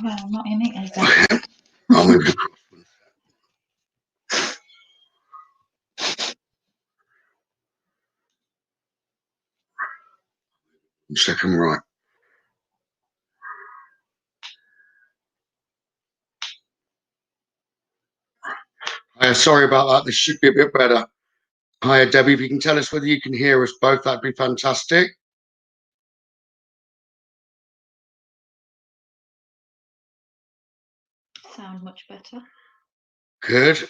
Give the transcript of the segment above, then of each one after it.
Well, I'm not in it again. I'll move it across. Second right. Sorry about that. This should be a bit better. Hi, Debbie. If you can tell us whether you can hear us both, that'd be fantastic. Sound much better. Good.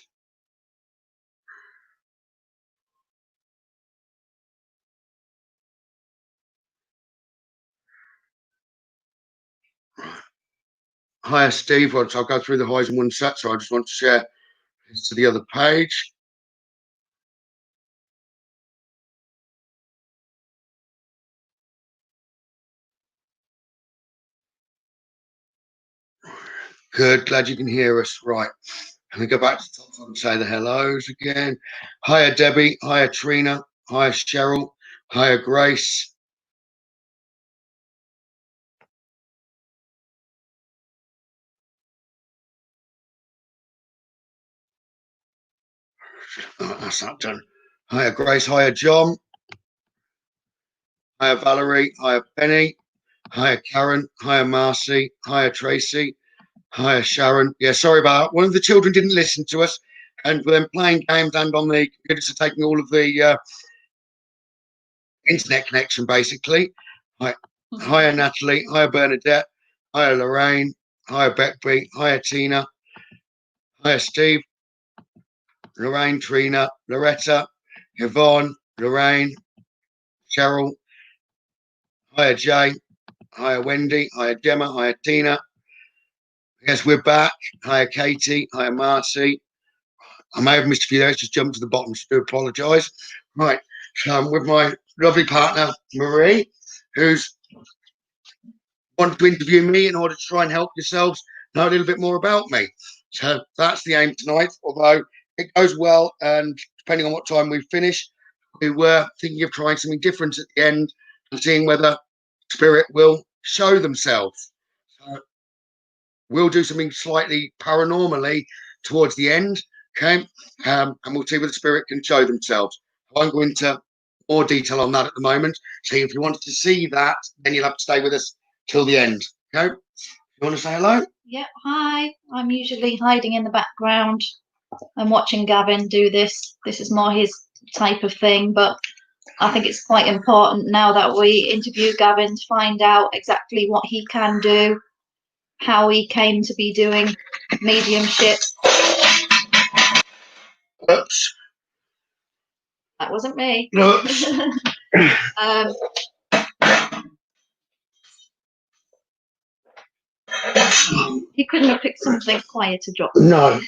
Hi, Steve. I'll go through the highs in one set, so I just want to share this to the other page. Good. Glad you can hear us. Right. Let me go back to the top and say the hellos again. Hiya, Debbie. Hiya, Trina. Hiya, Cheryl. Hiya, Grace. Oh, that's that done. Hiya, Grace. Hiya, John. Hiya, Valerie. Hiya, Penny. Hiya, Karen. Hiya, Marcy. Hiya, Tracy. Hiya, Sharon. Yeah, sorry about that. One of the children didn't listen to us, and we're then playing games and on the computers are taking all of the internet connection, basically. Hiya, Natalie. Hiya, Bernadette. Hiya, Lorraine. Hiya, Beckby. Hiya, Tina. Hiya, Steve. Lorraine, Trina, Loretta, Yvonne, Lorraine, Cheryl. Hiya, Jay. Hiya, Wendy. Hiya, Gemma. Hiya, Tina. Yes, we're back. Hiya, Katie. Hiya, Marcy. I may have missed a few there. It's just jumped to the bottom, so I do apologise. Right, so I'm with my lovely partner, Marie, who's wanted to interview me in order to try and help yourselves know a little bit more about me. So that's the aim tonight, although it goes well, and depending on what time we finish, we were thinking of trying something different at the end and seeing whether spirit will show themselves. So we'll do something slightly paranormally towards the end, okay? And we'll see whether the spirit can show themselves. I won't go into more detail on that at the moment. So if you wanted to see that, then you'll have to stay with us till the end, okay? You want to say hello? Yep, hi. I'm usually hiding in the background. I'm watching Gavin do this. This is more his type of thing, but I think it's quite important now that we interview Gavin to find out exactly what he can do, how he came to be doing mediumship. Oops. That wasn't me. Oops. He couldn't have picked something quiet to drop. No.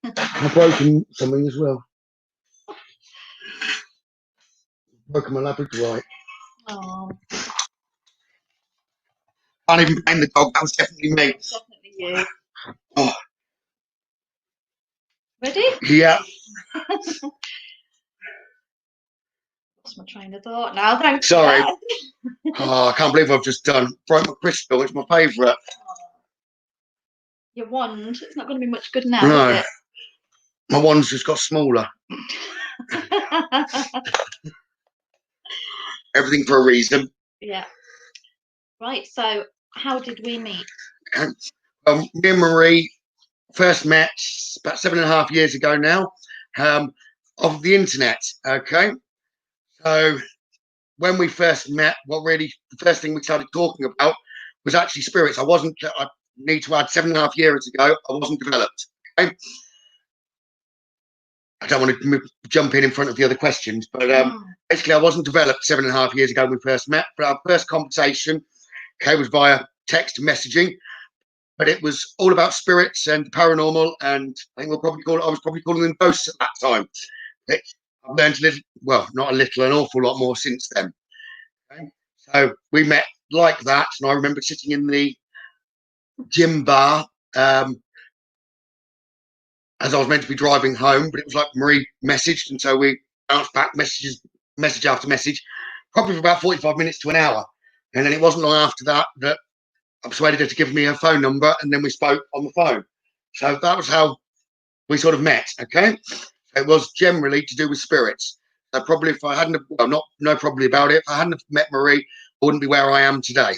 I've broken something as well. Broken my Labradorite. Oh. Can't even blame the dog. That was definitely me. Definitely you. Oh. Ready? Yeah. Lost my train of thought now. Thanks. Sorry. Oh, I can't believe I've just done. Broke my crystal. It's my favourite. Your wand. It's not going to be much good now, No. is it? My wand's just got smaller. Everything for a reason. Yeah. Right. So, how did we meet? Me and Marie first met about 7.5 years ago now, of the internet. Okay. So when we first met, the first thing we started talking about was actually spirits. I need to add 7.5 years ago, I wasn't developed. Okay. I don't want to jump in front of the other questions, but basically I wasn't developed 7.5 years ago when we first met, but our first conversation, okay, was via text messaging, but it was all about spirits and paranormal, and I think I was probably calling them ghosts at that time. I've learned a little, well, not a little, an awful lot more since then. Okay. So we met like that, and I remember sitting in the gym bar, as I was meant to be driving home, but it was like Marie messaged, and so we bounced back message after message, probably for about 45 minutes to an hour. And then it wasn't long after that I persuaded her to give me her phone number, and then we spoke on the phone. So that was how we sort of met. Okay, it was generally to do with spirits. So probably if I hadn't, well, not no probably about it. If I hadn't have met Marie, I wouldn't be where I am today.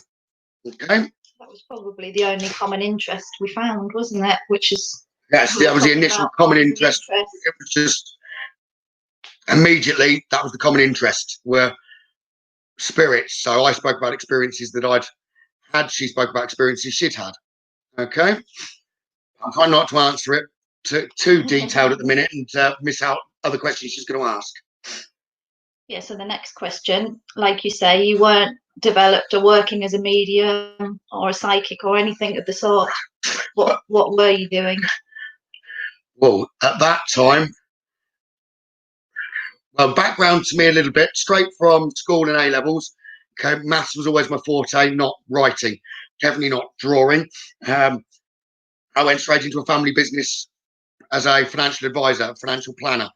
Okay. That was probably the only common interest we found, wasn't it? Which is yes, that was the initial common interest. It was just immediately that was the common interest were spirits. So I spoke about experiences that I'd had. She spoke about experiences she'd had. Okay. I'm trying not to answer it too detailed at the minute and miss out other questions she's going to ask. Yeah, so the next question, like you say, you weren't developed or working as a medium or a psychic or anything of the sort. What were you doing? Well, at that time, well, background to me a little bit, straight from school and A-levels. Okay, maths was always my forte, not writing, definitely not drawing. I went straight into a family business as a financial advisor, financial planner.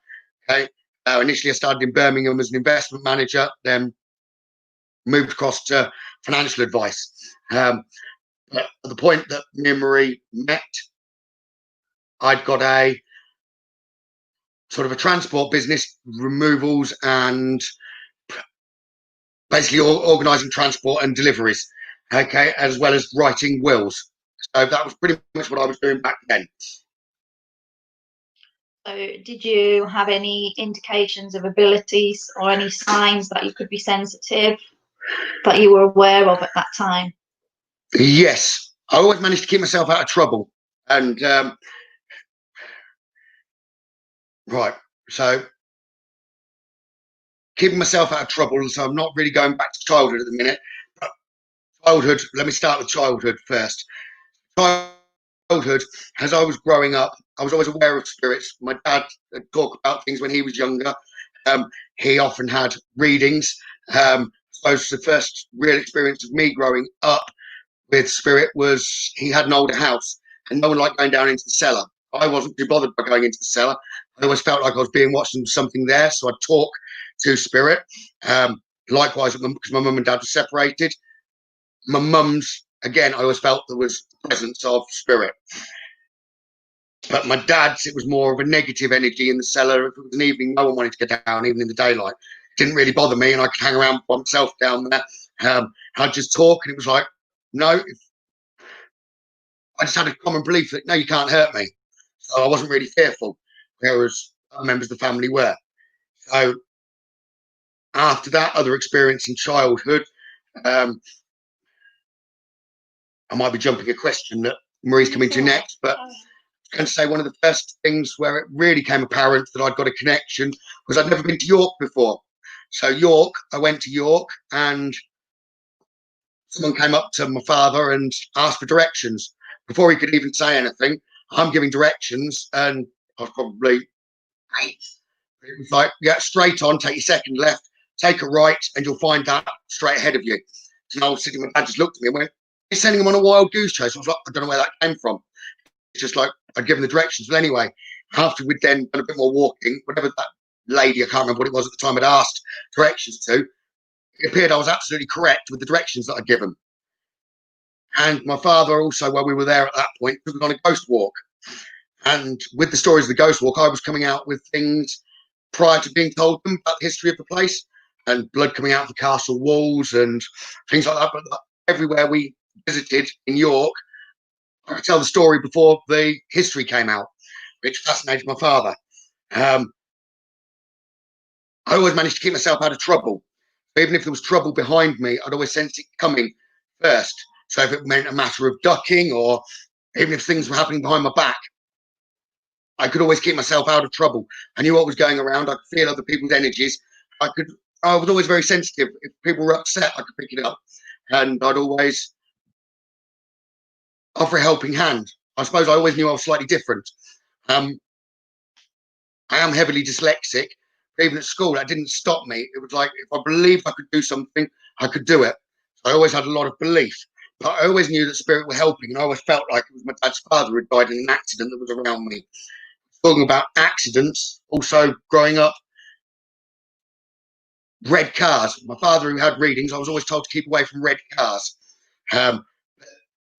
Okay, initially I started in Birmingham as an investment manager, then moved across to financial advice. But at the point that me and Marie met, I'd got a sort of a transport business, removals, and basically organising transport and deliveries. Okay, as well as writing wills. So that was pretty much what I was doing back then. So did you have any indications of abilities or any signs that you could be sensitive that you were aware of at that time? Yes, I always managed to keep myself out of trouble. And right, so keeping myself out of trouble. So I'm not really going back to childhood at the minute. But childhood, let me start with childhood first. Childhood, as I was growing up, I was always aware of spirits. My dad would talk about things when he was younger. He often had readings. I suppose the first real experience of me growing up with spirit was he had an older house and no one liked going down into the cellar. I wasn't too bothered by going into the cellar. I always felt like I was being watched and something there, so I'd talk to spirit. Likewise, because my mum and dad were separated, my mum's, again, I always felt there was presence of spirit. But my dad's, it was more of a negative energy in the cellar. If it was an evening, no one wanted to get down, even in the daylight. It didn't really bother me, and I could hang around by myself down there. I'd just talk, and it was like, no. I just had a common belief that, no, you can't hurt me. So I wasn't really fearful, whereas other members of the family were. So after that, other experience in childhood, I might be jumping a question that Marie's coming to next, but I was going to say one of the first things where it really came apparent that I'd got a connection was I'd never been to York before. So York, I went to York and someone came up to my father and asked for directions. Before he could even say anything, I'm giving directions and I was probably 8. It was like, yeah, straight on, take your second left, take a right, and you'll find that straight ahead of you. And I was sitting, my dad just looked at me and went, you're sending him on a wild goose chase. I was like, I don't know where that came from. It's just like I'd given the directions. But anyway, after we'd then done a bit more walking, whatever that lady, I can't remember what it was at the time, had asked directions to, it appeared I was absolutely correct with the directions that I'd given. And my father also, while we were there at that point, took us on a ghost walk. And with the stories of the ghost walk, I was coming out with things prior to being told them about the history of the place and blood coming out of the castle walls and things like that. But everywhere we visited in York, I could tell the story before the history came out, which fascinated my father. I always managed to keep myself out of trouble. Even if there was trouble behind me, I'd always sense it coming first. So if it meant a matter of ducking or even if things were happening behind my back, I could always keep myself out of trouble. I knew what was going around. I could feel other people's energies. I was always very sensitive. If people were upset, I could pick it up. And I'd always offer a helping hand. I suppose I always knew I was slightly different. I am heavily dyslexic. Even at school, that didn't stop me. It was like, if I believed I could do something, I could do it. So I always had a lot of belief. But I always knew that spirit were helping. And I always felt like it was my dad's father who had died in an accident that was around me. Talking about accidents, also growing up, red cars. My father, who had readings, I was always told to keep away from red cars.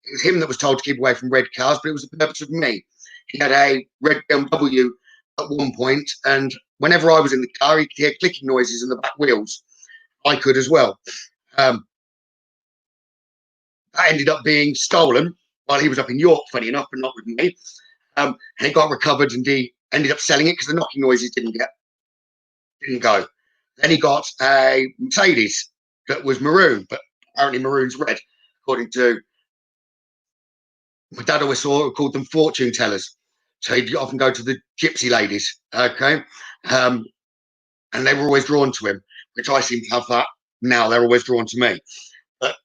it was him that was told to keep away from red cars, but it was the purpose of me. He had a red BMW at one point, and whenever I was in the car, he could hear clicking noises in the back wheels. I could as well. That ended up being stolen while he was up in York, funny enough, but not with me. And it got recovered, and he ended up selling it because the knocking noises didn't go. Then he got a Mercedes that was maroon, but apparently maroon's red, according to my dad. Always called them fortune tellers. So he'd often go to the gypsy ladies, okay? And they were always drawn to him, which I seem to have that now. They're always drawn to me. But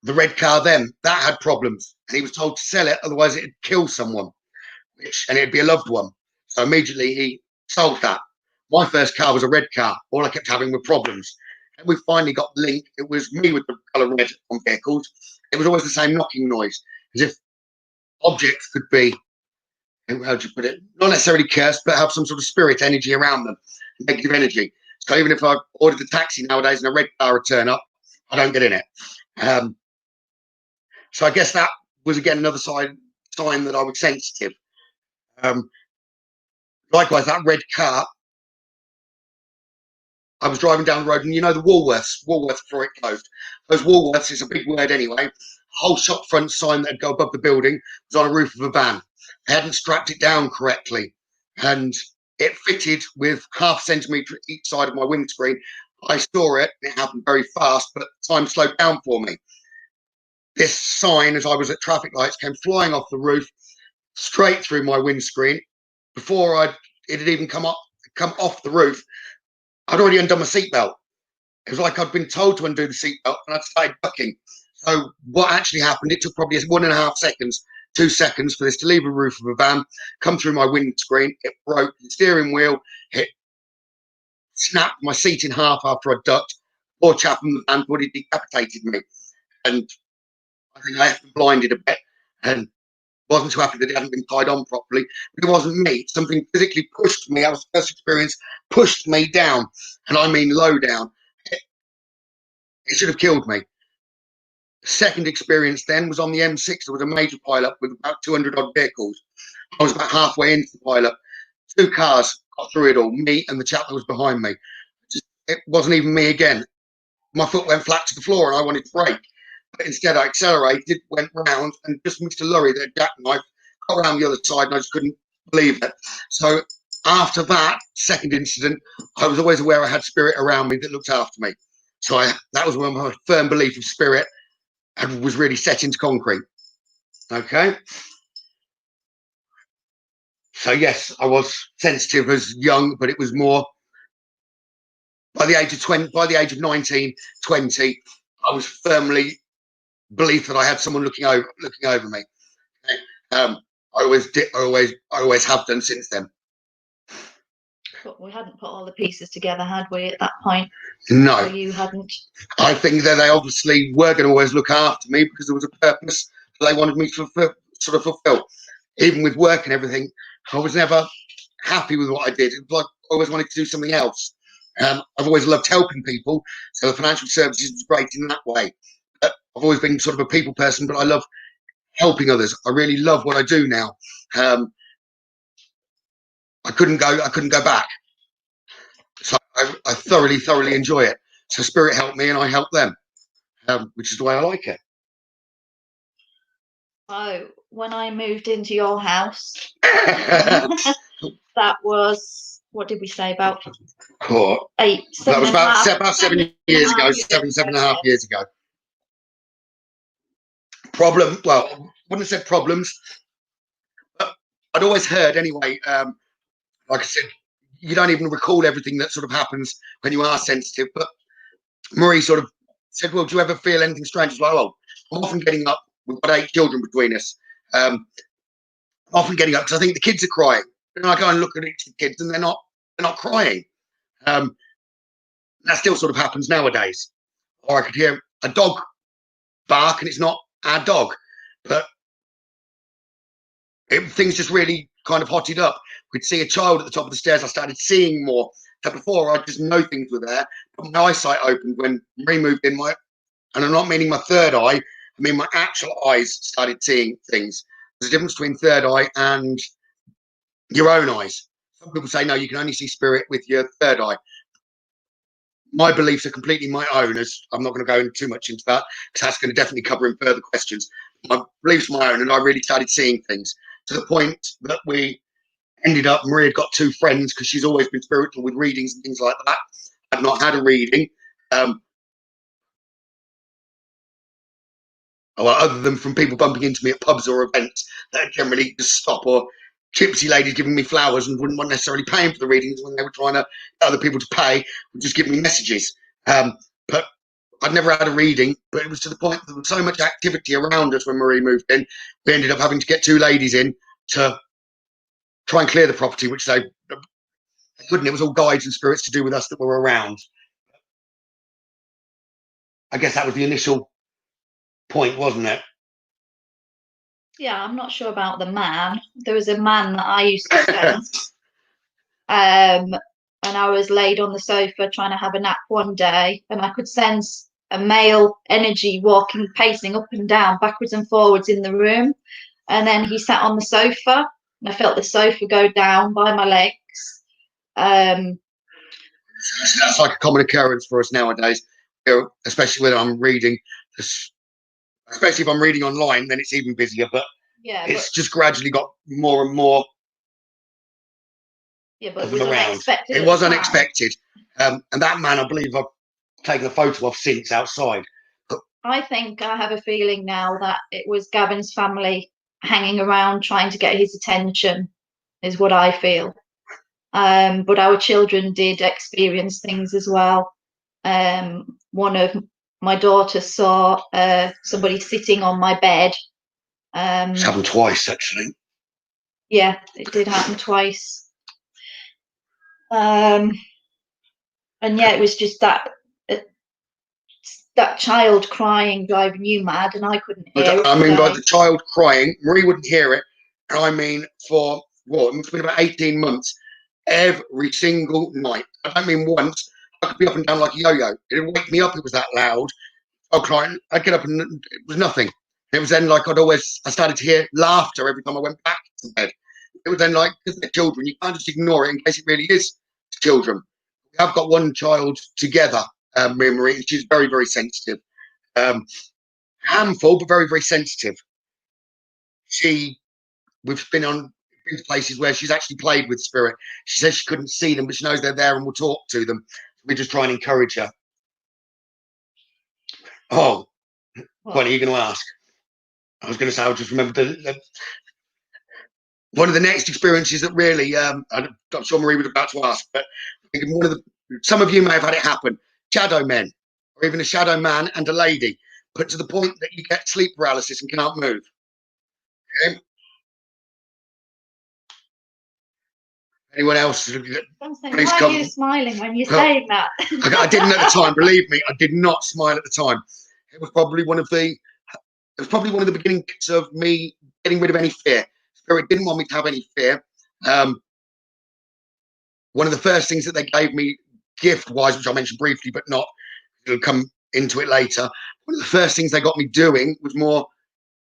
the red car then, that had problems, and he was told to sell it, otherwise it'd kill someone, and it'd be a loved one. So immediately he sold that. My first car was a red car. All I kept having were problems. And we finally got the link. It was me with the colour red on vehicles. It was always the same knocking noise, as if objects could be, how do you put it, not necessarily cursed, but have some sort of spirit energy around them, negative energy. So even if I ordered a taxi nowadays and a red car would turn up, I don't get in it. So I guess that was, again, another sign that I was sensitive. Likewise, that red car, I was driving down the road, and you know the Woolworths before it closed. Those Woolworths is a big word anyway. Whole shop front sign that would go above the building was on a roof of a van. They hadn't strapped it down correctly, and it fitted with 0.5 centimetre each side of my windscreen. I saw it. It happened very fast, but time slowed down for me. This sign, as I was at traffic lights, came flying off the roof, straight through my windscreen. Before it had even come off the roof, I'd already undone my seatbelt. It was like I'd been told to undo the seatbelt, and I'd started ducking. So what actually happened, it took probably 1.5 seconds, 2 seconds for this to leave the roof of a van, come through my windscreen. It broke the steering wheel. It snapped my seat in half after I ducked. Poor chap in the van thought he decapitated me. And I think I left him blinded a bit, and wasn't too happy that it hadn't been tied on properly. But it wasn't me. Something physically pushed me. That was the first experience, pushed me down. And I mean low down. It should have killed me. Second experience then was on the M6. There was a major pile-up with about 200 odd vehicles. I was about halfway into the pile-up. 2 cars got through it all, me and the chap that was behind me. It wasn't even me again. My foot went flat to the floor and I wanted to brake. But instead I accelerated, went round, and just missed a lorry that jackknife, got around the other side, and I just couldn't believe it. So after that second incident, I was always aware I had spirit around me that looked after me. So that was when my firm belief of spirit was really set into concrete. Okay. So yes, I was sensitive as young, but it was more by the age of 20, by the age of 19, 20, I was firmly believed that I had someone looking over me. I always have done since then. But we hadn't put all the pieces together, had we, at that point? No. Or you hadn't? I think that they obviously were going to always look after me because there was a purpose that they wanted me to fulfill. Even with work and everything, I was never happy with what I did. It was like I always wanted to do something else. I've always loved helping people, so the financial services was great in that way. I've always been sort of a people person, but I love helping others. I really love what I do now. I couldn't go back. So I thoroughly enjoy it. So spirit helped me and I helped them, which is the way I like it. So when I moved into your house, that was, what did we say, about Cool. 8, 7 that was about 7 years ago, 7.5 years ago. Well, I wouldn't have said problems, but I'd always heard anyway, like I said, you don't even recall everything that sort of happens when you are sensitive. But Marie sort of said, well, do you ever feel anything strange? Like, well, I'm often getting up. We've got 8 children between us. Often getting up because I think the kids are crying. And I go and look at each of the kids and they're not crying. That still sort of happens nowadays. Or I could hear a dog bark and it's not our dog. But things just really kind of hotted up. We'd see a child at the top of the stairs. I started seeing more. So before, I just know things were there. But my eyesight opened when Marie moved in. And I'm not meaning my third eye. I I mean, my actual eyes started seeing things. There's a difference between third eye and your own eyes. Some people say, no, you can only see spirit with your third eye. My beliefs are completely my own, as I'm not going to go too much into that, because that's going to definitely cover in further questions. My beliefs are my own, and I really started seeing things to the point that we ended up, Maria had got 2 friends, because she's always been spiritual with readings and things like that. I've not had a reading. Other than from people bumping into me at pubs or events that generally just stop, or gypsy ladies giving me flowers and wouldn't want necessarily paying for the readings when they were trying to get other people to pay, would just give me messages. But I'd never had a reading, but it was to the point that there was so much activity around us when Marie moved in. We ended up having to get 2 ladies in to try and clear the property, which they couldn't. It was all guides and spirits to do with us that were around. I guess that was the initial point, wasn't it? Yeah, I'm not sure about the man. There was a man that I used to sense. And I was laid on the sofa trying to have a nap one day, and I could sense a male energy walking, pacing up and down, backwards and forwards in the room. And then he sat on the sofa, and I felt the sofa go down by my legs. That's like a common occurrence for us nowadays, especially when I'm reading. Especially if I'm reading online, then it's even busier. But yeah, it's just gradually got more and more. Yeah, but it was unexpected. It was unexpected. And that man, I believe I've taken a photo of since outside. I think I have a feeling now that it was Gavin's family hanging around trying to get his attention, is what I feel. But our children did experience things as well. One of my daughters saw somebody sitting on my bed. It's happened twice, actually. Yeah, it did happen twice. And yeah, it was just that child crying driving you mad, and I couldn't hear it. I mean, by the child crying, Marie wouldn't hear it. I mean, for what, it's been about 18 months, every single night. I don't mean once. I could be up and down like a yo-yo. It'd wake me up. It was that loud. I'd cry. I'd get up and it was nothing. It was then like I started to hear laughter every time I went back to bed. It was then like, because they're children, you can't just ignore it in case it really is children. We have got one child together, me and Marie, and she's very, very sensitive. Handful, but very, very sensitive. We've been on places where she's actually played with spirit. She says she couldn't see them, but she knows they're there and will talk to them. We just try and encourage her. Oh, what are you going to ask? I was going to say, I'll just remember one of the next experiences that really, I'm sure Marie was about to ask, but some of you may have had it happen. Shadow men, or even a shadow man and a lady, but to the point that you get sleep paralysis and can't move. Okay. Anyone else? Why are you smiling when you're saying that? I didn't at the time. Believe me, I did not smile at the time. It was probably one of the beginnings of me getting rid of any fear. Spirit didn't want me to have any fear. One of the first things that they gave me gift-wise, which I mentioned briefly, but not, it'll come into it later. One of the first things they got me doing was more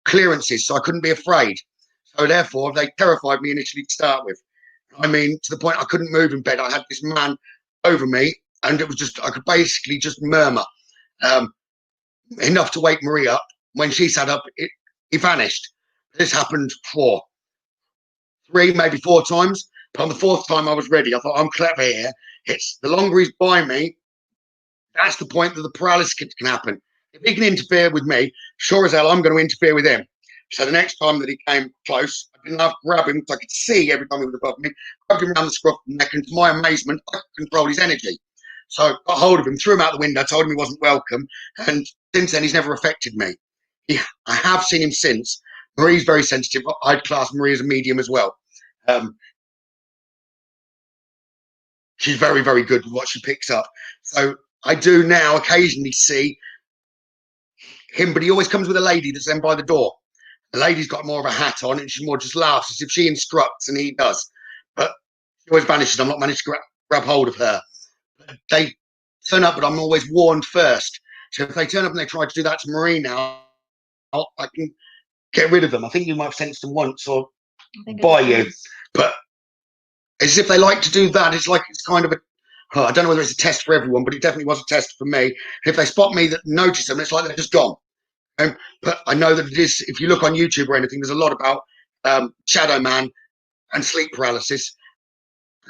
clearances, so I couldn't be afraid. So therefore, they terrified me initially to start with. I mean, to the point I couldn't move in bed. I had this man over me, and it was just, I could basically just murmur. Enough to wake Marie up. When she sat up, he vanished. This happened 3, maybe 4 times. But on the 4th time, I was ready. I thought, I'm clever here. It's the longer he's by me, that's the point that the paralysis can happen. If he can interfere with me, sure as hell, I'm going to interfere with him. So the next time that he came close, I didn't have to grab him because I could see every time he was above me. Grabbed him around the scruff of the neck, and to my amazement, I could control his energy. So I got hold of him, threw him out the window, told him he wasn't welcome, and since then he's never affected me. I have seen him since. Marie's very sensitive. I'd class Marie as a medium as well. She's very, very good with what she picks up. So I do now occasionally see him, but he always comes with a lady that's then by the door. The lady's got more of a hat on, and she more just laughs as if she instructs, and he does. But she always vanishes. I'm not managed to grab hold of her. They turn up, but I'm always warned first. So if they turn up and they try to do that to Marie now, out, I can get rid of them. I think you might have sensed them once or I think by I did. you, but as if they like to do that. It's like it's kind of a, I don't know whether it's a test for everyone, but it definitely was a test for me. If they spot me that notice them, it's like they're just gone. But I know that it is, if you look on YouTube or anything, there's a lot about shadow man and sleep paralysis.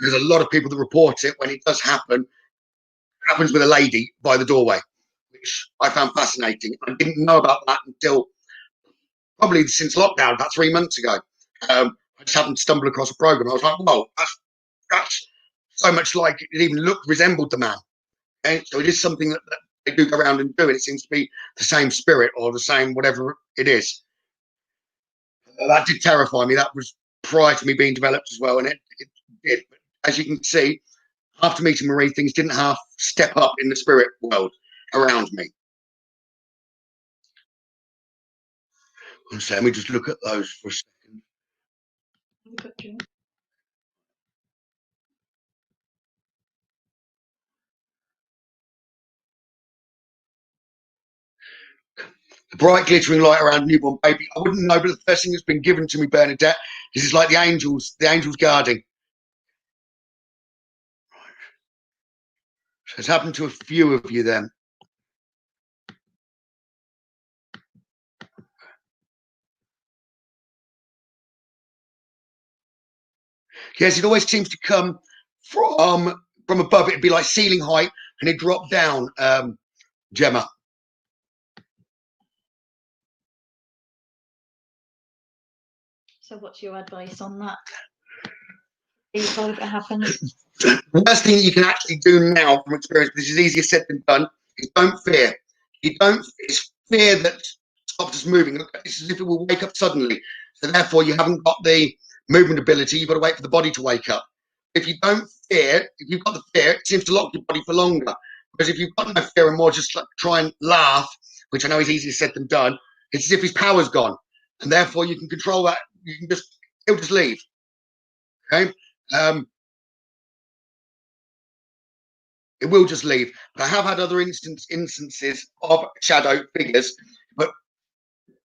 There's a lot of people that report it when it does happen. It happens with a lady by the doorway, which I found fascinating. I didn't know about that until probably since lockdown, about 3 months ago. I just happened to stumble across a program. I was like, whoa, that's so much like it even resembled the man. Okay? So it is something that they do go around and do, and it seems to be the same spirit or the same whatever it is. That did terrify me. That was prior to me being developed as well, and it did. But as you can see, after meeting Marie, things didn't half step up in the spirit world around me. So let me just look at those for a second. The bright glittering light around newborn baby. I wouldn't know, but the first thing that's been given to me, Bernadette, is like the angels guarding. So it's happened to a few of you then. Yes, it always seems to come from above. It'd be like ceiling height, and it dropped down, Gemma. So what's your advice on that? If it happens? The worst thing you can actually do now from experience, this is easier said than done, is don't fear. It's fear that stops us moving. It's as if it will wake up suddenly. So therefore you haven't got the movement ability, you've got to wait for the body to wake up. If you don't fear, if you've got the fear, it seems to lock your body for longer. Whereas if you've got no fear and more just like try and laugh, which I know is easier said than done, it's as if his power's gone. And therefore you can control that, he'll just leave. Okay? It will just leave. But I have had other instances of shadow figures. But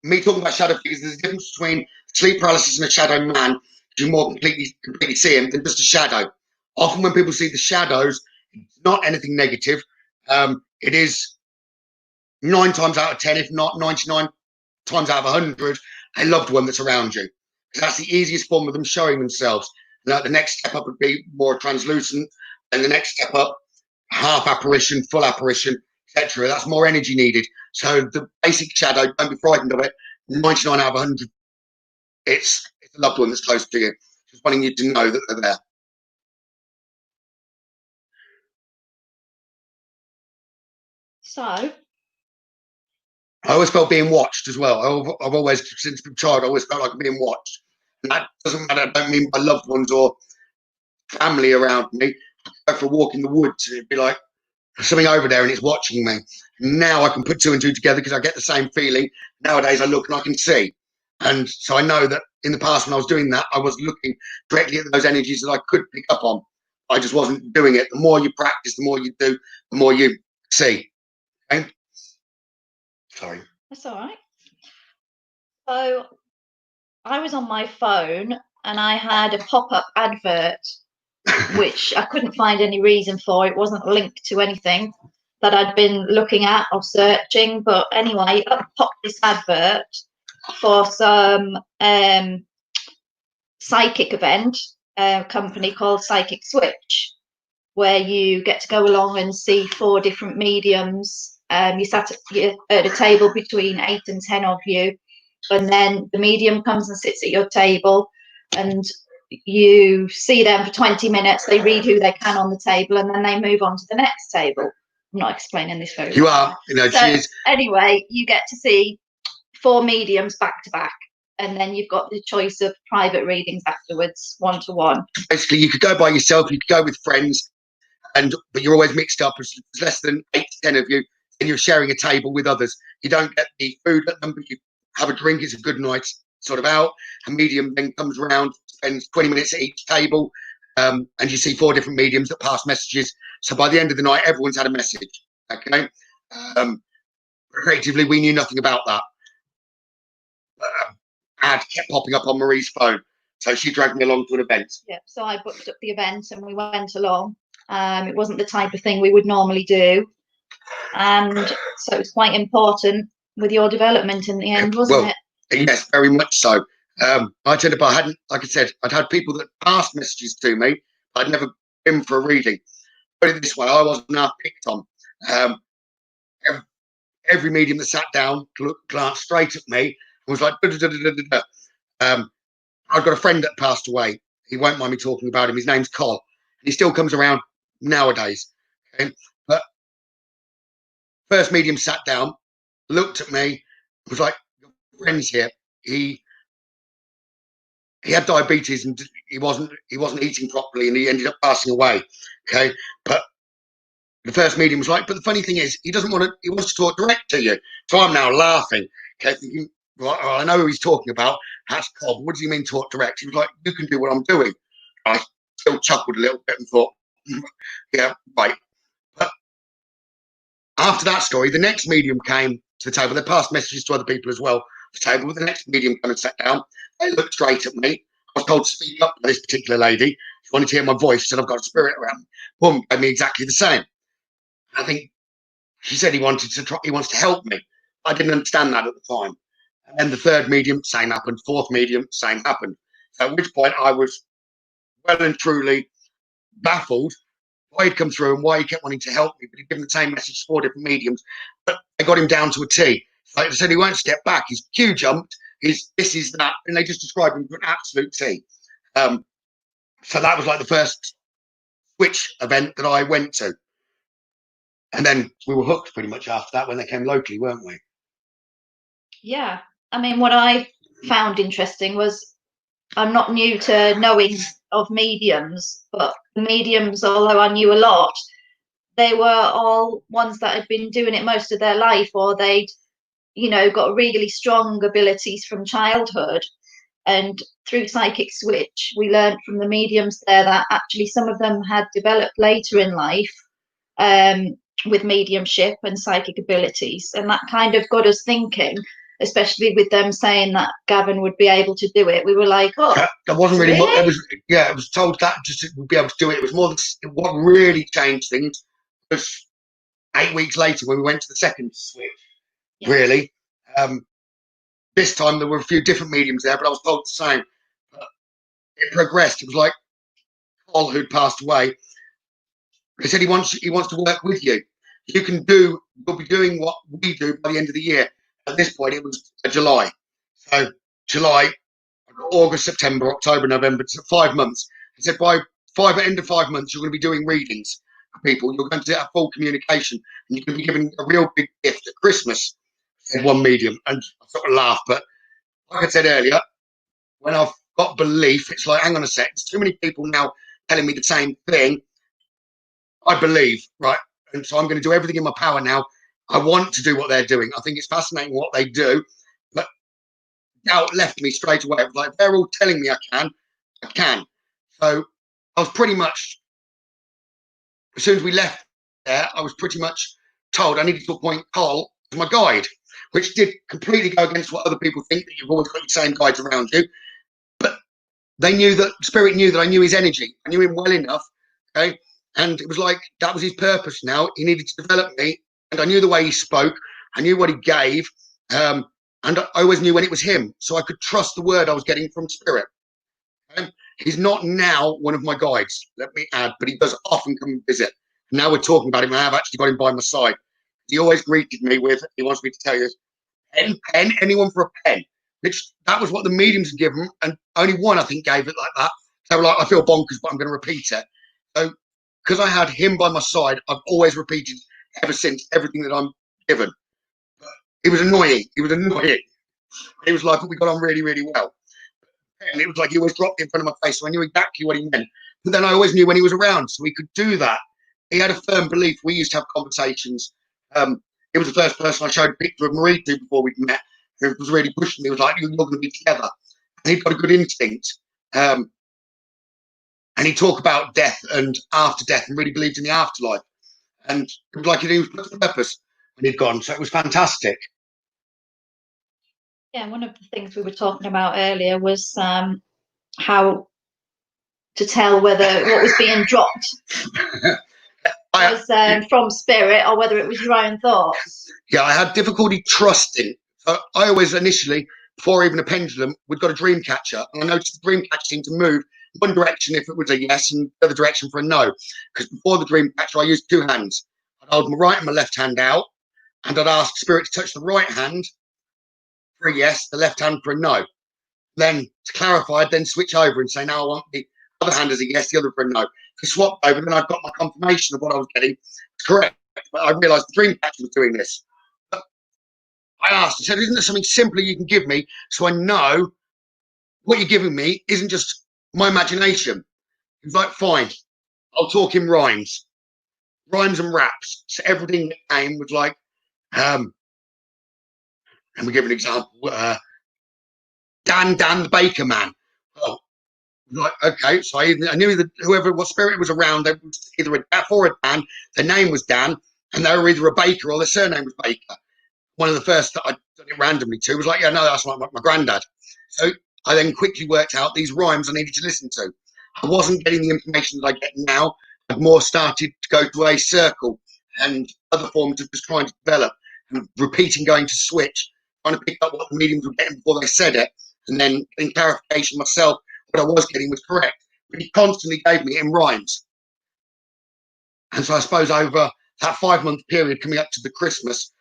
me talking about shadow figures, there's a difference between sleep paralysis and a shadow man. You more completely see him than just a shadow. Often when people see the shadows, it's not anything negative. It is 9 times out of 10, if not 99 times out of 100, a loved one that's around you. Because that's the easiest form of them showing themselves. Now, the next step up would be more translucent, and the next step up, half apparition, full apparition, etc. That's more energy needed. So the basic shadow, don't be frightened of it. 99 out of 100, it's a loved one that's close to you. Just wanting you to know that they're there. So I always felt being watched as well. I've always, since a child, I always felt like being watched. And that doesn't matter. I don't mean by loved ones or family around me. I go for a walk in the woods and it'd be like something over there and it's watching me. Now I can put 2 and 2 together because I get the same feeling. Nowadays I look and I can see. And so I know that in the past when I was doing that, I was looking directly at those energies that I could pick up on. I just wasn't doing it. The more you practice, the more you do, the more you see. Okay? Sorry. that's all right. So I was on my phone and I had a pop-up advert which I couldn't find any reason for. It wasn't linked to anything that I'd been looking at or searching. But anyway, up popped this advert for some psychic event, a company called Psychic Switch, where you get to go along and see 4 different mediums. You sat at a table between 8 and 10 of you, and then the medium comes and sits at your table, and you see them for 20 minutes. They read who they can on the table, and then they move on to the next table. I'm not explaining this very well. You are. You know, so anyway, you get to see 4 mediums back to back, and then you've got the choice of private readings afterwards, 1-to-1. Basically, you could go by yourself, you could go with friends, but you're always mixed up. There's less than 8 to 10 of you, and you're sharing a table with others. You don't get the food at them, but you have a drink. It's a good night sort of out. A medium then comes around, spends 20 minutes at each table, and you see 4 different mediums that pass messages. So by the end of the night, everyone's had a message. Okay. Effectively, we knew nothing about that. ad kept popping up on Marie's phone. So she dragged me along to an event. Yeah, so I booked up the event and we went along. It wasn't the type of thing we would normally do. And so it was quite important with your development in the end, wasn't it? Yes, very much so. I said if I hadn't, like I said, I'd had people that passed messages to me. I'd never been for a reading. Put it this way, I wasn't half picked on. Every medium that sat down glanced straight at me and was like, da, da, da, da, da, da. I've got a friend that passed away. He won't mind me talking about him. His name's Col. He still comes around nowadays. Okay? But first medium sat down, looked at me, was like, your friend's here. He had diabetes and he wasn't eating properly and he ended up passing away. Okay. But the first medium was like, but the funny thing is, he wants to talk direct to you. So I'm now laughing. Okay, thinking, well, I know who he's talking about. That's Cobb. What does he mean talk direct? He was like, you can do what I'm doing. I still chuckled a little bit and thought, yeah, right. But after that story, the next medium came to the table. They passed messages to other people as well. The table, the next medium came and sat down. They looked straight at me. I was told to speak up by this particular lady. She wanted to hear my voice. She said, I've got a spirit around. Boom, gave me exactly the same. I think she said he wants to help me. I didn't understand that at the time. And then the third medium, same happened. Fourth medium, same happened. So at which point I was well and truly baffled why he'd come through and why he kept wanting to help me, but he'd given the same message to 4 different mediums. But I got him down to a T. Like I said, he won't step back. He's Q jumped. He's this is that, and they just described him to an absolute T. So that was like the first switch event that I went to. And then we were hooked pretty much after that when they came locally, weren't we? Yeah. I mean, what I found interesting was I'm not new to knowing of mediums, but the mediums, although I knew a lot, they were all ones that had been doing it most of their life, or they'd, got really strong abilities from childhood. And through Psychic Switch, we learned from the mediums there that actually some of them had developed later in life with mediumship and psychic abilities. And that kind of got us thinking, especially with them saying that Gavin would be able to do it. We were like, oh, that wasn't really, really? It was told that just would be able to do it. It was more what really changed things was 8 weeks later when we went to the second switch. Yeah. Really, this time there were a few different mediums there, but I was told the same. It progressed. It was like Paul, who'd passed away. They said he wants to work with you. You'll be doing what we do by the end of the year. At this point, it was July. So July, August, September, October, November, 5 months. He said by end of 5 months, you're going to be doing readings for people. You're going to have full communication, and you're going to be given a real big gift at Christmas. Said one medium, and I sort of laughed. But like I said earlier, when I've got belief, it's like, hang on a sec. There's too many people now telling me the same thing. I believe, right? And so I'm going to do everything in my power now. I want to do what they're doing. I think it's fascinating what they do, but doubt left me straight away. It was like, they're all telling me I can. So I was pretty much, as soon as we left there, I was pretty much told I needed to appoint Carl as my guide, which did completely go against what other people think, that you've always got the same guides around you. But Spirit knew that I knew his energy. I knew him well enough, okay? And it was like, that was his purpose now. He needed to develop me. And I knew the way he spoke. I knew what he gave. And I always knew when it was him. So I could trust the word I was getting from Spirit. He's not now one of my guides, let me add, but he does often come and visit. Now we're talking about him. I have actually got him by my side. He always greeted me with, he wants me to tell you, pen, anyone for a pen. Which that was what the mediums had given. And only one, I think, gave it like that. They were like, I feel bonkers, but I'm going to repeat it. So because I had him by my side, I've always repeated ever since everything that I'm given. It was annoying. He was like, we got on really, really well. And it was like he always dropped in front of my face, so I knew exactly what he meant. But then I always knew when he was around, so he could do that. He had a firm belief. We used to have conversations. He was the first person I showed a picture of Marie to before we'd met, who was really pushing me. He was like, you're going to be together. And he'd got a good instinct. And he'd talk about death and after death and really believed in the afterlife. And it was like he was put to purpose when he'd gone. So it was fantastic. Yeah, one of the things we were talking about earlier was how to tell whether what was being dropped was from spirit or whether it was your own thoughts. Yeah, I had difficulty trusting. So I always initially, before even a pendulum, we'd got a dream catcher, and I noticed the dream catcher seemed to move one direction if it was a yes, and the other direction for a no. Because before the dream catcher, I used two hands. I'd hold my right and my left hand out, and I'd ask spirit to touch the right hand for a yes, the left hand for a no. Then to clarify, I'd then switch over and say, now I want the other hand as a yes, the other for a no. If I swapped over, then I'd got my confirmation of what I was getting correct. But I realised the dream catcher was doing this. But I asked, I said, isn't there something simpler you can give me so I know what you're giving me isn't just my imagination? He was like, fine, I'll talk in rhymes and raps. So everything that came was like, and we give an example, Dan the Baker Man. Oh, right, okay. So I knew that what spirit was around, there was either a Daff or a Dan. Their name was Dan, and they were either a Baker or their surname was Baker. One of the first that I done it randomly to was like, yeah, no, that's my granddad. So I then quickly worked out these rhymes I needed to listen to. I wasn't getting the information that I get now. I've more started to go to a circle and other forms of just trying to develop and repeating going to switch, trying to pick up what the mediums were getting before they said it, and then getting clarification myself what I was getting was correct. But he constantly gave me in rhymes. And so I suppose over that 5-month period coming up to the Christmas,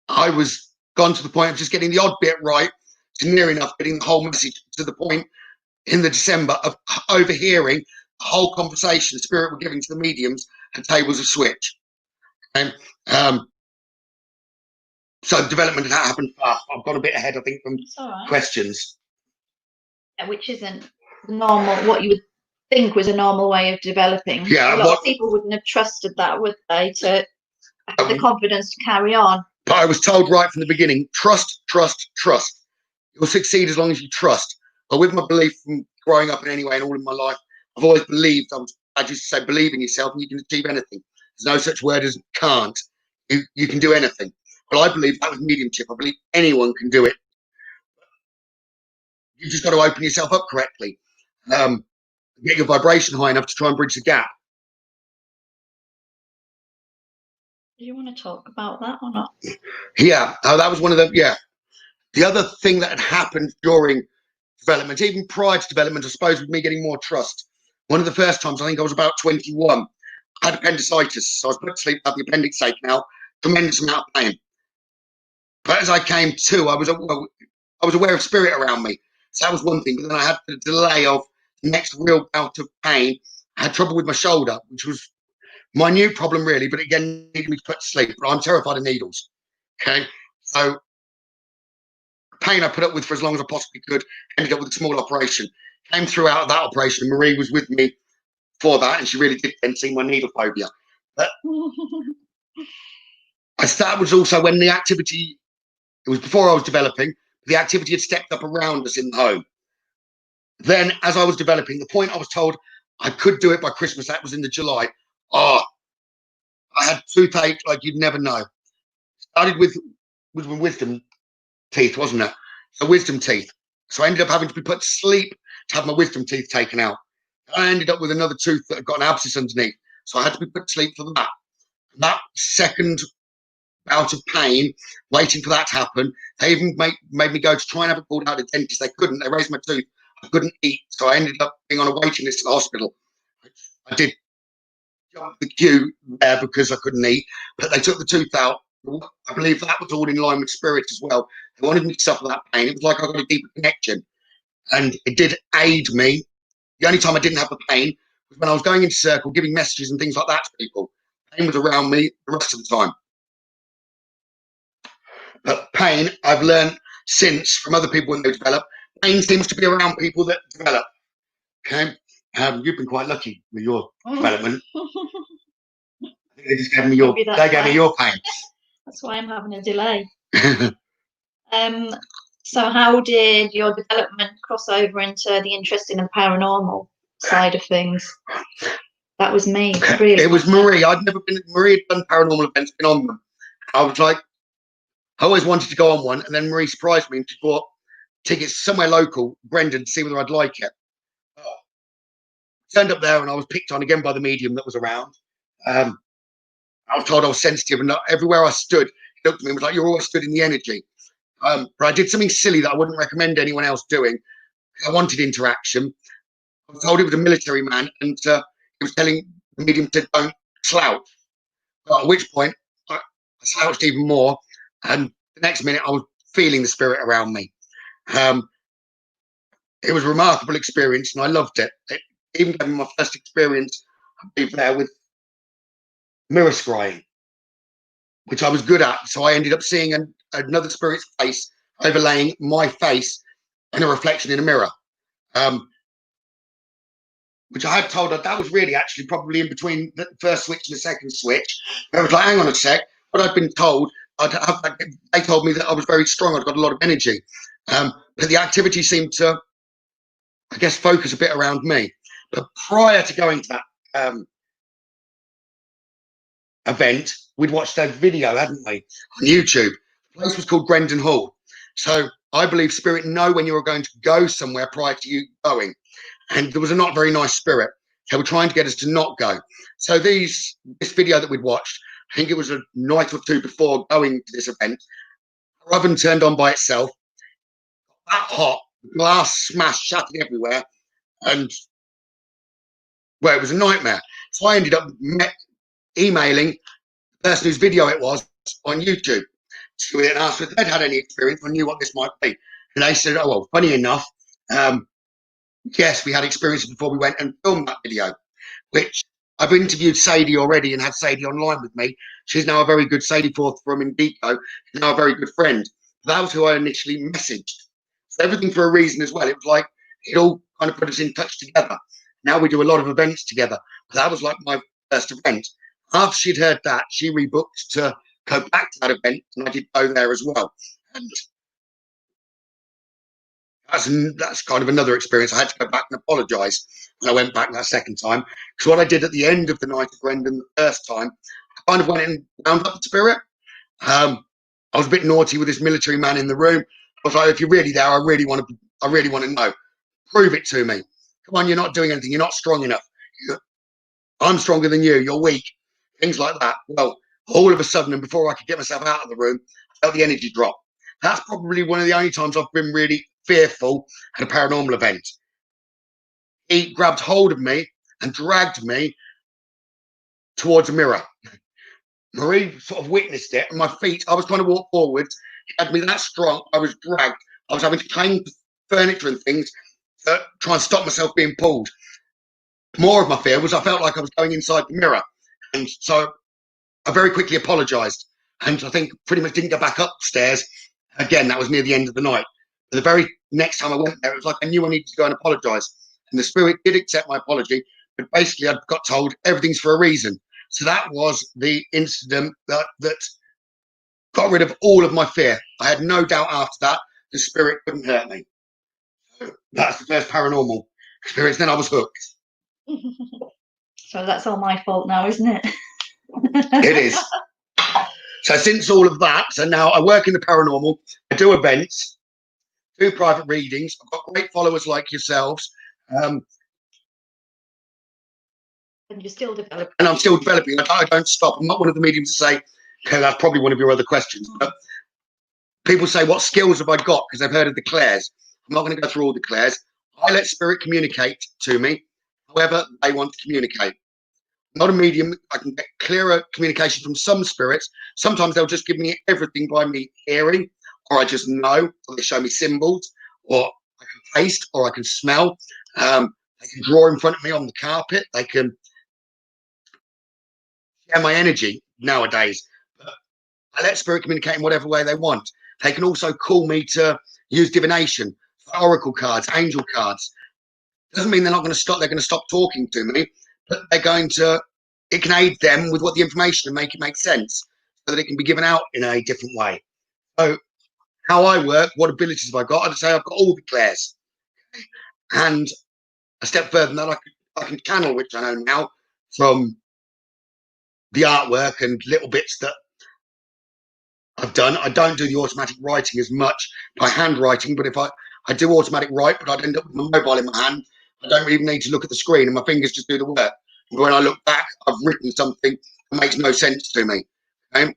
I was gone to the point of just getting the odd bit right to near enough getting the whole message to the point in the December of overhearing the whole conversation the spirit were giving to the mediums at tables of switch. And so development had happened fast. I've got a bit ahead, I think, from questions. Yeah, which isn't normal, what you would think was a normal way of developing. Yeah, a lot of people wouldn't have trusted that, would they, to have the confidence to carry on. But I was told right from the beginning, trust. You'll succeed as long as you trust. But with my belief from growing up in any way and all in my life, I've always believed, I used to say, believe in yourself and you can achieve anything. There's no such word as can't. You can do anything. But I believe that was mediumship. I believe anyone can do it. You just got to open yourself up correctly. Get your vibration high enough to try and bridge the gap. Do you want to talk about that or not? Yeah, that was one of the, The other thing that had happened during development, even prior to development, I suppose, with me getting more trust. One of the first times, I think I was about 21, I had appendicitis. So I was put to sleep, had the appendix taken out, tremendous amount of pain. But as I came to, I was aware of spirit around me. So that was one thing. But then I had the delay of the next real bout of pain. I had trouble with my shoulder, which was my new problem, really. But again, needed me to put to sleep. But I'm terrified of needles. Okay. So pain I put up with for as long as I possibly could, ended up with a small operation. Came through out of that operation. Marie was with me for that, and she really did then see my needle phobia. But that was also when the activity, it was before I was developing, the activity had stepped up around us in the home. Then, as I was developing, the point I was told I could do it by Christmas, that was in the July. I had toothache like you'd never know. Started with wisdom teeth, wasn't it? So wisdom teeth. So I ended up having to be put to sleep to have my wisdom teeth taken out. I ended up with another tooth that had got an abscess underneath. So I had to be put to sleep for that. That second bout of pain, waiting for that to happen, they even made me go to try and have it pulled out of the dentist. They couldn't. They raised my tooth. I couldn't eat. So I ended up being on a waiting list at the hospital. I did jump the queue there because I couldn't eat, but they took the tooth out. I believe that was all in line with spirit as well. They wanted me to suffer that pain. It was like I got a deeper connection, and it did aid me. The only time I didn't have the pain was when I was going into circle, giving messages and things like that to people. Pain was around me the rest of the time. But pain, I've learned since from other people when they develop, pain seems to be around people that develop. Okay, you've been quite lucky with your development. I think they just gave me your pain. That's why I'm having a delay. So how did your development cross over into the interest in the paranormal side of things? That was me, really. It was Marie. Marie had done paranormal events, been on them. I was like, I always wanted to go on one, and then Marie surprised me and she bought tickets somewhere local, Brendan, to see whether I'd like it. Oh. Turned up there, and I was picked on again by the medium that was around. I was told I was sensitive, and everywhere I stood, he looked at me and was like, "You're always stood in the energy." But I did something silly that I wouldn't recommend anyone else doing. I wanted interaction. I was told it was a military man, and he was telling the medium to don't slouch. At which point, I slouched even more, and the next minute I was feeling the spirit around me. It was a remarkable experience, and I loved it. It even gave me my first experience there with mirror scrying, which I was good at. So I ended up seeing another spirit's face overlaying my face in a reflection in a mirror, which I had told her that was really actually probably in between the first switch and the second switch. I was like, hang on a sec. But I'd been told, they told me that I was very strong. I'd got a lot of energy. But the activity seemed to, I guess, focus a bit around me. But prior to going to that event, we'd watched a video, hadn't we, on YouTube. The place was called Grendon Hall. So I believe spirit know when you are going to go somewhere prior to you going. And there was a not very nice spirit. They were trying to get us to not go. So this video that we'd watched, I think it was a night or two before going to this event, our oven turned on by itself, that hot, glass smashed, shattered everywhere, and well, it was a nightmare. So I ended up emailing the person whose video it was on YouTube to it and asked if they'd had any experience or knew what this might be. And they said, oh, well, funny enough, yes, we had experiences before we went and filmed that video, which I've interviewed Sadie already and had Sadie online with me. She's now a very good Sadie Forth from Indico, now a very good friend. That was who I initially messaged. So everything for a reason as well. It was like it all kind of put us in touch together. Now we do a lot of events together. But that was like my first event. After she'd heard that, she rebooked to go back to that event, and I did go there as well. And that's kind of another experience. I had to go back and apologise when I went back that second time. Because what I did at the end of the night of Brendan the first time, I kind of went in and wound up the spirit. I was a bit naughty with this military man in the room. I was like, if you're really there, I really want to know. Prove it to me. Come on, you're not doing anything. You're not strong enough. I'm stronger than you. You're weak. Things like that. Well, all of a sudden, and before I could get myself out of the room, I felt the energy drop. That's probably one of the only times I've been really fearful at a paranormal event. He grabbed hold of me and dragged me towards a mirror. Marie sort of witnessed it, and my feet, I was trying to walk forward. He had me that strong. I was dragged. I was having to climb furniture and things to try and stop myself being pulled. More of my fear was I felt like I was going inside the mirror. And so I very quickly apologised. And I think pretty much didn't go back upstairs. Again, that was near the end of the night. But the very next time I went there, it was like I knew I needed to go and apologise. And the spirit did accept my apology. But basically, I got told everything's for a reason. So that was the incident that got rid of all of my fear. I had no doubt after that the spirit couldn't hurt me. So that's the first paranormal experience. Then I was hooked. So that's all my fault now, isn't it? It is. So since all of that, so now I work in the paranormal, I do events, do private readings. I've got great followers like yourselves. And you're still developing. And I'm still developing. I don't stop. I'm not one of the mediums to say, okay, that's probably one of your other questions. But people say, what skills have I got? Because they've heard of the clairs. I'm not going to go through all the clairs. I let spirit communicate to me, however they want to communicate. Not a medium. I can get clearer communication from some spirits. Sometimes they'll just give me everything by me hearing, or I just know, or they show me symbols, or I can taste, or I can smell. They can draw in front of me on the carpet. They can share my energy nowadays. But I let spirit communicate in whatever way they want. They can also call me to use divination, oracle cards, angel cards. Doesn't mean they're not going to stop. They're going to stop talking to me, but they're going to. It can aid them with what the information and make it make sense, so that it can be given out in a different way. So, how I work, what abilities have I got? I'd say I've got all the clairs, and a step further than that, I can channel, which I know now from the artwork and little bits that I've done. I don't do the automatic writing as much by handwriting, but if I do automatic write, but I'd end up with my mobile in my hand. I don't even need to look at the screen, and my fingers just do the work. And when I look back, I've written something that makes no sense to me. Okay?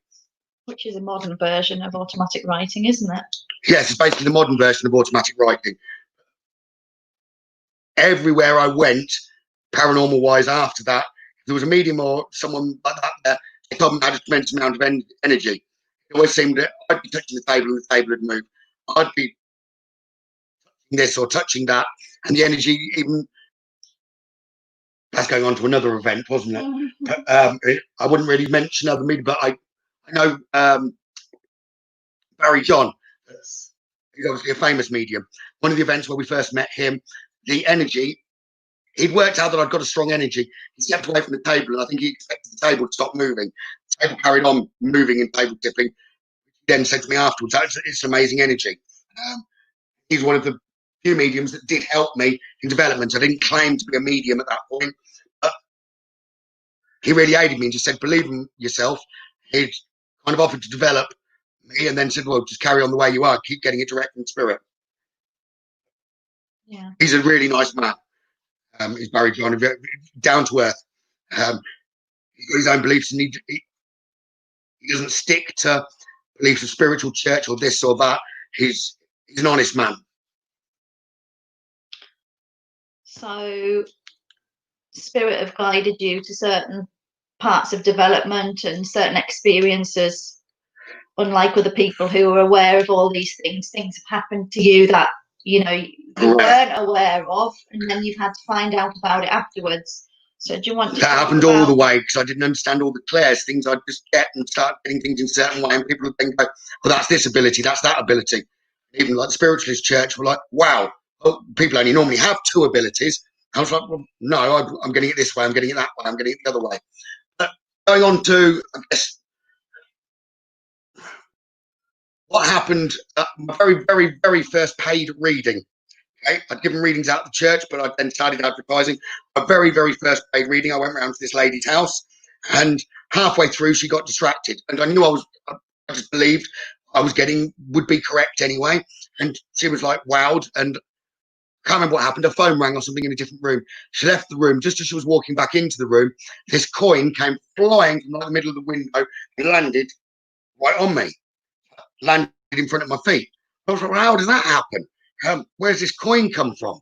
Which is a modern version of automatic writing, isn't it? Yes, it's basically the modern version of automatic writing. Everywhere I went, paranormal wise, after that, if there was a medium or someone like that there, they told me I had a tremendous amount of energy. It always seemed that I'd be touching the table and the table would move. I'd be touching this or touching that, and the energy even. That's going on to another event, wasn't it? I wouldn't really mention other media, but I know Barry John. He's obviously a famous medium. One of the events where we first met him, the energy, he'd worked out that I'd got a strong energy. He stepped away from the table, and I think he expected the table to stop moving. The table carried on moving and table tipping. He then said to me afterwards, it's amazing energy. He's one of the few mediums that did help me in development. I didn't claim to be a medium at that point, but he really aided me and just said, believe in yourself. He'd kind of offered to develop me and then said, well, just carry on the way you are. Keep getting it direct from spirit. Yeah. He's a really nice man. He's Barry John, down to earth. He's got his own beliefs, and he doesn't stick to beliefs of spiritual church or this or that. He's an honest man. So spirit have guided you to certain parts of development and certain experiences, unlike other people who are aware of all these things. Things have happened to you that you weren't aware of, and then you've had to find out about it afterwards. So do you want to that happened all the way, because I didn't understand all the clairs, things I'd just get and start getting things in a certain way, and people would think, well, that's this ability, that's that ability. Even like the spiritualist church were like, wow, people only normally have 2 abilities. I was like, well, no, I'm getting it this way, I'm getting it that way, I'm getting it the other way. But going on to, I guess, what happened at my very, very, very first paid reading. Okay, I'd given readings out of the church, but I then started advertising. My very, very first paid reading, I went round to this lady's house, and halfway through, she got distracted, and I knew I just believed I was would be correct anyway. And she was like wowed, and I can't remember what happened. Her phone rang or something in a different room. She left the room. Just as she was walking back into the room, this coin came flying from like the middle of the window and landed right on me. Landed in front of my feet. I was like, well, how does that happen? Where's this coin come from?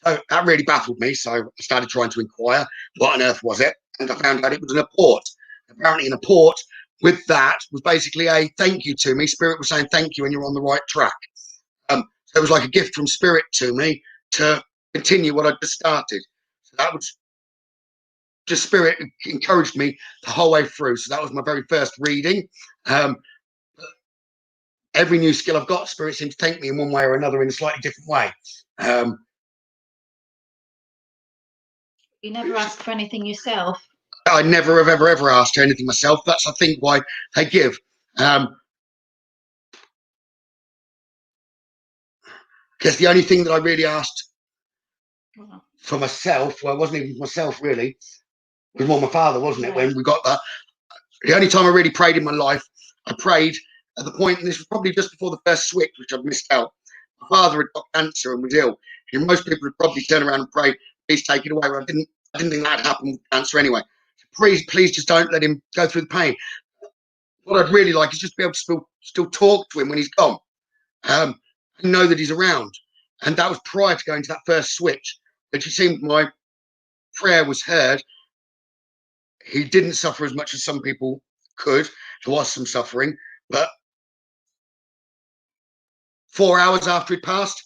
So that really baffled me. So I started trying to inquire what on earth was it, and I found out it was an apport. Apparently, an apport with that was basically a thank you to me. Spirit was saying thank you, and you're on the right track. So it was like a gift from Spirit to me to continue what I just started. So that was just Spirit encouraged me the whole way through. So that was my very first reading. Every new skill I've got, Spirit seems to thank me in one way or another in a slightly different way. You never ask for anything yourself? I never have ever asked for anything myself. That's, I think, why they give. I guess the only thing that I really asked for myself, well, it wasn't even for myself really, it was more my father, wasn't it, when we got that. The only time I really prayed in my life, I prayed at the point, and this was probably just before the first switch, which I'd missed out. My father had got cancer and was ill. And most people would probably turn around and pray, please take it away. Well, I didn't think that'd happen with cancer anyway. Please just don't let him go through the pain. What I'd really like is just be able to still talk to him when he's gone, and know that he's around. And that was prior to going to that first switch. It just seemed my prayer was heard. He didn't suffer as much as some people could. There was some suffering, but 4 hours after it passed,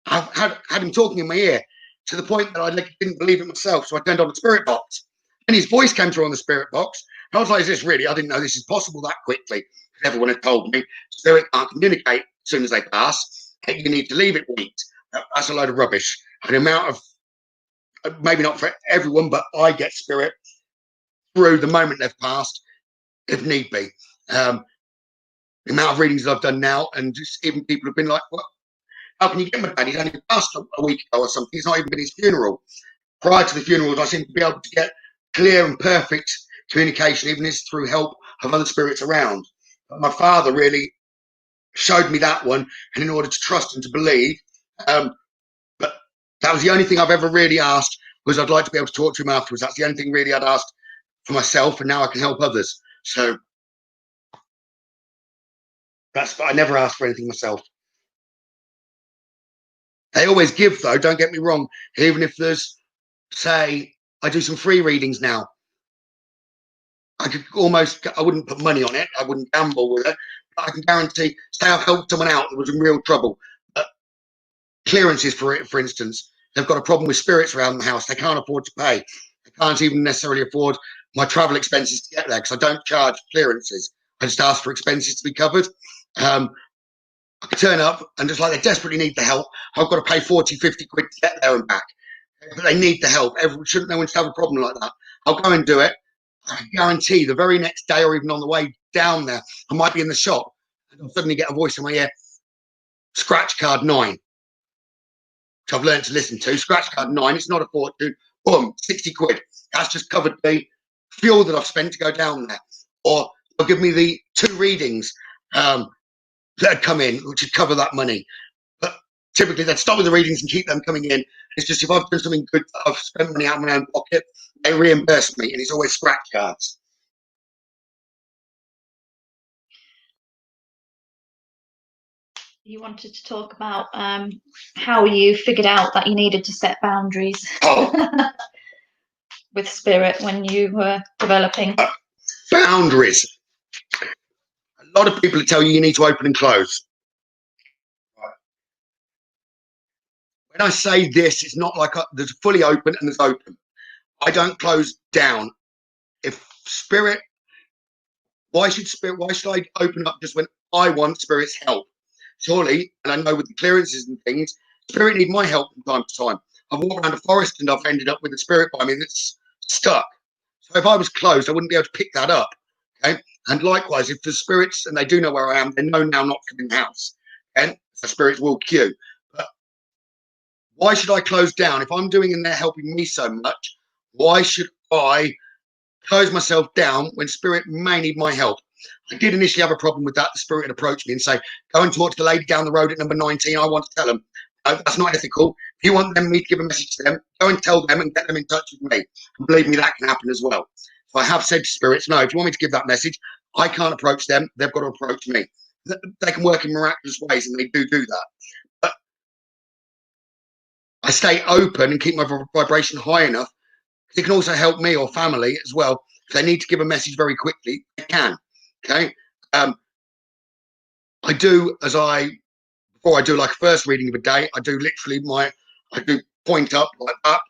I had him talking in my ear to the point that I didn't believe it myself. So I turned on the spirit box, and his voice came through on the spirit box. And I was like, is this really? I didn't know this is possible that quickly. Everyone had told me spirit can't communicate as soon as they pass. You need to leave it weak. That's a load of rubbish. An amount of, maybe not for everyone, but I get spirit through the moment they've passed, if need be. The amount of readings that I've done now, and just even people have been like, well, how can you get my dad? He's only passed a week ago or something. It's not even been his funeral. Prior to the funeral, I seem to be able to get clear and perfect communication, even if it's through help of other spirits around. But my father really showed me that one, and in order to trust and to believe, but that was the only thing I've ever really asked, was I'd like to be able to talk to him afterwards. That's the only thing really I'd asked for myself, and now I can help others. So I never asked for anything myself. They always give, though, don't get me wrong. Even if there's, say, I do some free readings now, I wouldn't put money on it, I wouldn't gamble with it, but I can guarantee, say I've helped someone out that was in real trouble, clearances for instance, they've got a problem with spirits around the house, they can't afford to pay, they can't even necessarily afford my travel expenses to get there, because I don't charge clearances, I just ask for expenses to be covered. I could turn up and just like they desperately need the help, I've got to pay 40, 50 quid to get there and back, but they need the help. Shouldn't no one have a problem like that? I'll go and do it. I can guarantee the very next day or even on the way down there, I might be in the shop and I'll suddenly get a voice in my ear, scratch card 9, which I've learned to listen to. Scratch card 9, it's not a fortune. Boom, 60 quid. That's just covered the fuel that I've spent to go down there. Or they'll give me the 2 readings that had come in, which would cover that money. But typically they'd stop with the readings and keep them coming in. It's just if I've done something good, I've spent money out of my own pocket, they reimburse me, and it's always scratch cards. You wanted to talk about how you figured out that you needed to set boundaries with spirit when you were developing. Boundaries. A lot of people tell you need to open and close. When I say this, it's not like there's fully open and there's open. I don't close down. If spirit, why should I open up just when I want spirit's help? Surely, and I know with the clearances and things, spirit need my help from time to time. I've walked around a forest and I've ended up with a spirit by me that's stuck. So if I was closed, I wouldn't be able to pick that up. Okay. And likewise, if the spirits, and they do know where I am, they know now not to come in the house. Okay. So spirits will queue. But why should I close down? If I'm doing and they're helping me so much, why should I close myself down when spirit may need my help? I did initially have a problem with that. The spirit would approach me and say, go and talk to the lady down the road at number 19. I want to tell them. No, that's not ethical. If you want me to give a message to them, go and tell them and get them in touch with me. And believe me, that can happen as well. So I have said to spirits, no, if you want me to give that message, I can't approach them. They've got to approach me. They can work in miraculous ways, and they do that. But I stay open and keep my vibration high enough. It can also help me or family as well. If they need to give a message very quickly, they can. Okay. I do, before I do like a first reading of a day, I do literally I do point up like that.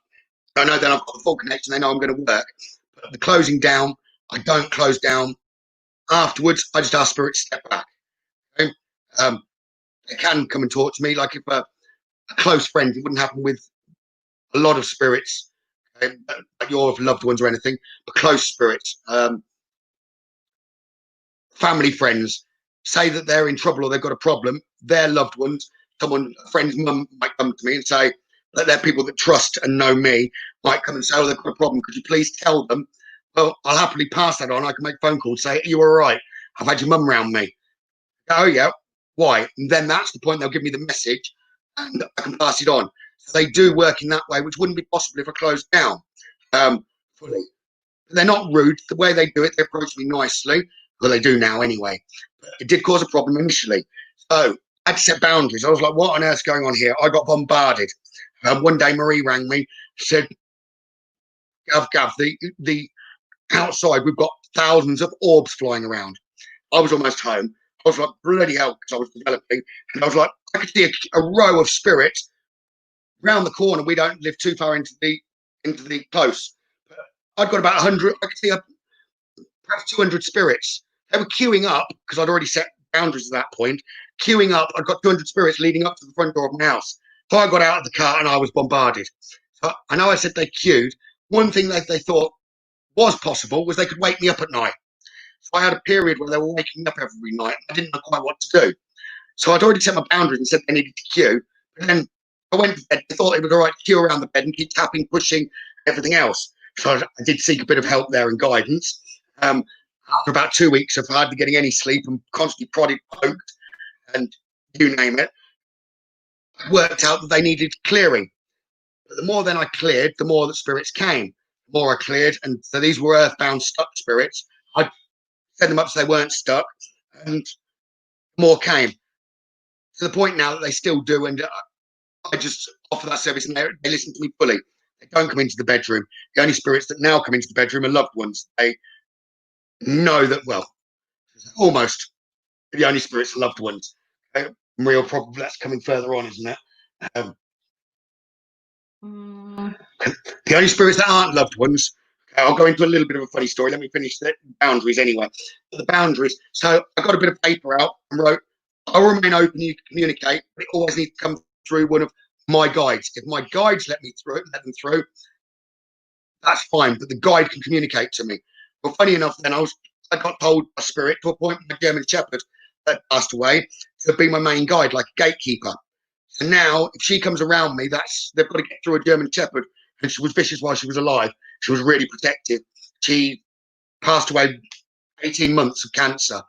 I know then I've got a full connection. They know I'm going to work. But the closing down, I don't close down. Afterwards, I just ask spirit to step back. Okay? They can come and talk to me. Like if a close friend, it wouldn't happen with a lot of spirits, okay, like your loved ones or anything, but close spirits. Family friends say that they're in trouble or they've got a problem, their loved ones, a friend's mum might come to me and say that they're people that trust and know me, might come and say, oh, they've got a problem, could you please tell them? Well, I'll happily pass that on. I can make a phone call and say, are you all right? I've had your mum around me. Oh yeah, why? And then that's the point they'll give me the message and I can pass it on. So they do work in that way, which wouldn't be possible if I closed down fully. But they're not rude. The way they do it, they approach me nicely. Well, they do now anyway. But it did cause a problem initially. So I had to set boundaries. I was like, what on earth's going on here? I got bombarded. One day Marie rang me, said, Gav, the outside, we've got thousands of orbs flying around. I was almost home. I was like, bloody hell, because I was developing. And I was like, I could see a row of spirits round the corner. We don't live too far into the close. But I'd got about 100. I could see perhaps 200 spirits. They were queuing up because I'd already set boundaries at that point. Queuing up, I'd got 200 spirits leading up to the front door of my house. So I got out of the car and I was bombarded. So I know I said they queued. One thing that they thought was possible was they could wake me up at night. So I had a period where they were waking me up every night. I didn't know quite what to do. So I'd already set my boundaries and said they needed to queue. But then I went to bed. They thought it was all right to queue around the bed and keep tapping, pushing, everything else. So I did seek a bit of help there and guidance. after about 2 weeks of hardly getting any sleep and constantly prodded, poked, and you name it, worked out that they needed clearing. But the more then I cleared, the more that spirits came. The more I cleared, and so these were earthbound stuck spirits. I set them up so they weren't stuck, and more came. To the point now that they still do, and I just offer that service, and they listen to me fully. They don't come into the bedroom. The only spirits that now come into the bedroom are loved ones. They know that, well, almost the only spirits are loved ones. Real probably that's coming further on, isn't it? The only spirits that aren't loved ones, I'll go into a little bit of a funny story. Let me finish the boundaries anyway. The boundaries. So I got a bit of paper out and wrote, I'll remain open, you can communicate, but it always needs to come through one of my guides. If my guides let them through, that's fine, but the guide can communicate to me. Well, funny enough, then I got told by spirit to appoint my German Shepherd that passed away to be my main guide, like a gatekeeper. And now, if she comes around me, they've got to get through a German Shepherd. And she was vicious while she was alive. She was really protective. She passed away 18 months of cancer.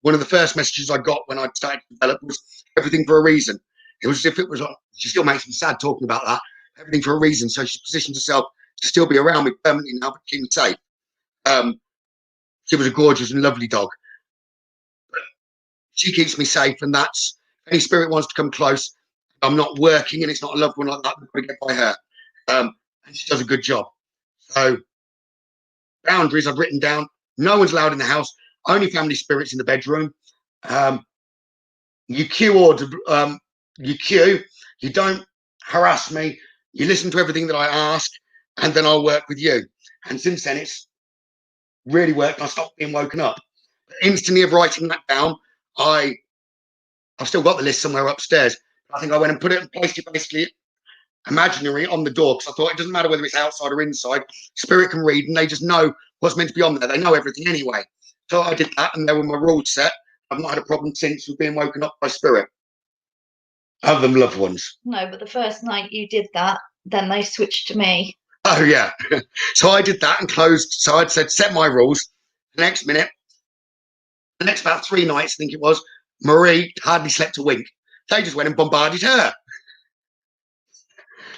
One of the first messages I got when I started to develop was everything for a reason. It was as if it was, she still makes me sad talking about that. Everything for a reason. So she positioned herself to still be around me permanently now, but keep me safe. She was a gorgeous and lovely dog. She keeps me safe, and that's, if any spirit wants to come close, I'm not working and it's not a loved one like that, we've got to get by her. And she does a good job. So, boundaries I've written down. No one's allowed in the house. Only family spirits in the bedroom. You queue. You don't harass me. You listen to everything that I ask, and then I'll work with you. And since then, it's really worked. I stopped being woken up. But instantly of writing that down, I've still got the list somewhere upstairs. I think I went and put it and placed it basically imaginary on the door, because I thought it doesn't matter whether it's outside or inside. Spirit can read, and they just know what's meant to be on there. They know everything anyway. So I did that, and there were my rules set. I've not had a problem since with being woken up by spirit, other than loved ones. No, but the first night you did that, then they switched to me. Oh yeah. So I did that and closed. So I'd said set my rules. The next minute, the next about 3 nights, I think it was, Marie hardly slept a wink. They just went and bombarded her.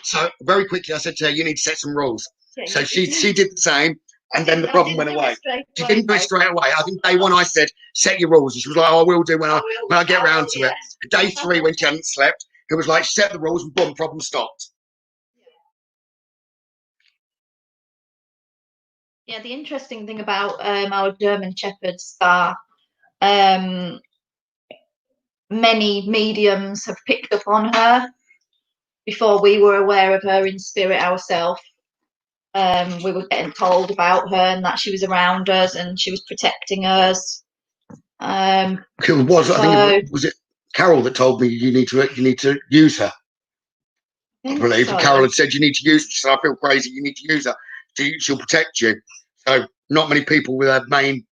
So very quickly I said to her, you need to set some rules. Yeah, so she did the same, and then the problem went away. She didn't do it straight away. I think day 1 I said, set your rules. And she was like, oh, I will do when I get round to it. Day 3, when she hadn't slept, it was like, set the rules and boom, problem stopped. Yeah, the interesting thing about our German Shepherds are many mediums have picked up on her before we were aware of her in spirit ourselves. We were getting told about her and that she was around us and she was protecting us. I think it was Carol that told me you need to use her. I believe so. Carol had said you need to use her. So I feel crazy. You need to use her. She'll protect you. So not many people with her main.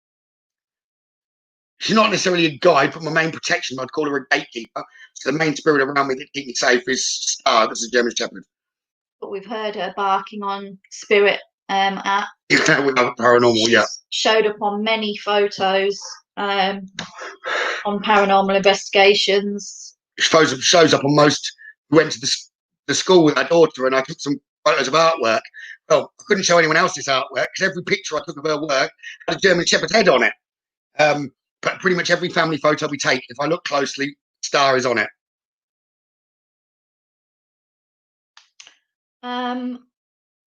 She's not necessarily a guide, but my main protection, I'd call her a gatekeeper. So the main spirit around me that keeps me safe is Star. That's a German Shepherd. But we've heard her barking on spirit at. Yeah, we have paranormal. Yeah. Showed up on many photos on paranormal investigations. Shows up on most. We went to the school with our daughter, and I took some photos of artwork. Well, I couldn't show anyone else this artwork because every picture I took of her work had a German Shepherd's head on it. But pretty much every family photo we take, if I look closely, Star is on it.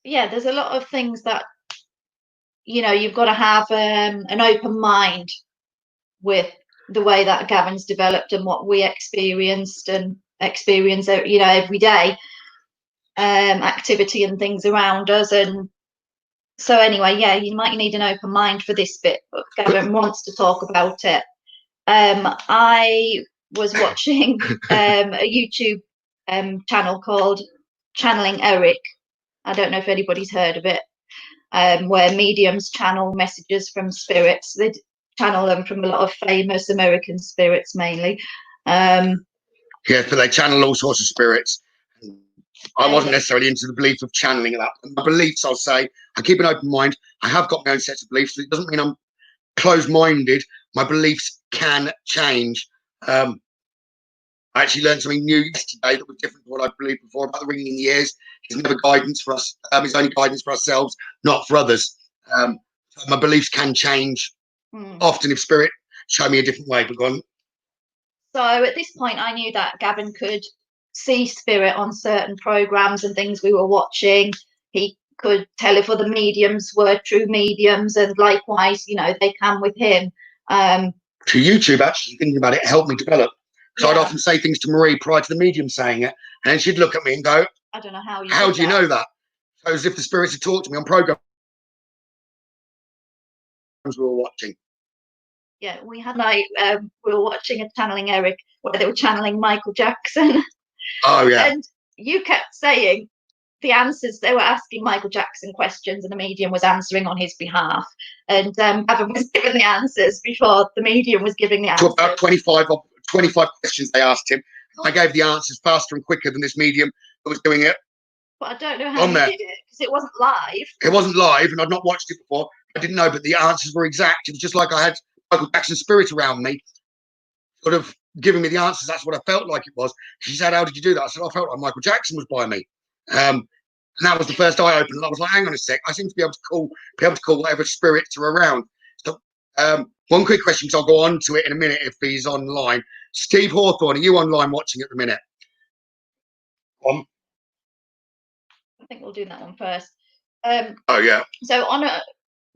Yeah, there's a lot of things that, you've got to have an open mind with the way that Gavin's developed and what we experienced and experience, every day, activity and things around us. And so anyway, yeah, you might need an open mind for this bit, but Gavin wants to talk about it. I was watching a YouTube channel called Channeling Eric. I don't know if anybody's heard of it, where mediums channel messages from spirits. They channel them from a lot of famous American spirits mainly. Yeah, but they channel all sorts of spirits. I wasn't necessarily into the belief of channeling that. My beliefs, I'll say, I keep an open mind. I have got my own set of beliefs. It doesn't mean I'm closed-minded, my beliefs can change. I actually learned something new yesterday that was different to what I believed before about the ringing in the ears. It's never guidance for us. It's only guidance for ourselves, not for others. My beliefs can change often if spirit show me a different way. But go on. So at this point, I knew that Gavin could see spirit on certain programs and things we were watching. He could tell if other mediums were true mediums, and likewise, you know, they can with him. To YouTube, actually thinking about it helped me develop. So I'd often say things to Marie prior to the medium saying it, and then she'd look at me and go, I don't know how you how do you know that? So as if the spirits had talked to me on programs we were watching. Yeah, we had like we were watching a channeling Eric where they were channeling Michael Jackson. Oh yeah. And you kept saying the answers. They were asking Michael Jackson questions, and the medium was answering on his behalf. And Gavin was giving the answers before the medium was giving the answers. To about 25 questions they asked him. I gave the answers faster and quicker than this medium that was doing it. But I don't know how you did it, because it wasn't live. It wasn't live, and I'd not watched it before. I didn't know, but the answers were exact. It was just like I had Michael Jackson's spirit around me, sort of giving me the answers. That's what I felt like it was. She said, how did you do that? I said, I felt like Michael Jackson was by me. And that was the first eye open. And I was like, hang on a sec. I seem to be able to call whatever spirits are around. So one quick question, because I'll go on to it in a minute if he's online. Steve Hawthorne, are you online watching at the minute? I think we'll do that one first. Oh yeah. So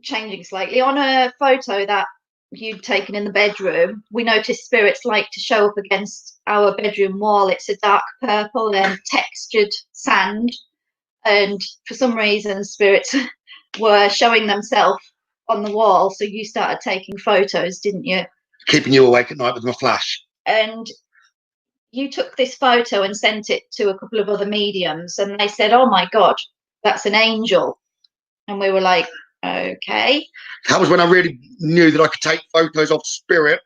changing slightly, on a photo that you'd taken in the bedroom, we noticed spirits like to show up against our bedroom wall. It's a dark purple and textured sand, and for some reason spirits were showing themselves on the wall. So you started taking photos, didn't you? Keeping you awake at night with my flash. And you took this photo and sent it to a couple of other mediums, and they said, oh my God, that's an angel. And we were like, okay. That was when I really knew that I could take photos of spirit,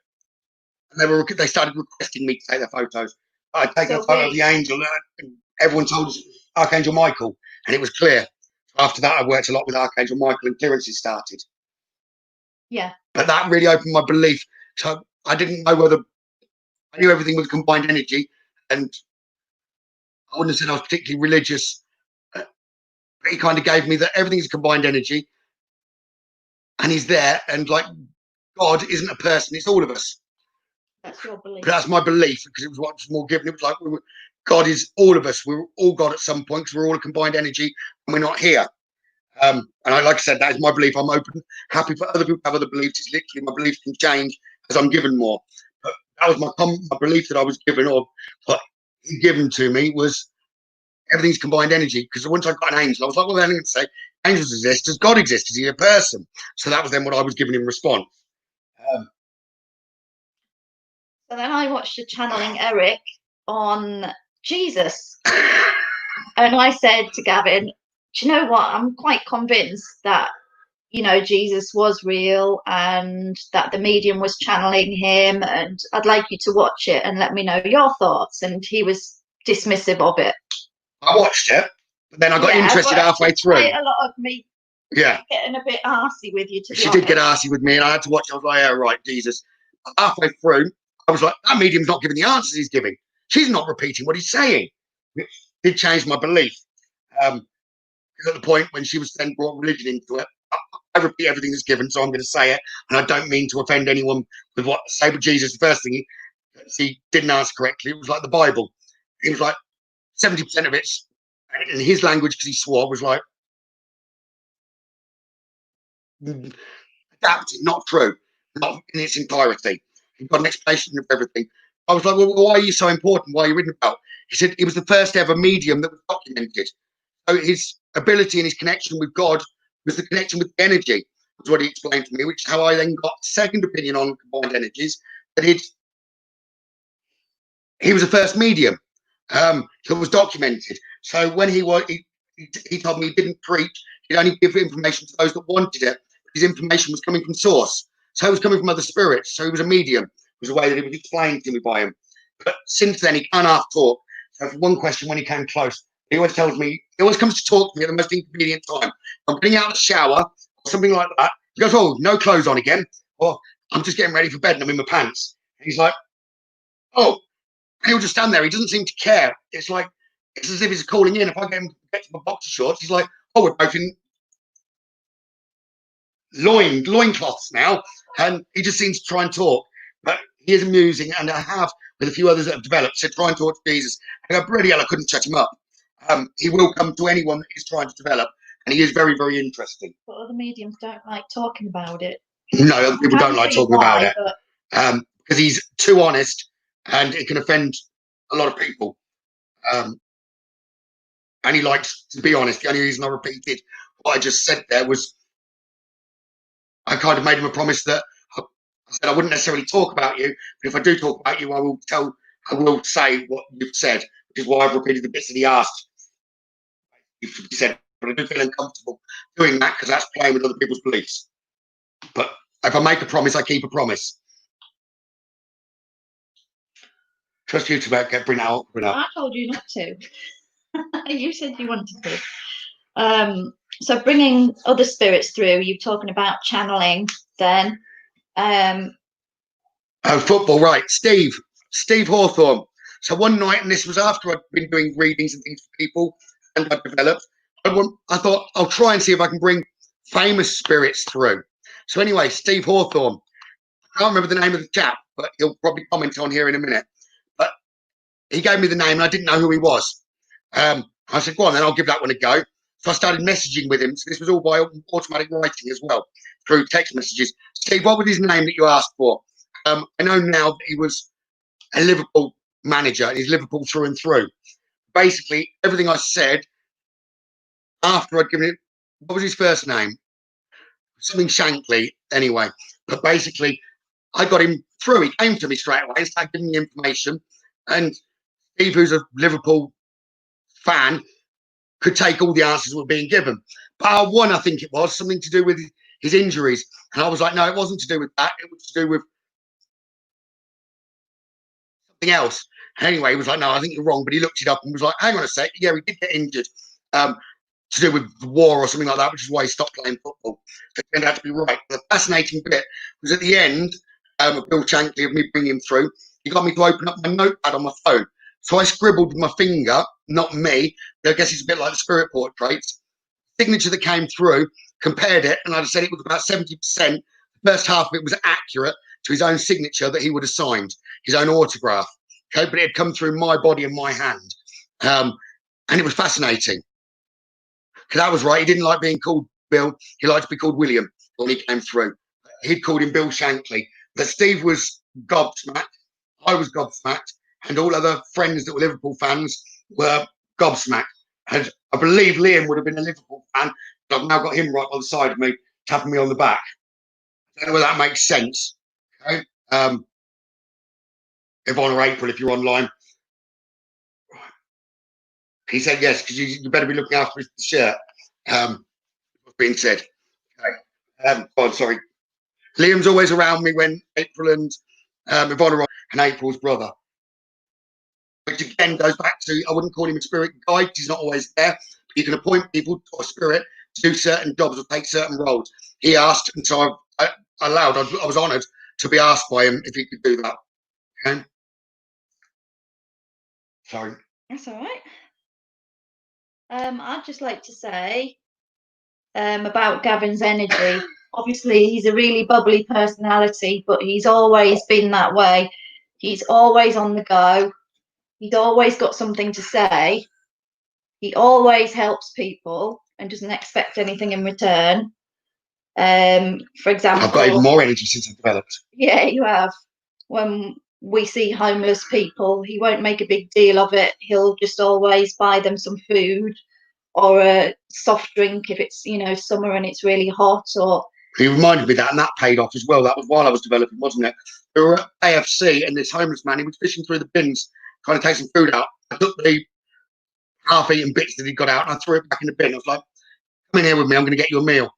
and they started requesting me to take their photos. I'd taken a photo of the angel, and everyone told us Archangel Michael, and it was clear. After that, I worked a lot with Archangel Michael, and clearances started. Yeah. But that really opened my belief. So I didn't know whether I knew everything was combined energy, and I wouldn't have said I was particularly religious. But he kind of gave me that everything's a combined energy. And he's there, and like God isn't a person; it's all of us. That's your belief. But that's my belief, because it was what's more given. It was like God is all of us. We're all God at some point, because we're all a combined energy, and we're not here. And like I said, that is my belief. I'm open, happy for other people to have other beliefs. It's literally my beliefs can change as I'm given more. But that was my belief that I was given, or what he given to me was everything's combined energy. Because once I got an angel, I was like, well, then I'm going to say, angels exist. Does God exist? Is he a person? So that was then what I was giving in response. So then I watched a channeling Eric on Jesus. And I said to Gavin, do you know what? I'm quite convinced that, you know, Jesus was real and that the medium was channeling him. And I'd like you to watch it and let me know your thoughts. And he was dismissive of it. I watched it, but then I got interested halfway through. Quite a lot of me getting a bit arsey with you, to be honest. She did get arsey with me, and I had to watch it. I was like, yeah, right, Jesus. Halfway through, I was like, that medium's not giving the answers he's giving. She's not repeating what he's saying. It did change my belief. Because at the point when she was then brought religion into it, I repeat everything that's given, so I'm going to say it. And I don't mean to offend anyone with what I say, but Jesus, the first thing he didn't answer correctly, it was like the Bible. It was like 70% of it, in his language, because he swore, was like adapted, not true, not in its entirety. He got an explanation of everything. I was like, well, why are you so important? Why are you written about? He said he was the first ever medium that was documented. So his ability and his connection with God was the connection with the energy, was what he explained to me, which is how I then got a second opinion on combined energies. But he was the first medium that was documented. So when he told me he didn't preach, he'd only give information to those that wanted it. His information was coming from source. So it was coming from other spirits. So he was a medium, was the way that it was explained to me by him. But since then, he can't half talk. So for one question, when he came close, he always tells me, he always comes to talk to me at the most inconvenient time. I'm getting out of the shower or something like that. He goes, oh, no clothes on again. "Oh, I'm just getting ready for bed and I'm in my pants." And he's like, "Oh," and he'll just stand there. He doesn't seem to care. It's as if he's calling in. If I get him to get to my boxer shorts, he's like, "Oh, we're both in loincloths now," and he just seems to try and talk. But he is amusing, and I have, with a few others that have developed, said, "Try and talk to Jesus." I go, "Bloody hell, I couldn't shut him up." He will come to anyone that he's trying to develop, and he is very, very interesting. But other mediums don't like talking about it. No, other people don't like talking about it but because he's too honest, and it can offend a lot of people. And he likes to be honest. The only reason I repeated what I just said there was I kind of made him a promise that I said I wouldn't necessarily talk about you, but if I do talk about you, I will say what you've said, which is why I've repeated the bits that he asked. He said, but I do feel uncomfortable doing that because that's playing with other people's beliefs. But if I make a promise, I keep a promise. Trust you to bring that up. I told you not to. You said you wanted to. So bringing other spirits through, you're talking about channeling then. Football, right. Steve Hawthorne. So one night, and this was after I'd been doing readings and things for people, and I developed, I thought I'll try and see if I can bring famous spirits through. So anyway, Steve Hawthorne. I can't remember the name of the chap, but he'll probably comment on here in a minute. But he gave me the name, and I didn't know who he was. I said, "Go on, then I'll give that one a go." So I started messaging with him. So this was all by automatic writing as well, through text messages. "Steve, what was his name that you asked for?" I know now that he was a Liverpool manager, and he's Liverpool through and through. Basically, everything I said after I'd given him, what was his first name? Something Shankly, anyway. But basically, I got him through. He came to me straight away and started giving me information. And Steve, who's a Liverpool fan, could take all the answers that were being given. Bar one, I think it was, something to do with his injuries. And I was like, no, it wasn't to do with that. It was to do with something else. And anyway, he was like, no, I think you're wrong. But he looked it up and was like, hang on a sec. Yeah, he did get injured to do with the war or something like that, which is why he stopped playing football. So it turned out to be right. The fascinating bit was at the end of Bill Shankly, of me bringing him through, he got me to open up my notepad on my phone. So I scribbled with my finger, not me, but I guess it's a bit like the spirit portraits. Signature that came through, compared it, and I'd said it was about 70%. The first half of it was accurate to his own signature that he would have signed, his own autograph. Okay, but it had come through my body and my hand. And it was fascinating. Because that was right. He didn't like being called Bill. He liked to be called William when he came through. He'd called him Bill Shankly. But Steve was gobsmacked. I was gobsmacked. And all other friends that were Liverpool fans were gobsmacked. And I believe Liam would have been a Liverpool fan. But I've now got him right on the side of me, tapping me on the back. I don't know whether that makes sense. Okay. Yvonne or April, if you're online. He said yes, because you better be looking after his shirt. What's being said. Okay. Oh, sorry. Liam's always around me when April and Yvonne are on, and April's brother. Which again goes back to, I wouldn't call him a spirit guide, he's not always there. But you can appoint people to a spirit to do certain jobs or take certain roles. He asked, and so I allowed, I was honoured to be asked by him if he could do that. Okay. Sorry. That's all right. I'd just like to say about Gavin's energy. Obviously, he's a really bubbly personality, but he's always been that way. He's always on the go. He's always got something to say. He always helps people and doesn't expect anything in return. For example, I've got even more energy since I've developed. Yeah, you have. When we see homeless people, he won't make a big deal of it. He'll just always buy them some food or a soft drink if it's, summer and it's really hot. Or he reminded me that, and that paid off as well. That was while I was developing, wasn't it? We were at AFC, and this homeless man, he was fishing through the bins, trying to take some food out. I took the half-eaten bits that he got out, and I threw it back in the bin. I was like, come in here with me, I'm going to get you a meal.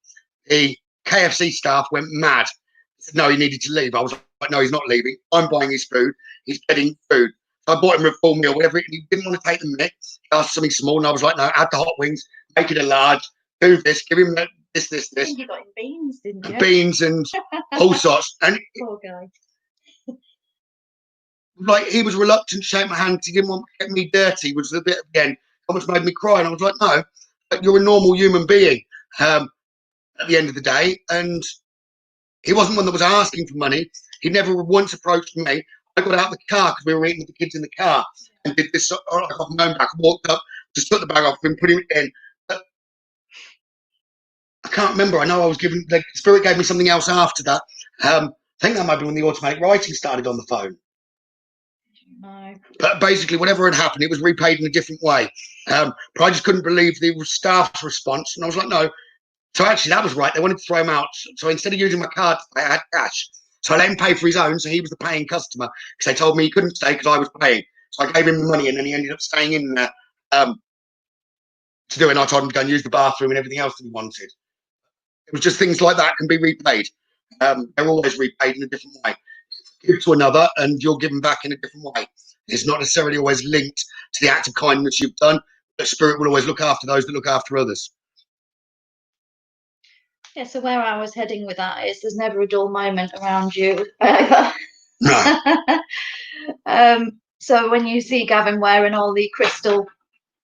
The KFC staff went mad. Said, no, he needed to leave. I was like, no, he's not leaving. I'm buying his food. He's getting food. So I bought him a full meal, whatever. He didn't want to take the minute. He asked something small, and I was like, no, add the hot wings, make it a large, do this, give him that, this. I think you got him beans, didn't you? Beans and all sorts. And Poor guy. like, he was reluctant to shake my hand. He didn't want to get me dirty, which was a bit, again, almost made me cry. And I was like, no, you're a normal human being at the end of the day. And he wasn't one that was asking for money. He never once approached me. I got out of the car because we were eating with the kids in the car and did this off my own back. I walked up, just took the bag off him, put him in. But I can't remember. I know I was given, the spirit gave me something else after that. I think that might be when the automatic writing started on the phone. No. But basically, whatever had happened, it was repaid in a different way. But I just couldn't believe the staff's response. And I was like, no. So actually, that was right. They wanted to throw him out. So instead of using my card, I had cash. So I let him pay for his own. So he was the paying customer because they told me he couldn't stay because I was paying. So I gave him the money, and then he ended up staying in there to do it. And I told him to go and use the bathroom and everything else that he wanted. It was just things like that can be repaid. They're always repaid in a different way. Give to another, and you're given back in a different way. It's not necessarily always linked to the act of kindness you've done, but spirit will always look after those that look after others. Yeah, so where I was heading with that is there's never a dull moment around you either. No. So when you see Gavin wearing all the crystal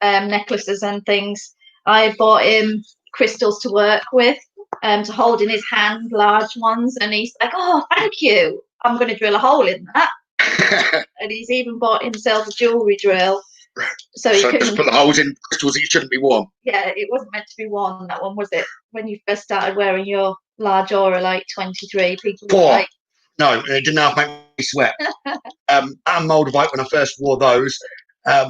necklaces and things, I bought him crystals to work with, to hold in his hand, large ones, and he's like, oh, thank you. I'm going to drill a hole in that. And he's even bought himself a jewellery drill. So he can just put the holes in crystals that shouldn't be worn. Yeah, it wasn't meant to be worn, that one, was it? When you first started wearing your large aura, like 23, people were like... No, it didn't half make me sweat. And Moldavite, when I first wore those, I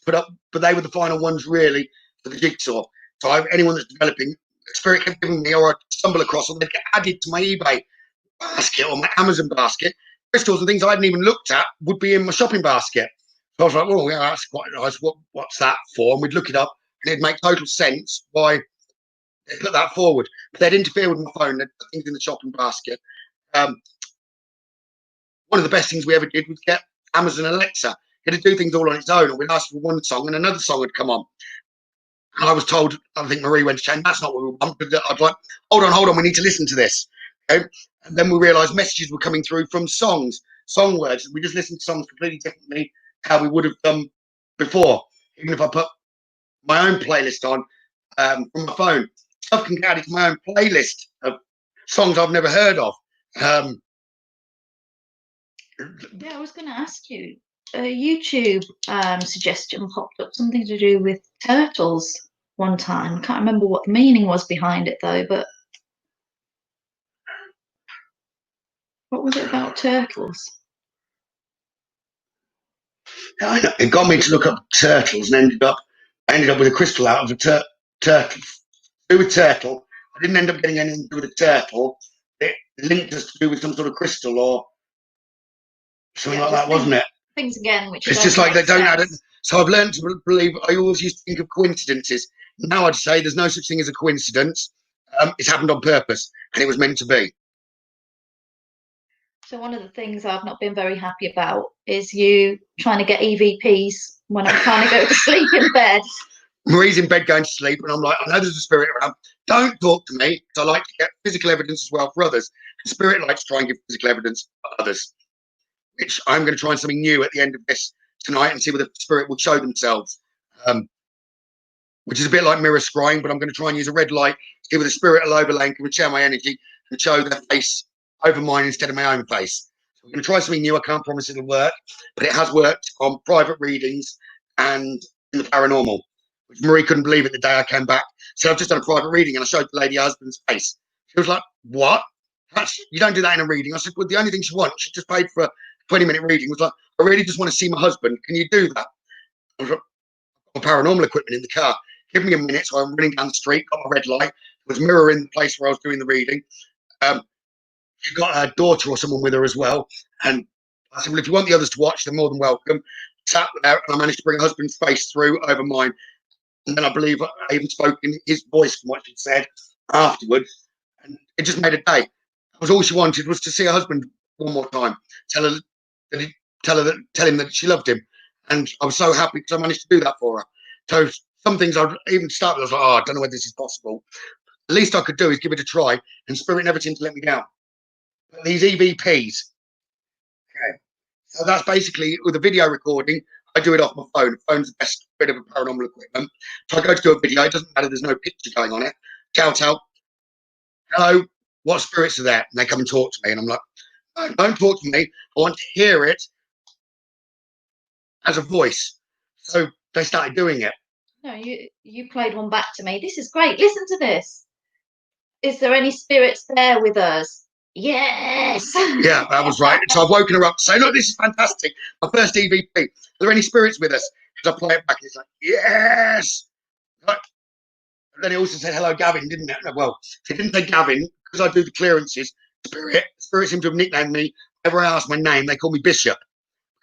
put up, but they were the final ones really for the jigsaw. So anyone that's developing, spirit kept giving me, or I stumble across, or they'd get added to my eBay basket or my Amazon basket. Crystals and things I hadn't even looked at would be in my shopping basket. So I was like, well, yeah, that's quite nice. What's that for? And we'd look it up, and it'd make total sense why they put that forward. But they'd interfere with my phone. They'd put things in the shopping basket. One of the best things we ever did was get Amazon Alexa. It would do things all on its own, and we'd ask for one song, and another song would come on. And I was told, I think Marie went to change, that's not what we want. I'd like, hold on, we need to listen to this. Okay? And then we realised messages were coming through from song words. We just listened to songs completely differently how we would have done before. Even if I put my own playlist on from my phone, stuff can get added to my own playlist of songs I've never heard of. Yeah, I was going to ask you, a YouTube suggestion popped up, something to do with turtles one time. I can't remember what the meaning was behind it though, but what was it about turtles? It got me to look up turtles, and I ended up with a crystal out of a turtle. To do with turtle. I didn't end up getting anything to do with a turtle. It linked us to do with some sort of crystal or something like that, wasn't it? Things again, which it's just like they don't add it. So I've learned to believe. I always used to think of coincidences. Now I'd say there's no such thing as a coincidence. It's happened on purpose, and it was meant to be. So one of the things I've not been very happy about is you trying to get EVPs when I'm trying to go to sleep in bed. Marie's in bed going to sleep, and I'm like, I know there's a spirit around. Don't talk to me, because I like to get physical evidence as well for others. The spirit likes to try and give physical evidence for others, which I'm going to try something new at the end of this tonight and see whether the spirit will show themselves, which is a bit like mirror scrying, but I'm going to try and use a red light to see whether the spirit will overlay and can share my energy and show their face over mine instead of my own face. So we're going to try something new. I can't promise it'll work, but it has worked on private readings and in the paranormal, which Marie couldn't believe it the day I came back. So I've just done a private reading, and I showed the lady husband's face. She was like, what? You don't do that in a reading. I said, well, the only thing she wants, she just paid for a 20-minute reading, was like, I really just want to see my husband. Can you do that? I was like, I've got paranormal equipment in the car. Give me a minute. So I'm running down the street, got my red light. There was a mirror in the place where I was doing the reading. She got her daughter or someone with her as well. And I said, well, if you want the others to watch, they're more than welcome. Sat there, and I managed to bring her husband's face through over mine. And then I believe I even spoke in his voice from what she said afterwards. And it just made a day. That was all she wanted, was to see her husband one more time. Tell him that she loved him. And I was so happy because I managed to do that for her. So some things I'd even start with, I was like, oh, I don't know whether this is possible. The least I could do is give it a try, and spirit never seemed to let me down. But these EVPs, okay, so that's basically with a video recording. I do it off my phone. Phone's the best bit of a paranormal equipment. So I go to do a video. It doesn't matter. There's no picture going on it. Shout out, hello, what spirits are there? And they come and talk to me, and I'm like, no, don't talk to me. I want to hear it as a voice. So they started doing it. No, you played one back to me. This is great. Listen to this. Is there any spirits there with us? Yes. Yeah, that was right. So I've woken her up to say, look, this is fantastic. My first EVP. Are there any spirits with us? Because I play it back, and it's like, yes. Like, and then it also said, hello, Gavin, didn't it? Well, if it didn't say Gavin, because I do the clearances, Spirit seemed to have nicknamed me. Whenever I ask my name, they call me Bishop.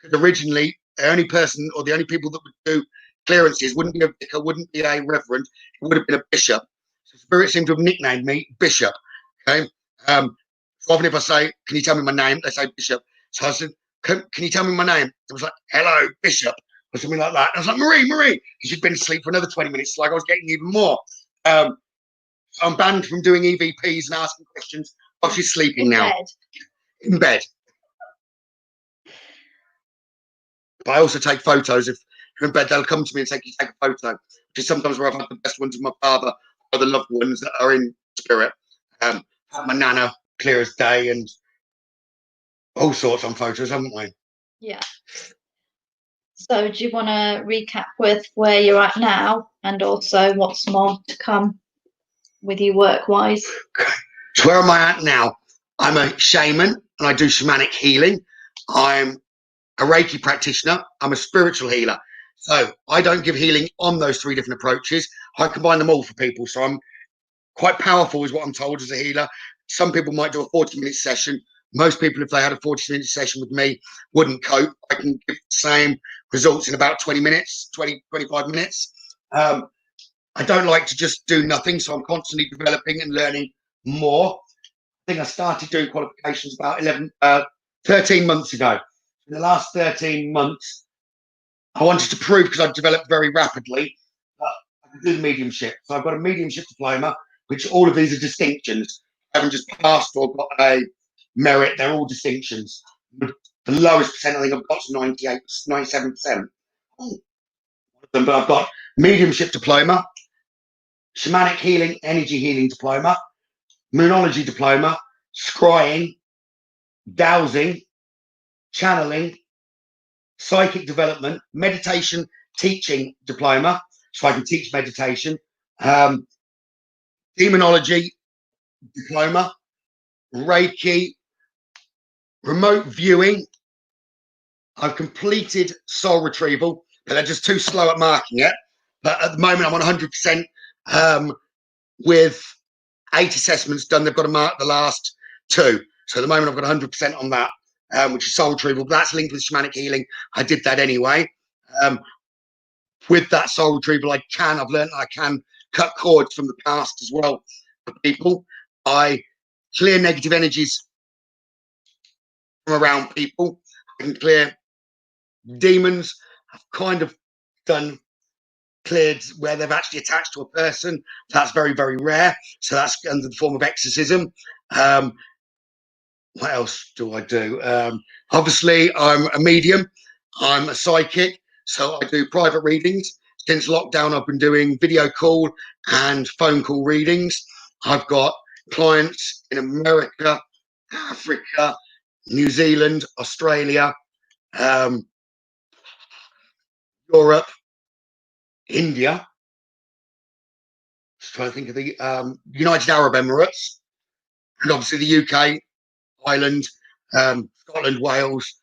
Because originally, the only person or the only people that would do clearances wouldn't be a vicar, wouldn't be a reverend, it would have been a bishop. So Spirit seemed to have nicknamed me Bishop. Okay. So often if I say, can you tell me my name? They say Bishop. So I said, can you tell me my name? It was like, hello, Bishop, or something like that. And I was like, Marie. She'd been asleep for another 20 minutes. Like I was getting even more. So I'm banned from doing EVPs and asking questions while she's sleeping now. In bed. But I also take photos. If you're in bed, they'll come to me and say, can you take a photo? Which is sometimes where I've had the best ones of my father or the loved ones that are in spirit. Have my nana clear as day and all sorts on photos, haven't we? Yeah. So do you want to recap with where you're at now and also what's more to come with you work-wise? Okay. So where am I at now? I'm a shaman and I do shamanic healing. I'm a Reiki practitioner. I'm a spiritual healer. So I don't give healing on those 3 different approaches. I combine them all for people. So I'm quite powerful is what I'm told as a healer. Some people might do a 40-minute session. Most people, if they had a 40-minute session with me, wouldn't cope. I can give the same results in about 20 minutes, 25 minutes. I don't like to just do nothing. So I'm constantly developing and learning more. I think I started doing qualifications about 13 months ago. In the last 13 months, I wanted to prove, because I've developed very rapidly, that I could do mediumship. So I've got a mediumship diploma, which all of these are distinctions. I haven't just passed or got a merit. They're all distinctions. The lowest percent I think I've got is 98, 97%. But I've got mediumship diploma, shamanic healing, energy healing diploma, moonology diploma, scrying, dowsing, channeling, psychic development, meditation teaching diploma, so I can teach meditation, demonology diploma, Reiki, remote viewing. I've completed soul retrieval, but they're just too slow at marking it. But at the moment, I'm on 100% with 8 assessments done. They've got to mark the last 2. So at the moment, I've got 100% on that, which is soul retrieval. But that's linked with shamanic healing. I did that anyway. With that soul retrieval, I've learned I can cut cords from the past as well for people. I clear negative energies from around people. I can clear demons. I've kind of cleared where they've actually attached to a person. That's very, very rare. So that's under the form of exorcism. What else do I do? Obviously, I'm a medium. I'm a psychic. So I do private readings. Since lockdown, I've been doing video call and phone call readings. I've got clients in America, Africa, New Zealand, Australia, Europe, India. Just trying to think of the United Arab Emirates, and obviously the UK, Ireland, Scotland, Wales.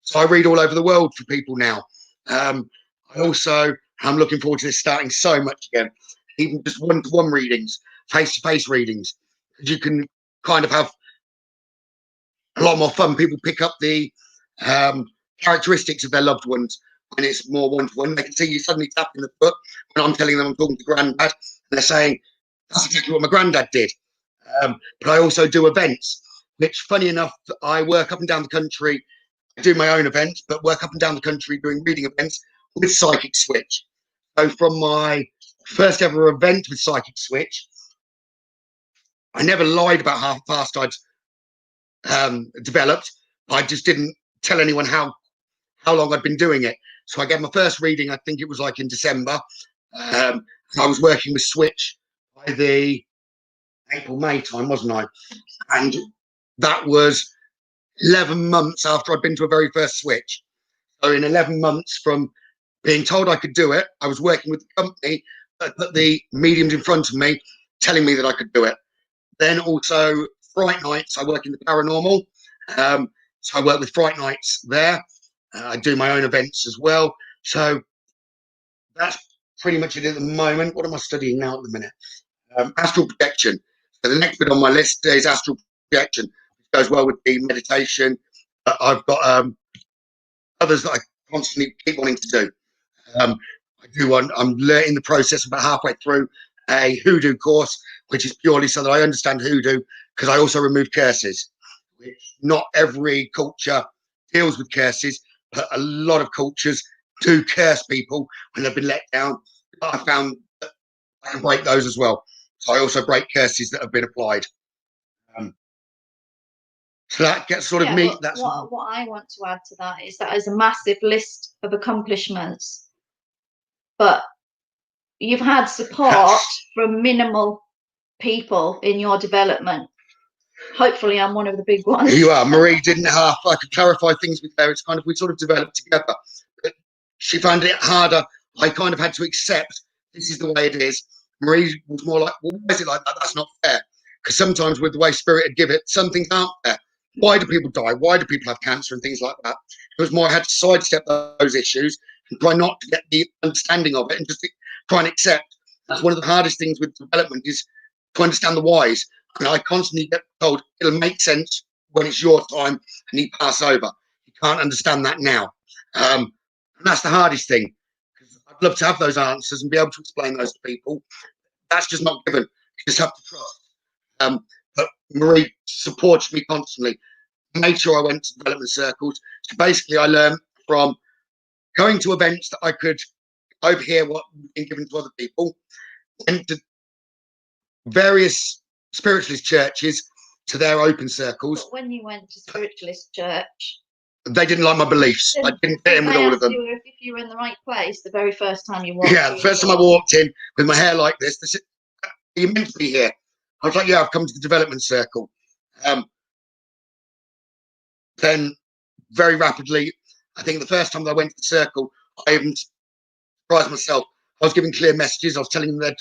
So I read all over the world for people now. I'm looking forward to this starting so much again. Even just one-to-one readings, face-to-face readings. You can kind of have a lot more fun. People pick up the characteristics of their loved ones when it's more one-to-one. They can see you suddenly tapping the foot when I'm telling them I'm talking to granddad, and they're saying, that's exactly what my granddad did. But I also do events, which, funny enough, I work up and down the country. I do my own events, but work up and down the country doing reading events with Psychic Switch. So from my first ever event with Psychic Switch, I never lied about how fast I'd developed. I just didn't tell anyone how long I'd been doing it. So I gave my first reading, I think it was like in December. I was working with Switch by the April, May time, wasn't I? And that was 11 months after I'd been to a very first Switch. So in 11 months from being told I could do it, I was working with the company that put the mediums in front of me, telling me that I could do it. Then also Fright Nights, I work in the paranormal. So I work with Fright Nights there. I do my own events as well. So that's pretty much it at the moment. What am I studying now at the minute? Astral projection. So the next bit on my list is astral projection, which goes well with the meditation. I've got others that I constantly keep wanting to do. I'm in the process, about halfway through a hoodoo course, which is purely so that I understand hoodoo, because I also remove curses, which not every culture deals with curses, but a lot of cultures do curse people when they've been let down. But I found that I can break those as well. So I also break curses that have been applied. So that gets sort of me. Well, That's what I want to add to that is that is a massive list of accomplishments, but you've had support from minimal people in your development. Hopefully I'm one of the big ones. You are. Marie didn't half. I could clarify things with her. It's kind of, we sort of developed together. But she found it harder. I kind of had to accept this is the way it is. Marie was more like, well, why is it like that? That's not fair. Because sometimes with the way spirit would give it, some things aren't fair. Why do people die? Why do people have cancer and things like that? It was more I had to sidestep those issues and try not to get the understanding of it and just try and accept. That's one of the hardest things with development, is to understand the whys. And I constantly get told it'll make sense when it's your time and you pass over. You can't understand that now. And that's the hardest thing. I'd love to have those answers and be able to explain those to people. That's just not given. You just have to trust. But Marie supports me constantly. Made sure I went to development circles. So basically, I learned from going to events that I could overhear what was being given to other people, and to various spiritualist churches, to their open circles. But when you went to spiritualist church, they didn't like my beliefs. I didn't fit in with all of them. If you were in the right place the very first time you walked. Yeah, the first time I walked in with my hair like this, they said, "Are you meant to be here?" I was like, "Yeah, I've come to the development circle." Then very rapidly, I think the first time that I went to the circle, I even surprised myself. I was giving clear messages. I was telling them that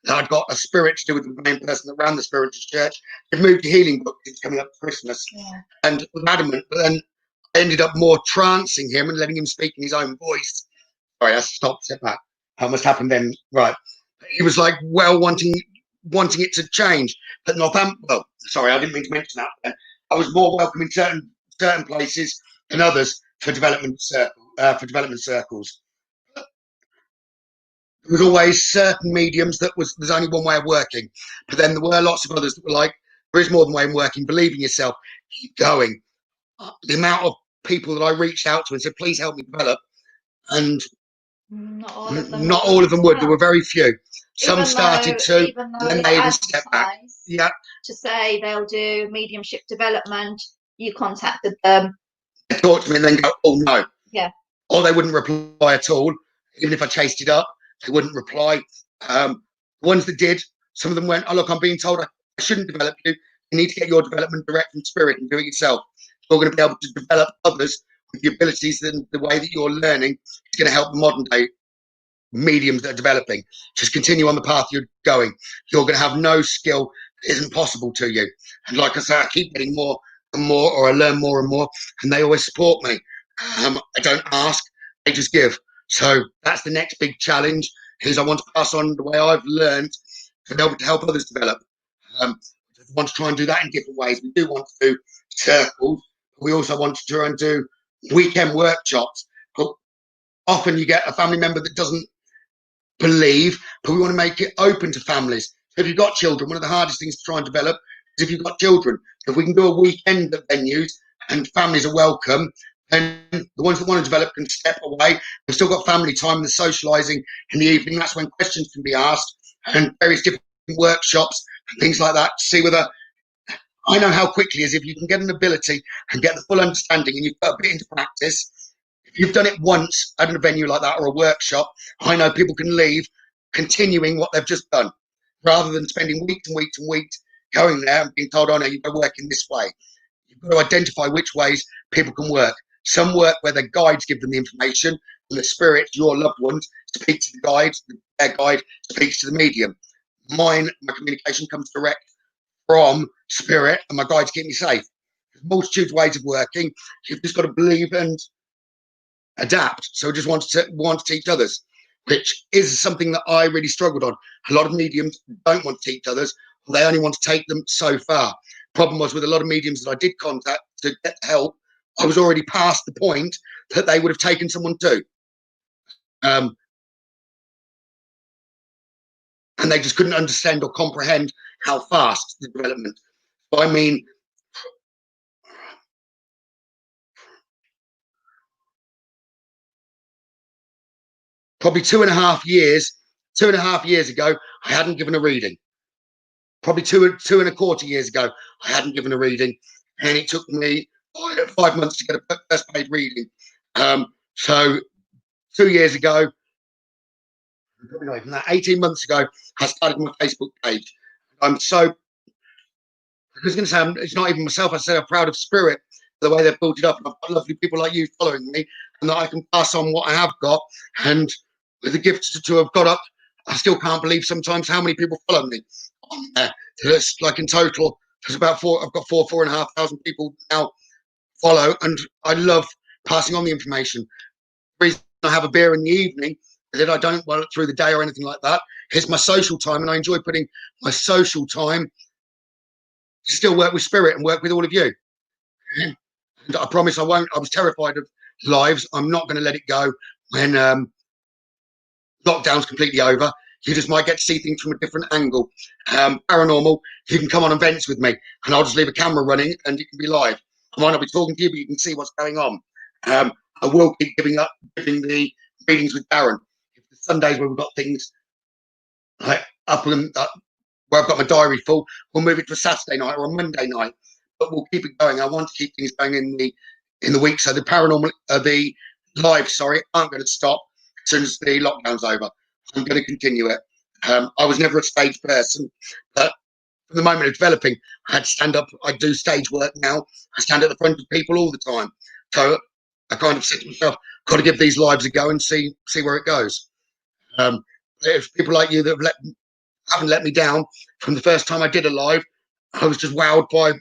I'd got a spirit to do with the main person that ran the spiritualist church. They've moved the healing book. It's coming up for Christmas. Yeah. And was adamant. But then I ended up more trancing him and letting him speak in his own voice. Sorry, I stopped. Step back. That must happen then. Right. He was like, well, wanting it to change. But Northampton, well, sorry, I didn't mean to mention that. I was more welcome in certain places than others for development circles. There was always certain mediums there's only one way of working, but then there were lots of others that were like, there is more than one way of working. Believe in yourself, keep going. The amount of people that I reached out to and said, please help me develop, and not all of them would. There were very few. Some started to, and then they even stepped back. Yeah. To say they'll do mediumship development, you contacted them. They talk to me and then go, oh no. Yeah. Or they wouldn't reply at all, even if I chased it up. They wouldn't reply. The ones that did, some of them went, oh, look, I'm being told I shouldn't develop you. You need to get your development direct from spirit and do it yourself. You're going to be able to develop others with the abilities and the way that you're learning is going to help the modern day mediums that are developing. Just continue on the path you're going. You're going to have no skill that isn't possible to you. And like I say, I keep getting more and more, or I learn more and more, and they always support me. I don't ask, they just give. So that's the next big challenge, is I want to pass on the way I've learned to be able to help others develop. I want to try and do that in different ways. We do want to do circles, but we also want to try and do weekend workshops. But often you get a family member that doesn't believe, but we want to make it open to families. So if you've got children, one of the hardest things to try and develop is if you've got children. If we can do a weekend at venues and families are welcome, then the ones that want to develop can step away. They've still got family time and the socialising in the evening. That's when questions can be asked and various different workshops and things like that to see whether I know how quickly is if you can get an ability and get the full understanding and you've put a bit into practice. If you've done it once at a venue like that or a workshop, I know people can leave continuing what they've just done rather than spending weeks and weeks and weeks going there and being told, oh no, you've got to work in this way. You've got to identify which ways people can work. Some work where their guides give them the information and the spirits, your loved ones, speak to the guides, their guide speaks to the medium. My communication comes direct from spirit and my guides keep me safe. There's multitudes of ways of working. You've just got to believe and adapt. So I just want to teach others, which is something that I really struggled on. A lot of mediums don't want to teach others. They only want to take them so far. Problem was with a lot of mediums that I did contact to get help, I was already past the point that they would have taken someone to. And they just couldn't understand or comprehend how fast the development. So, I mean, probably 2.5 years ago, I hadn't given a reading. Probably 2.25 years ago, I hadn't given a reading, and it took me 5 months to get a first paid reading. So 2 years ago, probably not even that, 18 months ago, I started my Facebook page. I'm so, I was going to say, it's not even myself, I said I'm proud of Spirit, the way they've built it up. And I've got lovely people like you following me, and that I can pass on what I have got. And with the gift to have got up, I still can't believe sometimes how many people follow me on there. It's like in total, there's about I've got 4,500 people now follow, and I love passing on the information. The reason I have a beer in the evening is that I don't want it through the day or anything like that. It's my social time, and I enjoy putting my social time to still work with Spirit and work with all of you. And I promise I won't. I was terrified of lives. I'm not going to let it go when lockdown's completely over. You just might get to see things from a different angle. Paranormal, you can come on events with me and I'll just leave a camera running and you can be live. I might not be talking to you, but you can see what's going on. I will keep giving the readings with Darren. If the Sundays where we've got things like up and where I've got my diary full, we'll move it to a Saturday night or a Monday night. But we'll keep it going. I want to keep things going in the week. So the paranormal, the live, aren't going to stop as soon as the lockdown's over. I'm going to continue it. I was never a stage person, but from the moment of developing, I had to stand up. I do stage work now. I stand at the front of people all the time. So I kind of said to myself, got to give these lives a go and see where it goes. If people like you that haven't let me down from the first time I did a live, I was just wowed by.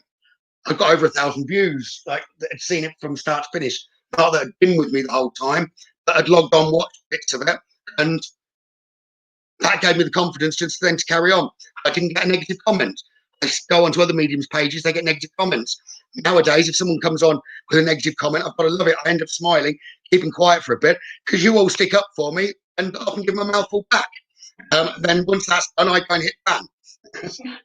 I've got over 1,000 views, like that had seen it from start to finish. Not that had been with me the whole time, but had logged on, watched bits of it, and that gave me the confidence just then to carry on. I didn't get a negative comment. I go onto other mediums pages, they get negative comments. Nowadays, if someone comes on with a negative comment, I've got to love it. I end up smiling, keeping quiet for a bit, because you all stick up for me and often give my mouthful back. Then once that's done, I go and hit ban.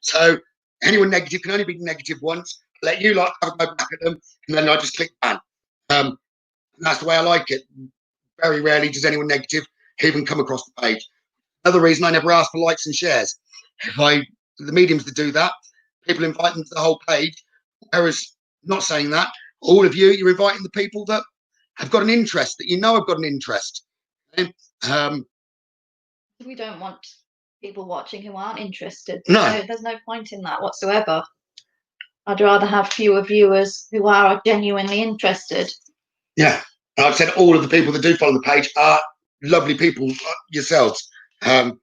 So anyone negative can only be negative once. Let you have a go back at them, and then I just click ban. And that's the way I like it. Very rarely does anyone negative even come across the page. Another reason I never ask for likes and shares. The mediums that do that, people invite them to the whole page. Whereas, not saying that, all of you, you're inviting the people that have got an interest, that you know have got an interest. We don't want people watching who aren't interested. No. There's no point in that whatsoever. I'd rather have fewer viewers who are genuinely interested. Yeah. And I've said all of the people that do follow the page are lovely people yourselves. I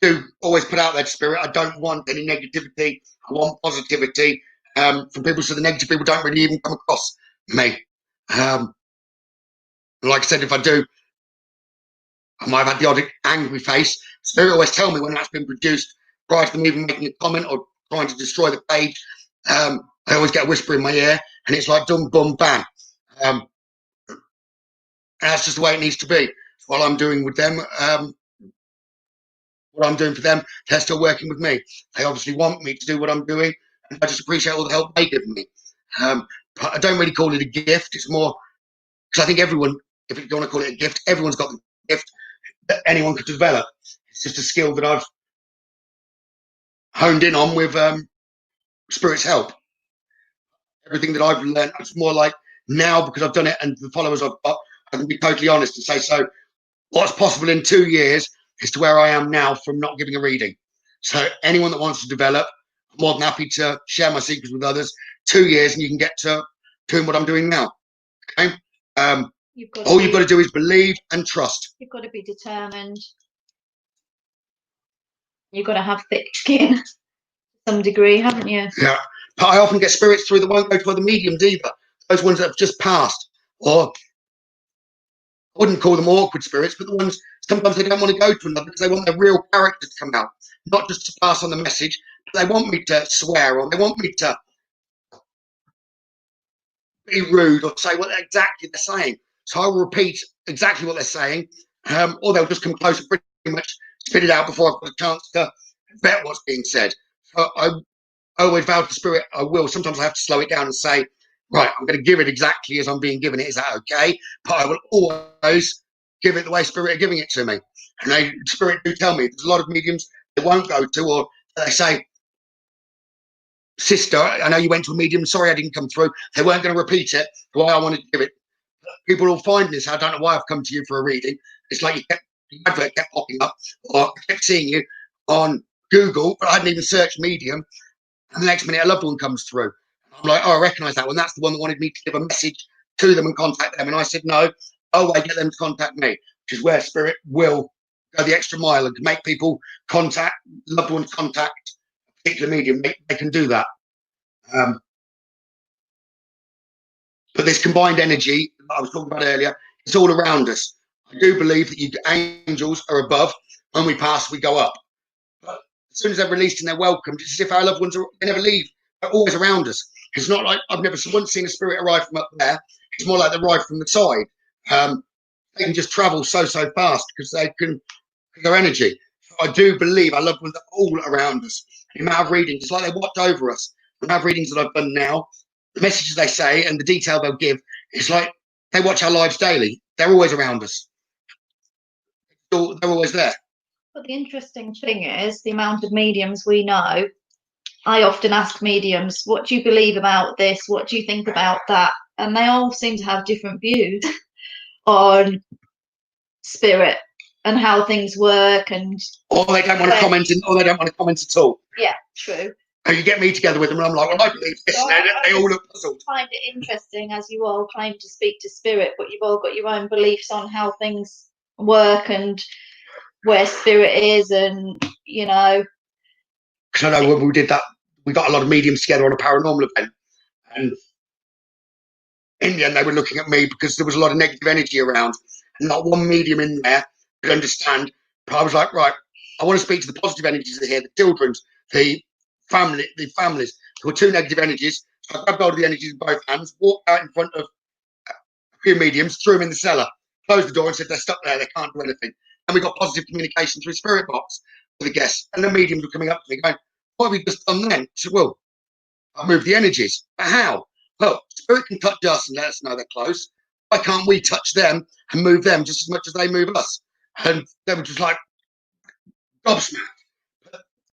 do always put out that Spirit. I don't want any negativity. I want positivity from people, so the negative people don't really even come across me. Like I said, if I do, I might have had the odd angry face. Spirit always tell me when that's been produced prior to them even making a comment or trying to destroy the page. I always get a whisper in my ear, and it's like dum bum bang. And that's just the way it needs to be. What I'm doing with them, what I'm doing for them, they're still working with me. They obviously want me to do what I'm doing, and I just appreciate all the help they give me. I don't really call it a gift. It's more because I think everyone, if you want to call it a gift, everyone's got the gift that anyone could develop. It's just a skill that I've honed in on with Spirit's help. Everything that I've learned, it's more like now because I've done it and the followers I've got, I can be totally honest and say, so what's possible in 2 years is to where I am now from not giving a reading. So anyone that wants to develop, I'm more than happy to share my secrets with others. 2 years and you can get to doing what I'm doing now. Okay. All you've got to do is believe and trust. You've got to be determined. You've got to have thick skin to some degree, haven't you? Yeah. But I often get spirits through that won't go to other mediums either. Those ones that have just passed, or I wouldn't call them awkward spirits, but the ones sometimes they don't want to go to another because they want their real character to come out, not just to pass on the message, but they want me to swear or they want me to be rude or say what exactly they're saying. So I will repeat exactly what they're saying, or they'll just come close and pretty much spit it out before I've got a chance to vet what's being said. So I always vow to spirit I will. Sometimes I have to slow it down and say, right, I'm going to give it exactly as I'm being given it. Is that okay? But I will always give it the way spirit are giving it to me. And spirit do tell me there's a lot of mediums they won't go to, or they say, sister, I know you went to a medium, sorry I didn't come through. They weren't going to repeat it the way I wanted to give it. People will find this. I don't know why I've come to you for a reading. It's like the advert kept popping up, or I kept seeing you on Google, but I hadn't even searched medium. And the next minute, a loved one comes through. I'm like, oh, I recognise that one. That's the one that wanted me to give a message to them and contact them. And I said, no, I get them to contact me, which is where spirit will go the extra mile and make people contact, loved ones contact a particular medium. They can do that. But this combined energy that I was talking about earlier, it's all around us. I do believe that angels are above. When we pass, we go up. But as soon as they're released and they're welcomed, it's as if our loved ones they never leave. They're always around us. It's not like I've never once seen a spirit arrive from up there. It's more like they arrive from the side. They can just travel so fast because they can their energy. So I do believe our loved ones are all around us. The amount of readings, it's like they watch over us. The amount of readings that I've done now, the messages they say and the detail they'll give, it's like they watch our lives daily. They're always around us. They're always there. But the interesting thing is the amount of mediums we know. I often ask mediums, what do you believe about this? What do you think about that? And they all seem to have different views on spirit and how things work. And or they don't want to comment, or they don't want to comment at all. Yeah, true. And you get me together with them, and I'm like, well, I believe this. So they all look puzzled. I find it interesting, as you all claim to speak to spirit, but you've all got your own beliefs on how things work and where spirit is, and you know. Because I know when we did that, we got a lot of mediums together on a paranormal event, and in the end, they were looking at me because there was a lot of negative energy around, and not one medium in there could understand. But I was like, right, I want to speak to the positive energies that are here, the children's, the families. There were two negative energies. So I grabbed hold of the energies in both hands, walked out in front of a few mediums, threw them in the cellar, closed the door and said, they're stuck there, they can't do anything. And we got positive communication through spiritbox with the guests. And the mediums were coming up to me going, what have we just done then? I said, well, I moved the energies. But how? Well, spirit can touch us and let us know they're close. Why can't we touch them and move them just as much as they move us? And they were just like gobsmacked.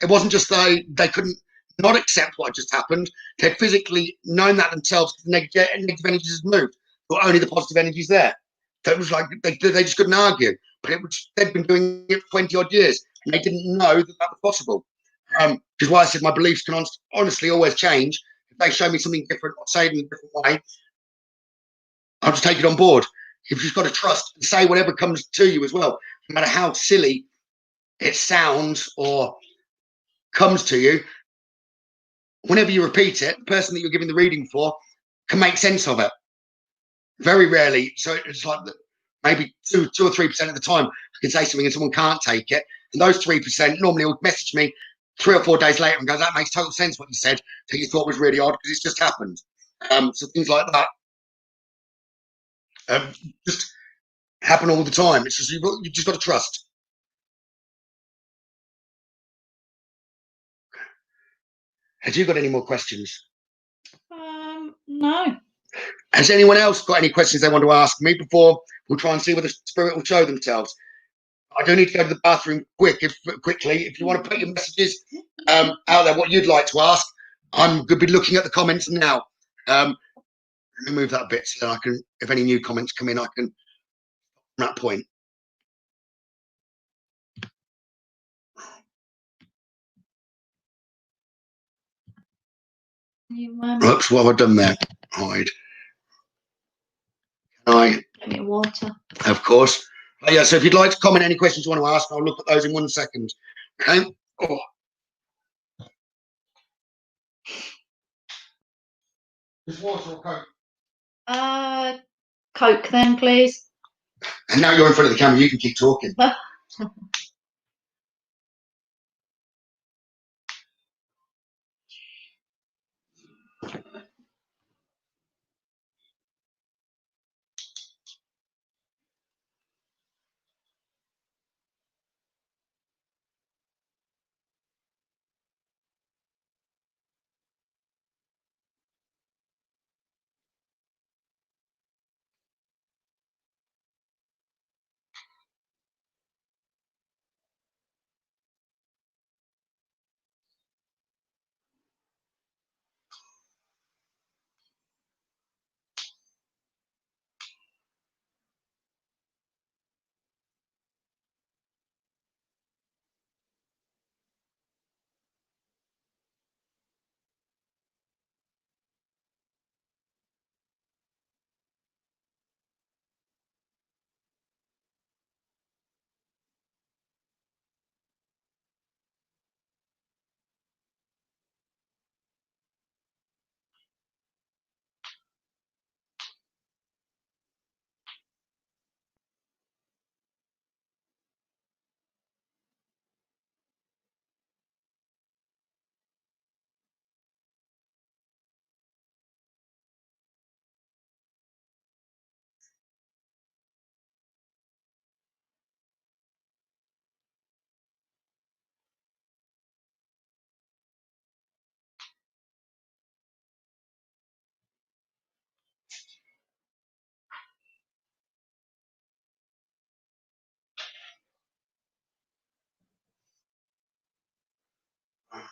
It wasn't just they couldn't not accept what just happened. They'd physically known that themselves. The negative energies had moved, but only the positive energies there. So it was like they just couldn't argue. But they'd been doing it for 20 odd years, and they didn't know that was possible. Which is why I said my beliefs can honestly always change. If they show me something different or say it in a different way, I'll just take it on board. You've just got to trust and say whatever comes to you as well, no matter how silly it sounds or comes to you. Whenever you repeat it, the person that you're giving the reading for can make sense of it. Very rarely, so it's like maybe 2 or 3% of the time I can say something and someone can't take it, and those 3% normally will message me 3 or 4 days later and go, that makes total sense what you said that you thought was really odd because it's just happened. So things like that just happen all the time. It's just you've just got to trust. Have you got any more questions? No. Has anyone else got any questions they want to ask me before we'll try and see whether the spirit will show themselves? I do need to go to the bathroom quickly. If you want to put your messages out there, what you'd like to ask, I'm going to be looking at the comments now. Let me move that a bit so I can, if any new comments come in, I can, from that point. Oops, what have I done there? Hide. Give me water. Of course. Yeah, so if you'd like to comment any questions you want to ask, I'll look at those in 1 second. Okay. Oh. Just water or Coke? Coke then, please. And now you're in front of the camera, you can keep talking.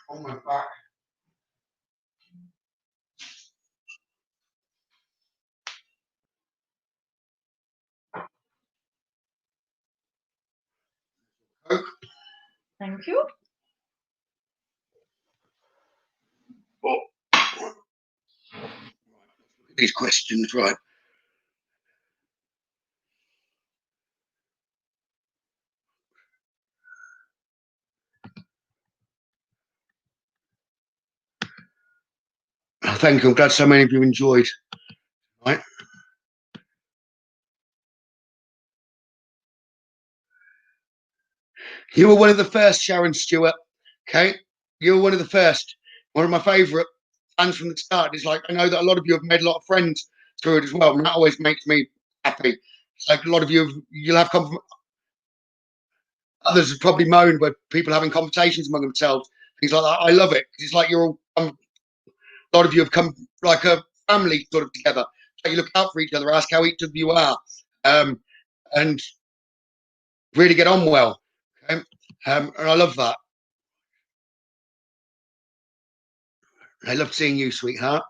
On my back. Coke. Thank you. Oh. These questions, right. Thank you. I'm glad so many of you enjoyed. Right. You were one of the first, Sharon Stewart. Okay. You were one of the first. One of my favourite fans from the start. It's like, I know that a lot of you have made a lot of friends through it as well. And that always makes me happy. It's like a lot of you, you'll have others have probably moaned where people having conversations among themselves, things like that. I love it. It's like you're all, a lot of you have come like a family sort of together. So you look out for each other, ask how each of you are, and really get on well. Okay? And I love that. I love seeing you, sweetheart.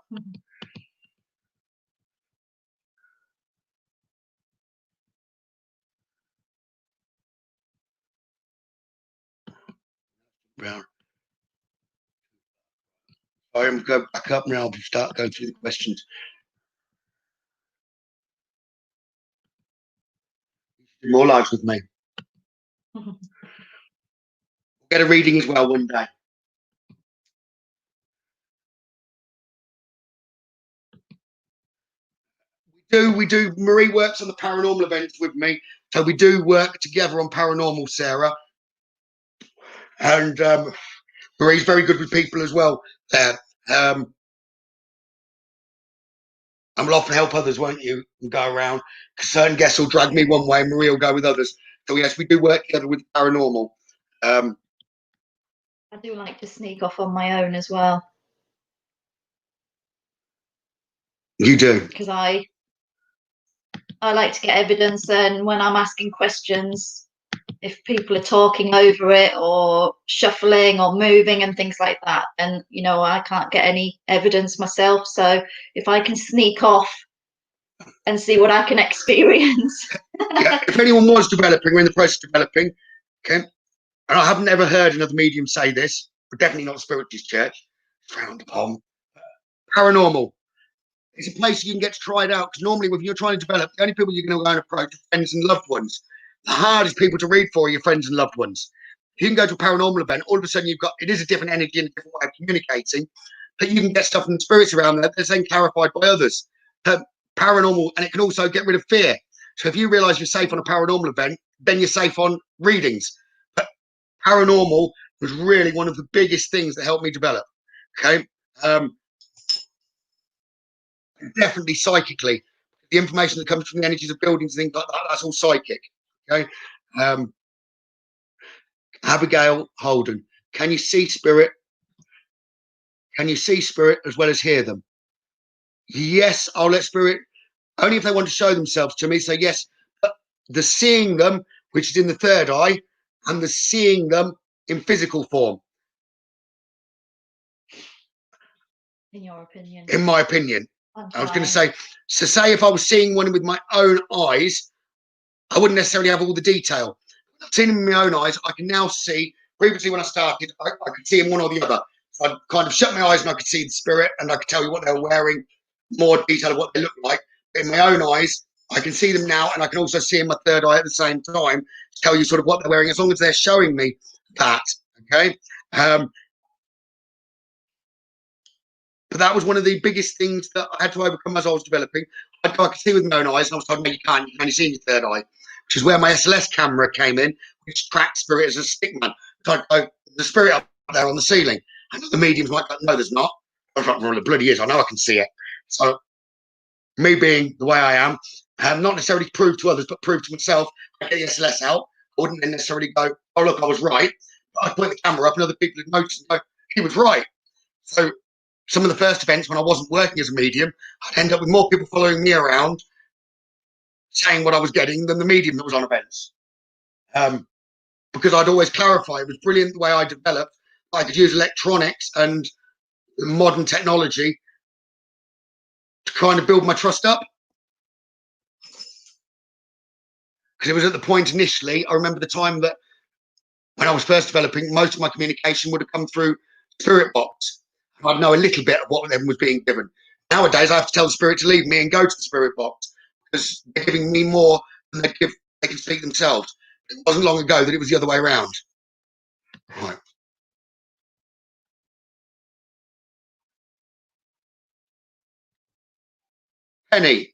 Brown. I'm going back up now. I'll start going through the questions. More lives with me. Get a reading as well one day. We do. Marie works on the paranormal events with me, so we do work together on paranormal, Sarah. And Marie's very good with people as well there. And we'll often help others, won't you? And go around. Certain guests will drag me one way, and Marie will go with others. So yes, we do work together with paranormal. I do like to sneak off on my own as well. You do. Because I like to get evidence, and when I'm asking questions, if people are talking over it or shuffling or moving and things like that, then I can't get any evidence myself. So if I can sneak off and see what I can experience. Yeah, if anyone was developing, we're in the process of developing, okay, and I haven't ever heard another medium say this, but definitely not Spiritist Church, frowned upon. Paranormal. It's a place you can get to try it out, because normally when you're trying to develop, the only people you're going to go and approach are friends and loved ones. The hardest people to read for are your friends and loved ones. If you can go to a paranormal event, all of a sudden it is a different energy and a different way of communicating, but you can get stuff from the spirits around there that's then clarified by others. Paranormal, and it can also get rid of fear. So if you realize you're safe on a paranormal event, then you're safe on readings. But paranormal was really one of the biggest things that helped me develop. Okay. Definitely psychically. The information that comes from the energies of buildings and things like that, that's all psychic. Okay. Abigail Holden, can you see spirit? Can you see spirit as well as hear them? Yes, I'll let spirit, only if they want to show themselves to me. So yes, but the seeing them, which is in the third eye, and the seeing them in physical form. In your opinion? In my opinion. I was going to say, so say if I was seeing one with my own eyes, I wouldn't necessarily have all the detail. I've seen him with my own eyes. I can now see. Previously, when I started, I could see him one or the other. So I'd kind of shut my eyes and I could see the spirit, and I could tell you what they were wearing, more detail of what they look like. But in my own eyes, I can see them now, and I can also see in my third eye at the same time to tell you sort of what they're wearing, as long as they're showing me that. Okay. But that was one of the biggest things that I had to overcome as I was developing. I could see with my own eyes, and I was told, no, you can't. You can only see in your third eye, which is where my SLS camera came in, which tracked spirit as a stickman. So the spirit up there on the ceiling. And the mediums might go, no, there's not. I was like, well, it bloody is. I know I can see it. So me being the way I am, not necessarily prove to others, but prove to myself, I get the SLS out. I wouldn't then necessarily go, oh, look, I was right. But I'd point the camera up and other people would notice and go, he was right. So some of the first events when I wasn't working as a medium, I'd end up with more people following me around saying what I was getting than the medium that was on events. Because I'd always clarify. It was brilliant the way I developed. I could use electronics and modern technology to kind of build my trust up. Because it was at the point initially, I remember the time that when I was first developing, most of my communication would have come through spiritbox. I'd know a little bit of what them was being given. Nowadays, I have to tell the spirit to leave me and go to the spirit box because they're giving me more than they can speak themselves. It wasn't long ago that it was the other way around. Right. Penny,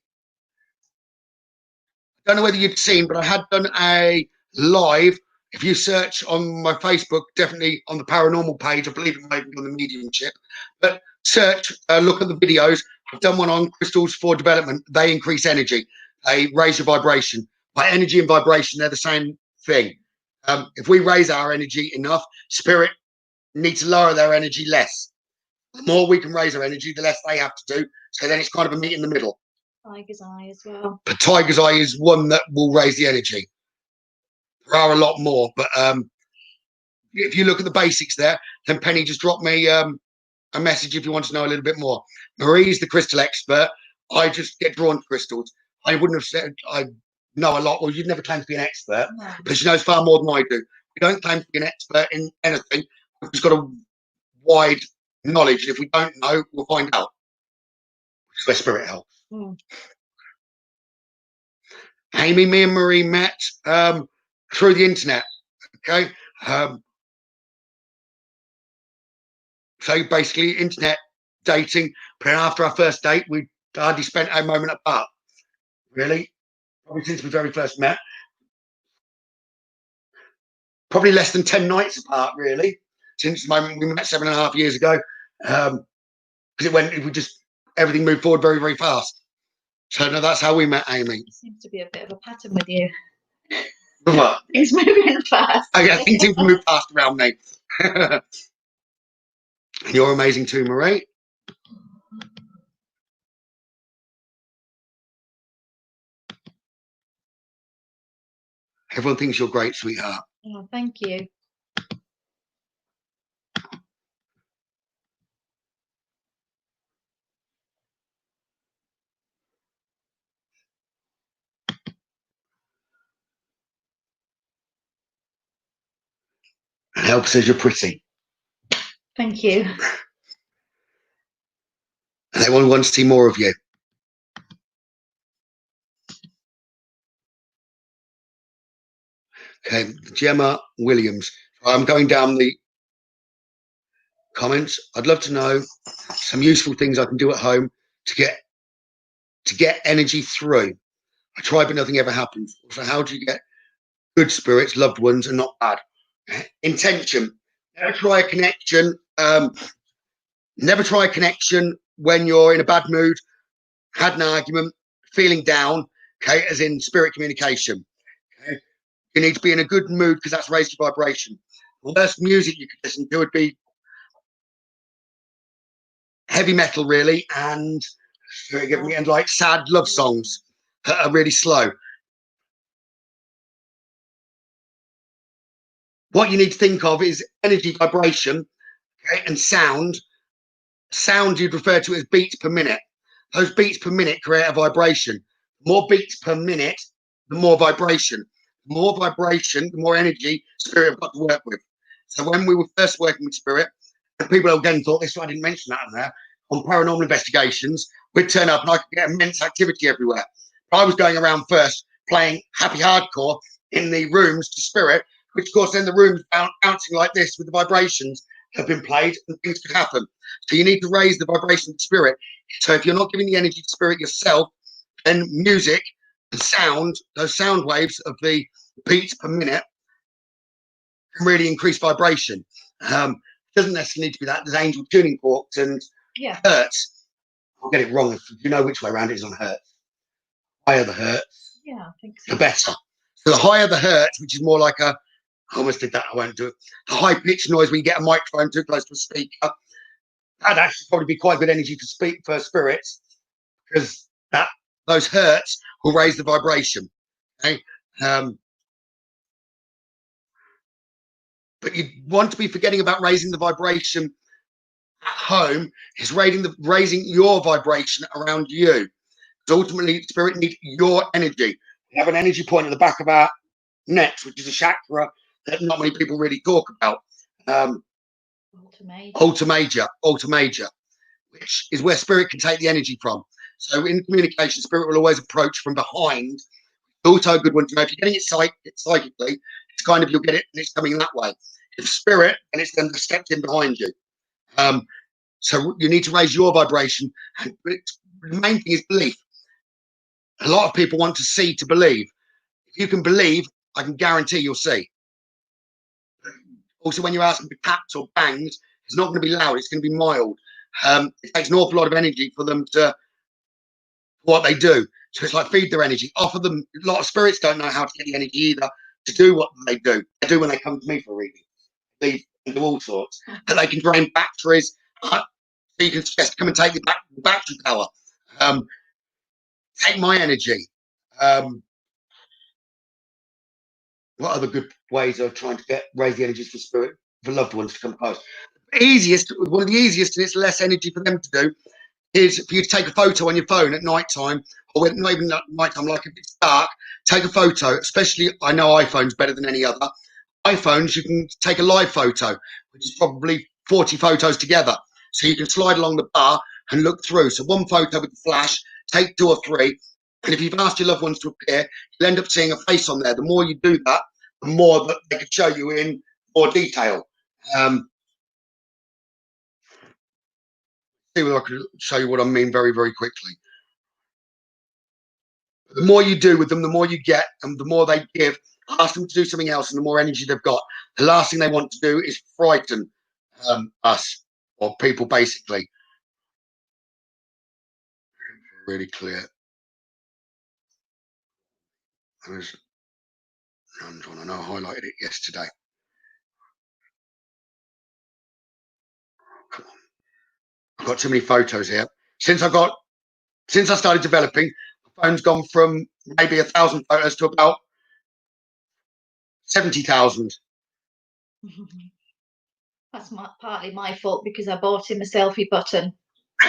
I don't know whether you'd seen, but I had done a live. If you search on my Facebook, definitely on the paranormal page, I believe it might be on the Mediumship, but search, look at the videos. I've done one on crystals for development. They increase energy. They raise your vibration. By energy and vibration, they're the same thing. If we raise our energy enough, spirit needs to lower their energy less. The more we can raise our energy, the less they have to do. So then it's kind of a meet in the middle. Tiger's eye as well. But tiger's eye is one that will raise the energy. There are a lot more, but if you look at the basics there, then Penny just dropped me a message if you want to know a little bit more. Marie's the crystal expert. I just get drawn to crystals. I wouldn't have said I know a lot. Well, you'd never claim to be an expert, No. but she knows far more than I do. We don't claim to be an expert in anything. We've just got a wide knowledge, and if we don't know, we'll find out. Which is where spirit helps. Amy, me and Marie met through the internet. Okay. So basically, internet dating. But after our first date, we hardly spent a moment apart. Really, probably since we very first met. Probably less than 10 nights apart, really, since the moment we met 7.5 years ago. Because everything moved forward very, very fast. So no, that's how we met, Amy. It seems to be a bit of a pattern with you. What? It's moving fast. I think things move fast around me. You're amazing too, Marie. Everyone thinks you're great, sweetheart. Oh, thank you. And Help says you're pretty. Thank you. And everyone wants to see more of you. Okay, Gemma Williams. I'm going down the comments. I'd love to know some useful things I can do at home to get energy through. I try, but nothing ever happens. So how do you get good spirits, loved ones, and not bad? Intention. Never try a connection. Never try a connection when you're in a bad mood, had an argument, feeling down. Okay, as in spirit communication. Okay? You need to be in a good mood because that's raised your vibration. The worst music you could listen to would be heavy metal, really, and like sad love songs that are really slow. What you need to think of is energy, vibration, okay, and sound. Sound you'd refer to as beats per minute. Those beats per minute create a vibration. More beats per minute, the more vibration. The more vibration, the more energy spirit have got to work with. So when we were first working with spirit, and people again thought this, I didn't mention that in there, on paranormal investigations, we'd turn up and I could get immense activity everywhere. But I was going around first playing happy hardcore in the rooms to spirit, which of course then the rooms bouncing like this with the vibrations have been played and things could happen. So you need to raise the vibration of spirit. So if you're not giving the energy to spirit yourself, then music and sound, those sound waves of the beats per minute can really increase vibration. Doesn't necessarily need to be that. There's angel tuning forks and hertz. I'll get it wrong if you know which way around it is on hertz. Higher the hertz, I think so. the better. So the higher the hertz, which is more like a, I almost did that, I won't do it. The high pitched noise when you get a microphone too close to a speaker, that'd actually probably be quite good energy to speak for spirits, because those hertz will raise the vibration. Okay. But you want to be forgetting about raising the vibration at home, is raising your vibration around you. Because ultimately, spirit needs your energy. We have an energy point at the back of our necks, which is a chakra that not many people really talk about. Alter major, which is where spirit can take the energy from. So in communication, spirit will always approach from behind. Also a good one to know. If you're getting it psychically, it's kind of, you'll get it and it's coming that way. If spirit, and it's then stepped in behind you. So you need to raise your vibration. And the main thing is belief. A lot of people want to see to believe. If you can believe, I can guarantee you'll see. Also, when you're asking for taps or bangs, it's not going to be loud. It's going to be mild. It takes an awful lot of energy for them to what they do. So it's like feed their energy. Offer them. A lot of spirits don't know how to get the energy either to do what they do. They do when they come to me for reading. They do all sorts. That they can drain batteries. So you can just come and take the battery power. Take my energy. What other good ways of trying to raise the energies for spirit, for loved ones to come close? One of the easiest, and it's less energy for them to do, is for you to take a photo on your phone at night time, or not even at night time, like if it's dark, take a photo. Especially, I know iPhone's better than any other. iPhones, you can take a live photo, which is probably 40 photos together. So you can slide along the bar and look through. So one photo with the flash, take 2 or 3. And if you've asked your loved ones to appear, you'll end up seeing a face on there. The more you do that, the more that they could show you in more detail. See whether I can show you what I mean very, very quickly. The more you do with them, the more you get, and the more they give. Ask them to do something else, and the more energy they've got. The last thing they want to do is frighten us or people, basically. Really clear. There's none on. I know I highlighted it yesterday. Come on. I've got too many photos here. Since I started developing, the phone's gone from maybe 1,000 photos to about 70,000. That's partly my fault because I bought him a selfie button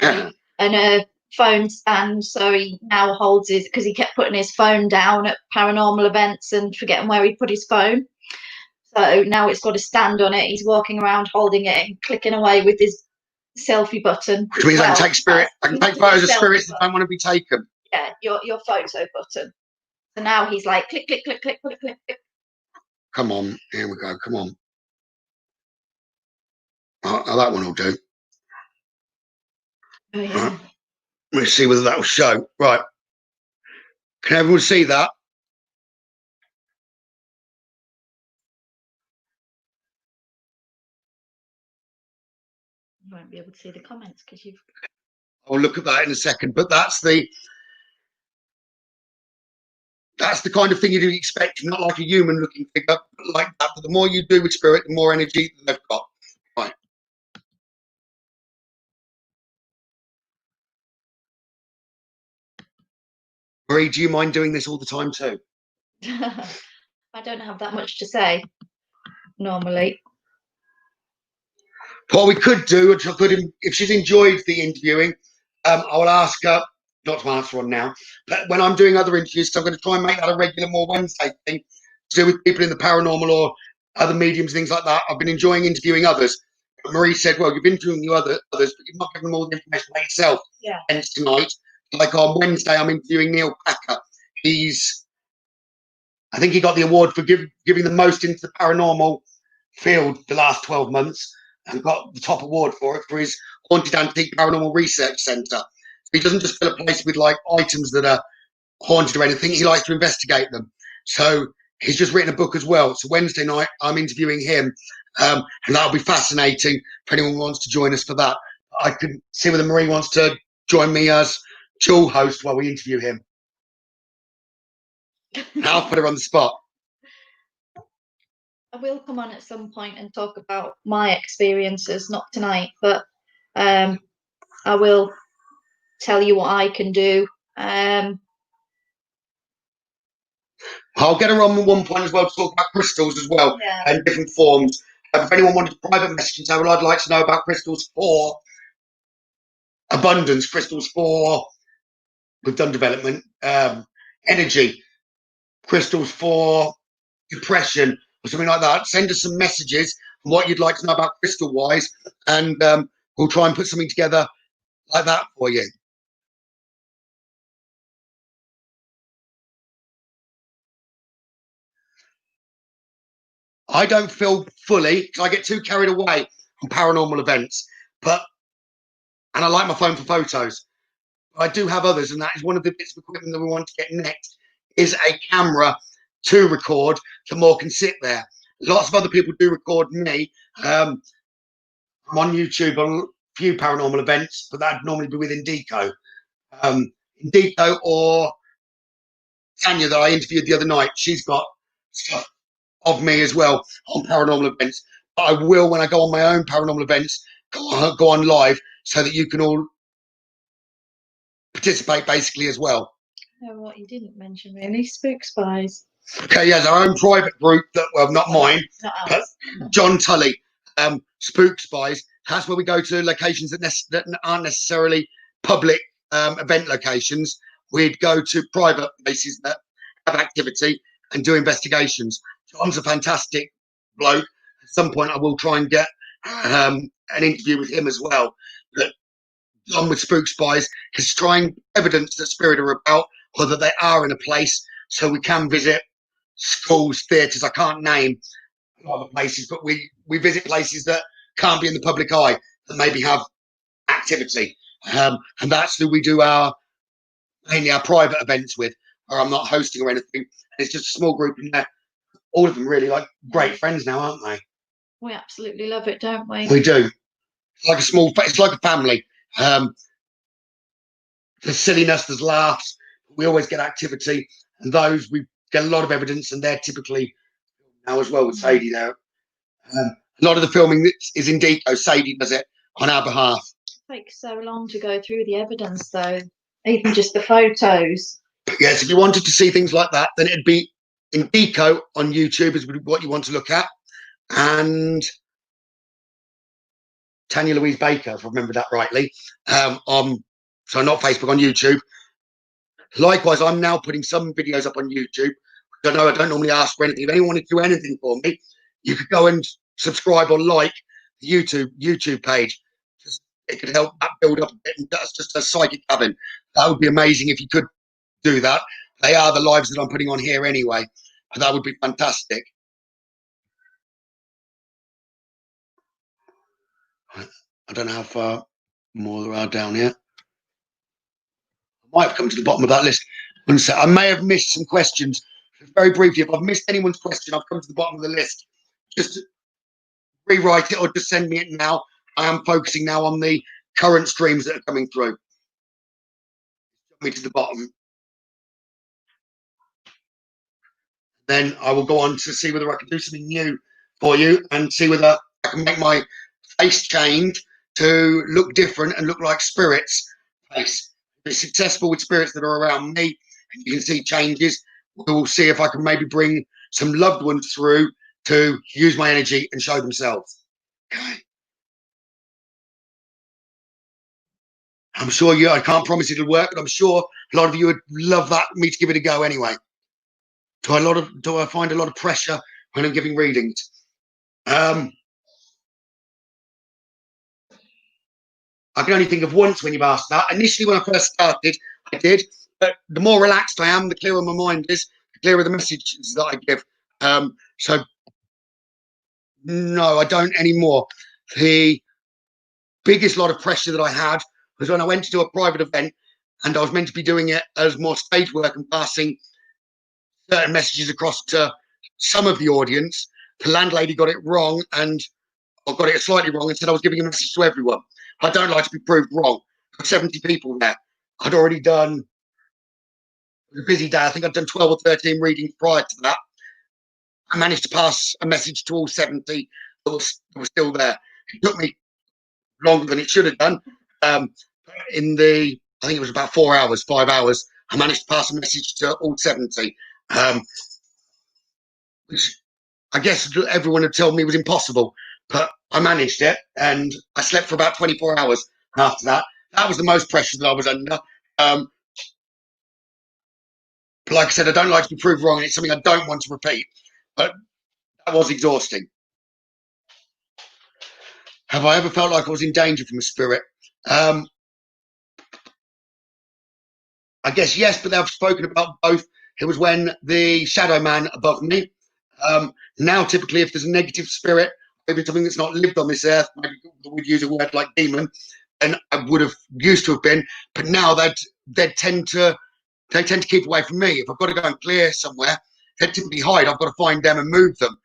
and a phone stand, so he now holds his, because he kept putting his phone down at paranormal events and forgetting where he put his phone. So now it's got a stand on it. He's walking around holding it and clicking away with his selfie button. Which means I can take photos of spirits that don't want to be taken. Yeah, your photo button. So now he's like click, click, click, click, click, click, click. Come on, here we go. Come on. Oh, that one will do. Oh, yeah. Right. Let's see whether that will show. Right. Can everyone see that? You won't be able to see the comments because you've. I'll look at that in a second. But that's the kind of thing you'd expect, not like a human looking figure, but like that. But the more you do with spirit, the more energy they've got. Right. Marie, do you mind doing this all the time too? I don't have that much to say normally. What we could do, which I could, if she's enjoyed the interviewing, I will ask her, not to answer on now, but when I'm doing other interviews, so I'm going to try and make that a regular, more Wednesday thing to do with people in the paranormal or other mediums, things like that. I've been enjoying interviewing others. But Marie said, well, you've been interviewing others, but you've not given them all the information about yourself. Yeah. Hence tonight, like on Wednesday, I'm interviewing Neil Packer. I think he got the award for giving the most into the paranormal field the last 12 months and got the top award for it for his Haunted Antique Paranormal Research Centre. So he doesn't just fill a place with like items that are haunted or anything. He likes to investigate them. So he's just written a book as well. So Wednesday night, I'm interviewing him. And that'll be fascinating for anyone who wants to join us for that. I can see whether Marie wants to join me as dual host while we interview him. I'll put her on the spot. I will come on at some point and talk about my experiences, not tonight, but I will tell you what I can do. I'll get her on at one point as well to talk about crystals as well, Yeah. and different forms. If anyone wanted a private message and say, well, I'd like to know about crystals for abundance, crystals for, we've done development, energy, crystals for depression, or something like that, send us some messages on what you'd like to know about crystal wise, and we'll try and put something together like that for you. I don't feel fully, because I get too carried away on paranormal events, and I like my phone for photos. I do have others, and that is one of the bits of equipment that we want to get next, is a camera to record so more can sit there. Lots of other people do record me. I'm on YouTube on a few paranormal events, but that'd normally be with Indico. Indico or Tanya that I interviewed the other night, she's got stuff of me as well on paranormal events. But I will, when I go on my own paranormal events, go on live so that you can all participate basically as well. Oh, what you didn't mention really, Spook Spies. Okay, yeah, our own private group that, well, not mine, Not but John Tully, Spook Spies. That's where we go to locations that aren't necessarily public event locations. We'd go to private places that have activity and do investigations. John's a fantastic bloke. At some point, I will try and get an interview with him as well. But John with Spook Spies is trying evidence that spirit are about, or that they are in a place, so we can visit schools, theatres. I can't name a lot of places, but we visit places that can't be in the public eye, that maybe have activity. And that's who we do mainly our private events with, or I'm not hosting or anything. It's just a small group in there. All of them really like great friends now, aren't they? We absolutely love it, don't we? We do. It's like a family. There's silliness, there's laughs. We always get activity, and those we get a lot of evidence, and they're typically now as well with Sadie there. A lot of the filming is in Deco. Sadie does it on our behalf. It takes so long to go through the evidence, though, even just the photos. But yes, if you wanted to see things like that, then it'd be Indico on YouTube is what you want to look at, and Tanya Louise Baker, if I remember that rightly, so not Facebook, on YouTube. Likewise, I'm now putting some videos up on YouTube. I know I don't normally ask for anything. If anyone wanted to do anything for me, you could go and subscribe or like the YouTube page. It could help that build up a bit, and that's just a Psychic Gavin. That would be amazing if you could do that. They are the lives that I'm putting on here anyway. But that would be fantastic. I don't know how far more there are down here. I might have come to the bottom of that list. I may have missed some questions. Very briefly, if I've missed anyone's question, I've come to the bottom of the list. Just rewrite it or just send me it now. I am focusing now on the current streams that are coming through. Me to the bottom. Then I will go on to see whether I can do something new for you and see whether I can make my face change to look different and look like spirits' face. If it's successful with spirits that are around me, and you can see changes, we'll see if I can maybe bring some loved ones through to use my energy and show themselves. Okay. I'm sure I can't promise it'll work, but I'm sure a lot of you would love me to give it a go anyway. Do I find a lot of pressure when I'm giving readings? I can only think of once when you've asked that. Initially, when I first started, I did. But the more relaxed I am, the clearer my mind is, the clearer the messages that I give. So, no, I don't anymore. The biggest lot of pressure that I had was when I went to do a private event, and I was meant to be doing it as more stage work and passing certain messages across to some of the audience. The landlady got it wrong, and I got it slightly wrong, and said I was giving a message to everyone. I don't like to be proved wrong. There were 70 people there. I'd already done a busy day. I think I'd done 12 or 13 readings prior to that. I managed to pass a message to all 70 that were still there. It took me longer than it should have done. I think it was about 4 hours, 5 hours. I managed to pass a message to all 70, which I guess everyone had told me was impossible, but I managed it, and I slept for about 24 hours after that. That was the most pressure that I was under. But like I said, I don't like to be proved wrong, and it's something I don't want to repeat. But that was exhausting. Have I ever felt like I was in danger from a spirit? I guess yes, but I've spoken about both. It was when the shadow man above me. Now, typically, if there's a negative spirit, maybe something that's not lived on this earth, maybe we'd use a word like demon, and I would have used to have been. But now they tend to keep away from me. If I've got to go and clear somewhere, they typically hide. I've got to find them and move them.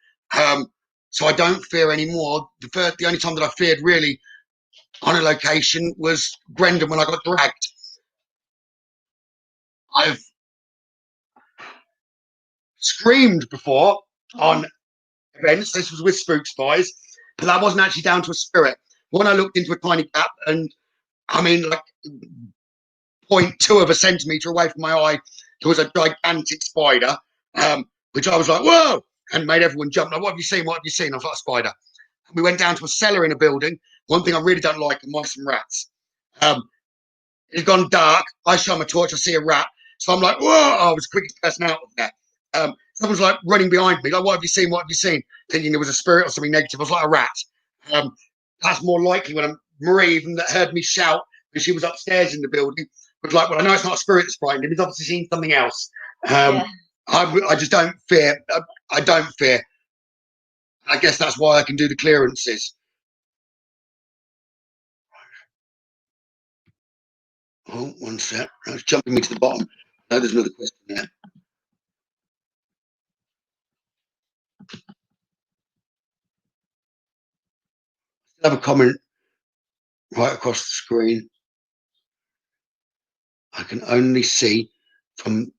So I don't fear anymore. The only time that I feared really on a location was Grendon when I got dragged. I've screamed before on events. This was with Spook Spies, but that wasn't actually down to a spirit. When I looked into a tiny gap, and I mean, like 0.2 of a centimetre away from my eye, there was a gigantic spider, which I was like, whoa, and made everyone jump. Like, what have you seen? What have you seen? I was like, a spider. And we went down to a cellar in a building. One thing I really don't like are mice and rats. It's gone dark. I shine my torch. I see a rat. So I'm like, whoa! I was the quickest person out of there. Someone's like running behind me. Like, what have you seen? What have you seen? Thinking there was a spirit or something negative. I was like a rat. That's more likely when Marie, even that heard me shout when she was upstairs in the building, was like, well, I know it's not a spirit that's frightened him. He's obviously seen something else. I just don't fear. I don't fear. I guess that's why I can do the clearances. Oh, one sec. It's jumping me to the bottom. No, there's another question there. Still have a comment right across the screen. I can only see from.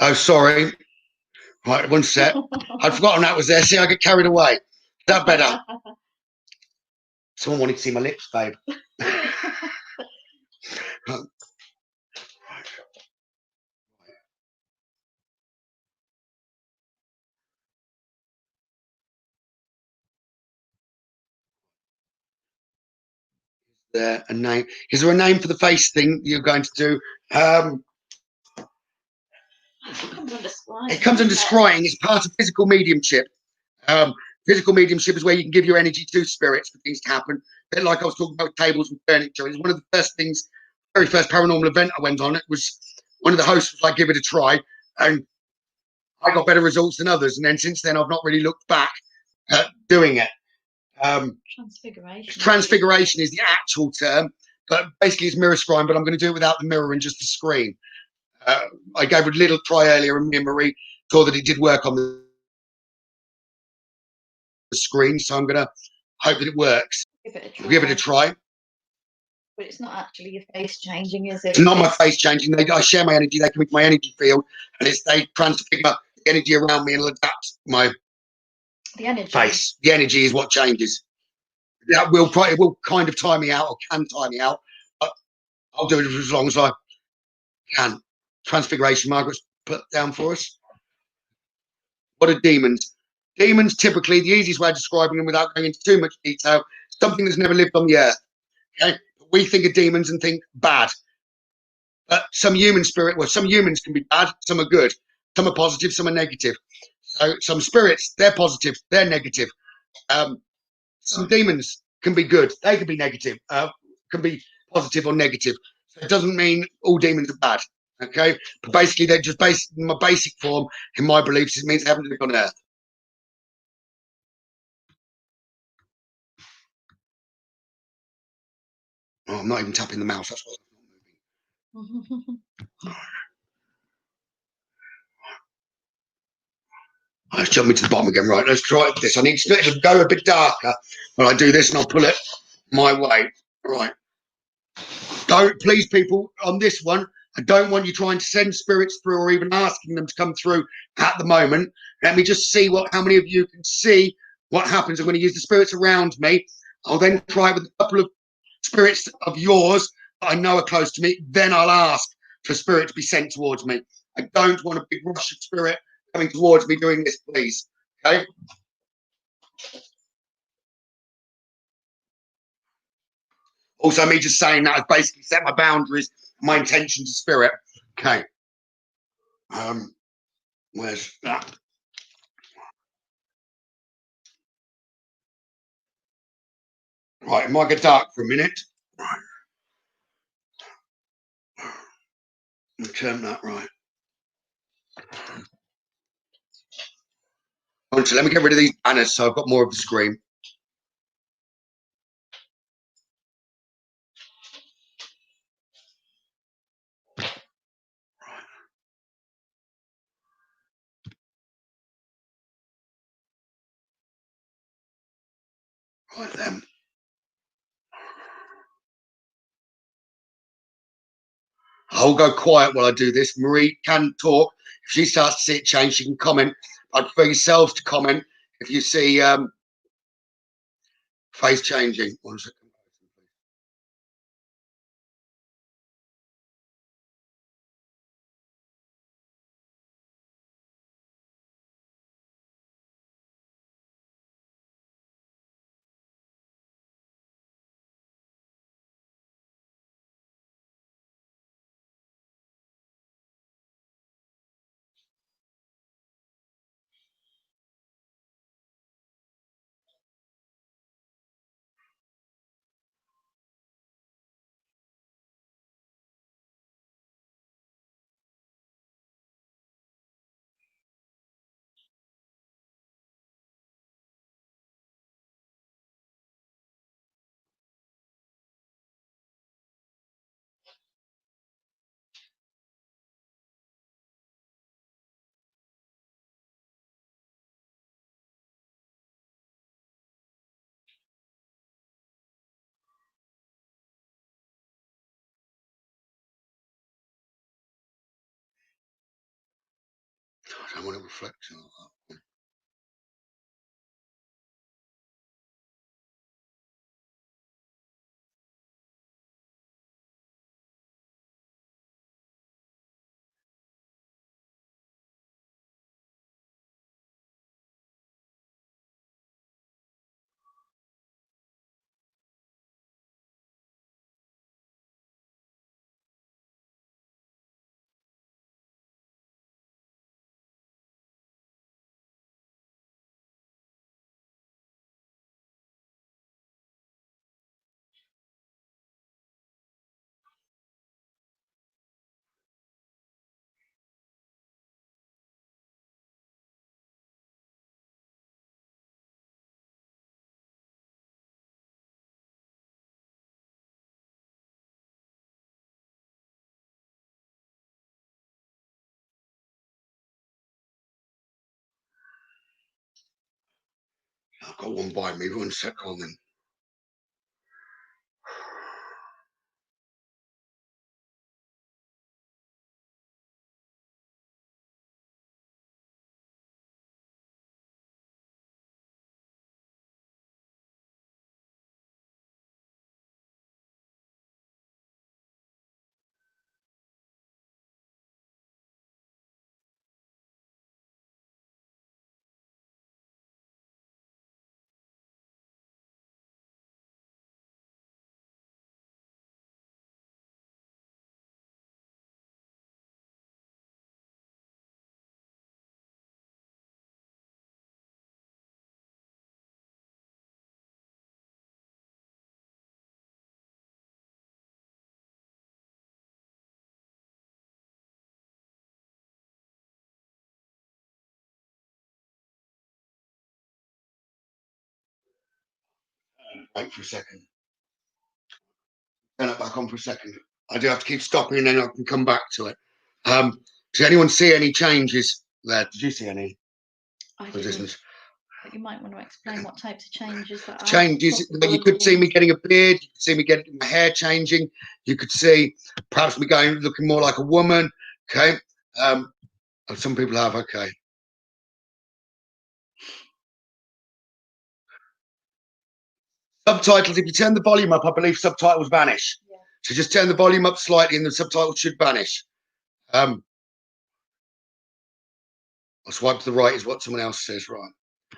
Oh, sorry. Right, one sec. I'd forgotten that was there. See, I get carried away. Is that better? Someone wanted to see my lips, babe. there a name? Is there a name for the face thing you're going to do? It comes under scrying. It's part of physical mediumship. Physical mediumship is where you can give your energy to spirits for things to happen. A bit like I was talking about tables and furniture. It's one of the first things, very first paranormal event I went on. It was one of the hosts was like, give it a try. And I got better results than others. And then since then, I've not really looked back at doing it. Transfiguration. Transfiguration is the actual term, but basically it's mirror scrying, but I'm going to do it without the mirror and just the screen. I gave it a little try earlier, and me and Marie saw that it did work on the screen, so I'm going to hope that it works. Give it a try. But it's not actually your face changing, is it? It's not my face changing. I share my energy. They come into my energy field, and they transfigure the energy around me and adapt my face. The energy is what changes. That will kind of tire me out, or can tire me out. But I'll do it as long as I can. Transfiguration, Margaret's put down for us. What are demons? Demons, typically, the easiest way of describing them without going into too much detail, something that's never lived on the earth. Okay, we think of demons and think bad. But some humans can be bad, some are good, some are positive, some are negative. So some spirits, they're positive, they're negative. Some demons can be good, they can be negative, can be positive or negative. So it doesn't mean all demons are bad. Okay, but basically they're just in my basic form, in my beliefs, it means they haven't lived on earth. Oh, I'm not even tapping the mouse, that's why I'm not moving. Let's jump into the bottom again. Right, let's try this. I need to go a bit darker when I do this, and I'll pull it my way. Right. Please, people, on this one, I don't want you trying to send spirits through or even asking them to come through at the moment. Let me just see how many of you can see what happens. I'm going to use the spirits around me. I'll then try with a couple of spirits of yours that I know are close to me. Then I'll ask for spirit to be sent towards me. I don't want a big rush of spirit coming towards me doing this, please. Okay? Also, me just saying that I've basically set my boundaries, my intention to spirit. Okay. Where's that? Right, it might get dark for a minute. Right. Turn that right. So let me get rid of these banners so I've got more of the screen. Right then. I'll go quiet while I do this. Marie can talk. If she starts to see it change, she can comment. I'd prefer yourselves to comment if you see face changing. 1 second. I don't want to reflect on that. I've got one by me. 1 sec on then. Wait for a second. Turn it back on for a second. I do have to keep stopping and then I can come back to it. Does anyone see any changes there? Did you see any? I didn't. But you might want to explain what types of changes that changes. You could see me getting a beard. You could see me getting my hair changing. You could see perhaps me looking more like a woman. Okay. Some people have. Okay. Subtitles. If you turn the volume up, I believe subtitles vanish. Yeah. So just turn the volume up slightly, and the subtitles should vanish. I'll swipe to the right is what someone else says. Right. I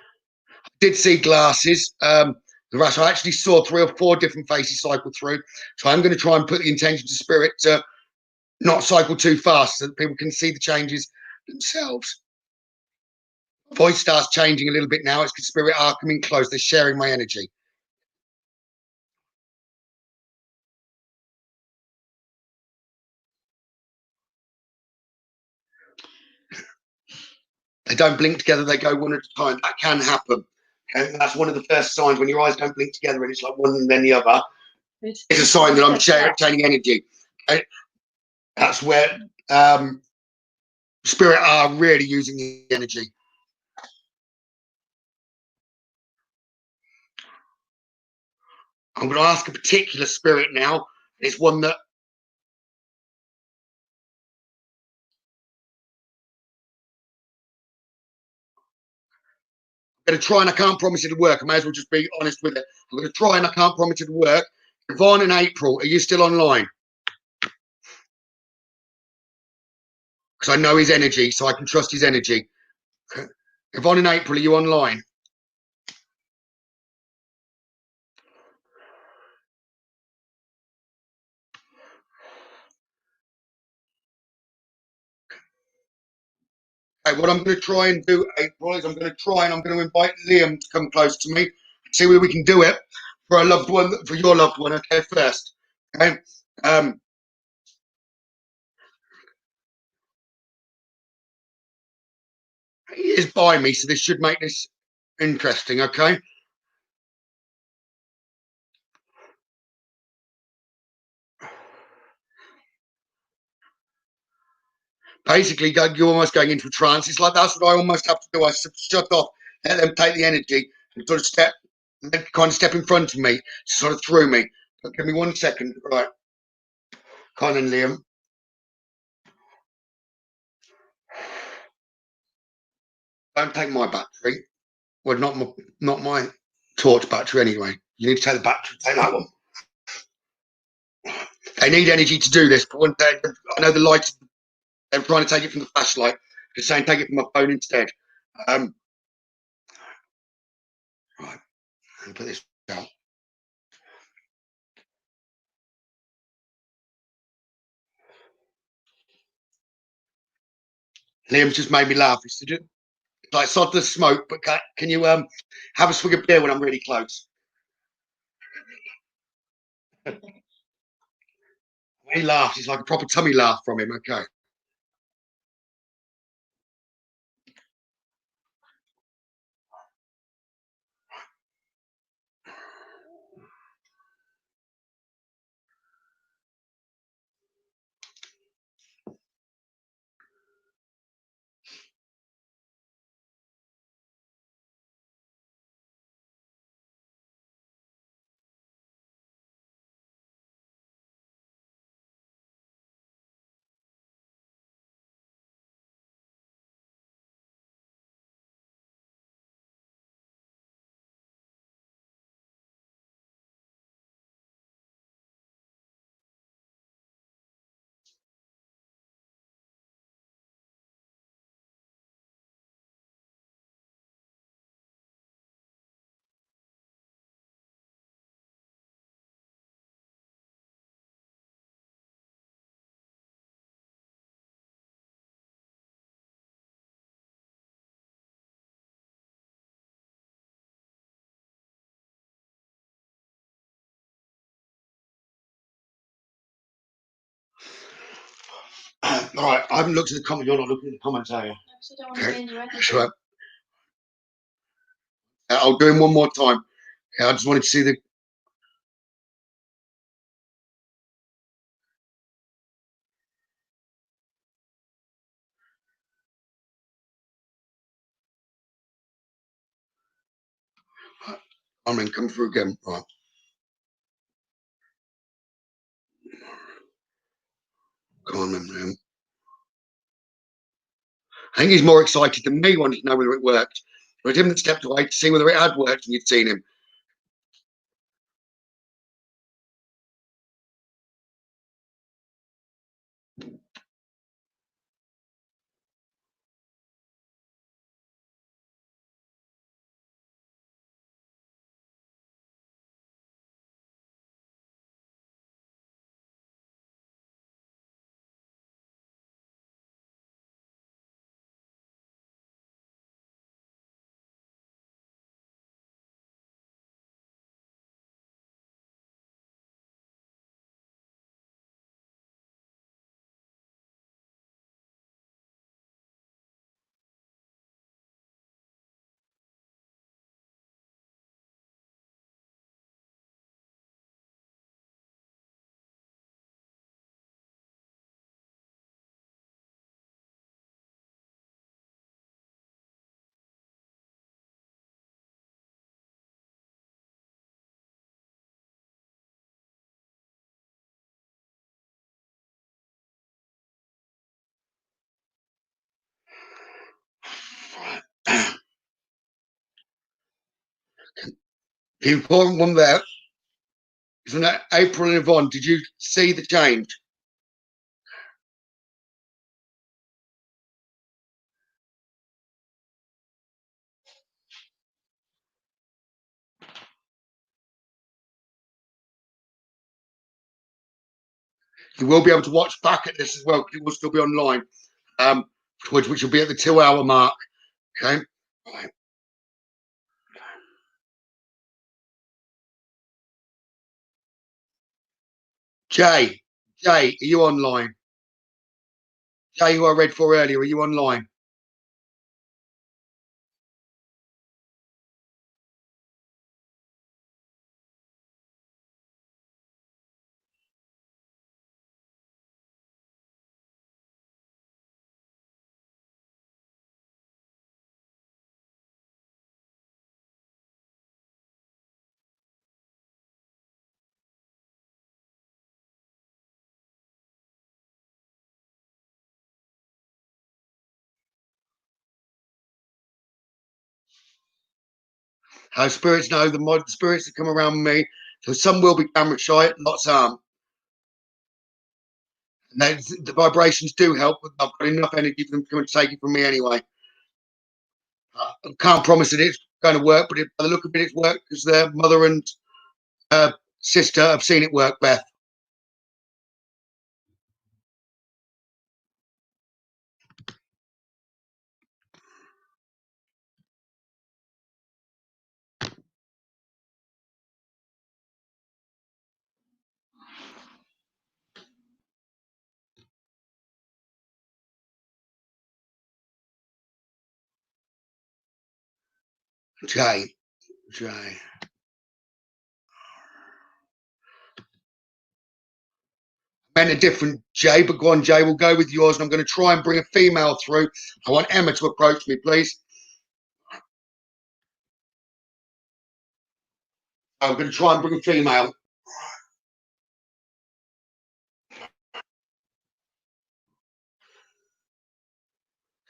did see glasses. I actually saw 3 or 4 different faces cycle through. So I'm going to try and put the intention to spirit to not cycle too fast so that people can see the changes themselves. Voice starts changing a little bit now. It's because spirit are coming close. They're sharing my energy. They don't blink together. They go one at a time. That can happen. Okay? That's one of the first signs when your eyes don't blink together and it's like one and then the other. It's a sign that I'm chaining energy. Okay? That's where spirit are really using the energy. I'm going to ask a particular spirit now. It's one that I'm going to try and I can't promise it'll work. I may as well just be honest with it. I'm going to try and I can't promise it'll work. Yvonne and April, are you still online? Because I know his energy, so I can trust his energy. Yvonne and April, are you online? Okay, what I'm going to try and do, April, is I'm going to invite Liam to come close to me, see where we can do it for a loved one, for your loved one, okay, first. Okay. He is by me, so this should make this interesting, okay? Basically, you're almost going into a trance. It's like that's what I almost have to do. I shut off, let them take the energy, and sort of step in front of me, sort of through me. But give me 1 second, right? Con and Liam. Don't take my battery. Well, not my torch battery anyway. You need to take the battery. Take that one. They need energy to do this, but one day I know the light. They're trying to take it from the flashlight. They're saying take it from my phone instead. Right. Let me put this down. Liam's just made me laugh. He said, like sod the smoke, but can you have a swig of beer when I'm really close? He laughs. It's like a proper tummy laugh from him. Okay. All right, I haven't looked at the comment. You're not looking at the comments, are you? Okay. That's right. I'll do him one more time. Yeah, I just wanted to see the. I mean, come through again. Right. Come on, then. I think he's more excited than me, wanting to know whether it worked. But him that stepped away to see whether it had worked and you'd seen him. The important one there is when April and Yvonne, did you see the change? You will be able to watch back at this as well because it will still be online, which will be at the 2 hour mark. Okay. Right. Jay, are you online? Jay, who I read for earlier, are you online? How spirits know the spirits that come around me. So some will be camera shy, lots aren't. And the vibrations do help, but I've got enough energy for them to come and take it from me anyway. I can't promise that it's going to work, but by the look of it, it's worked because their mother and sister have seen it work, Beth. Jay. Men are different, Jay, but go on, Jay, we'll go with yours, and I'm going to try and bring a female through. I want Emma to approach me, please. I'm going to try and bring a female.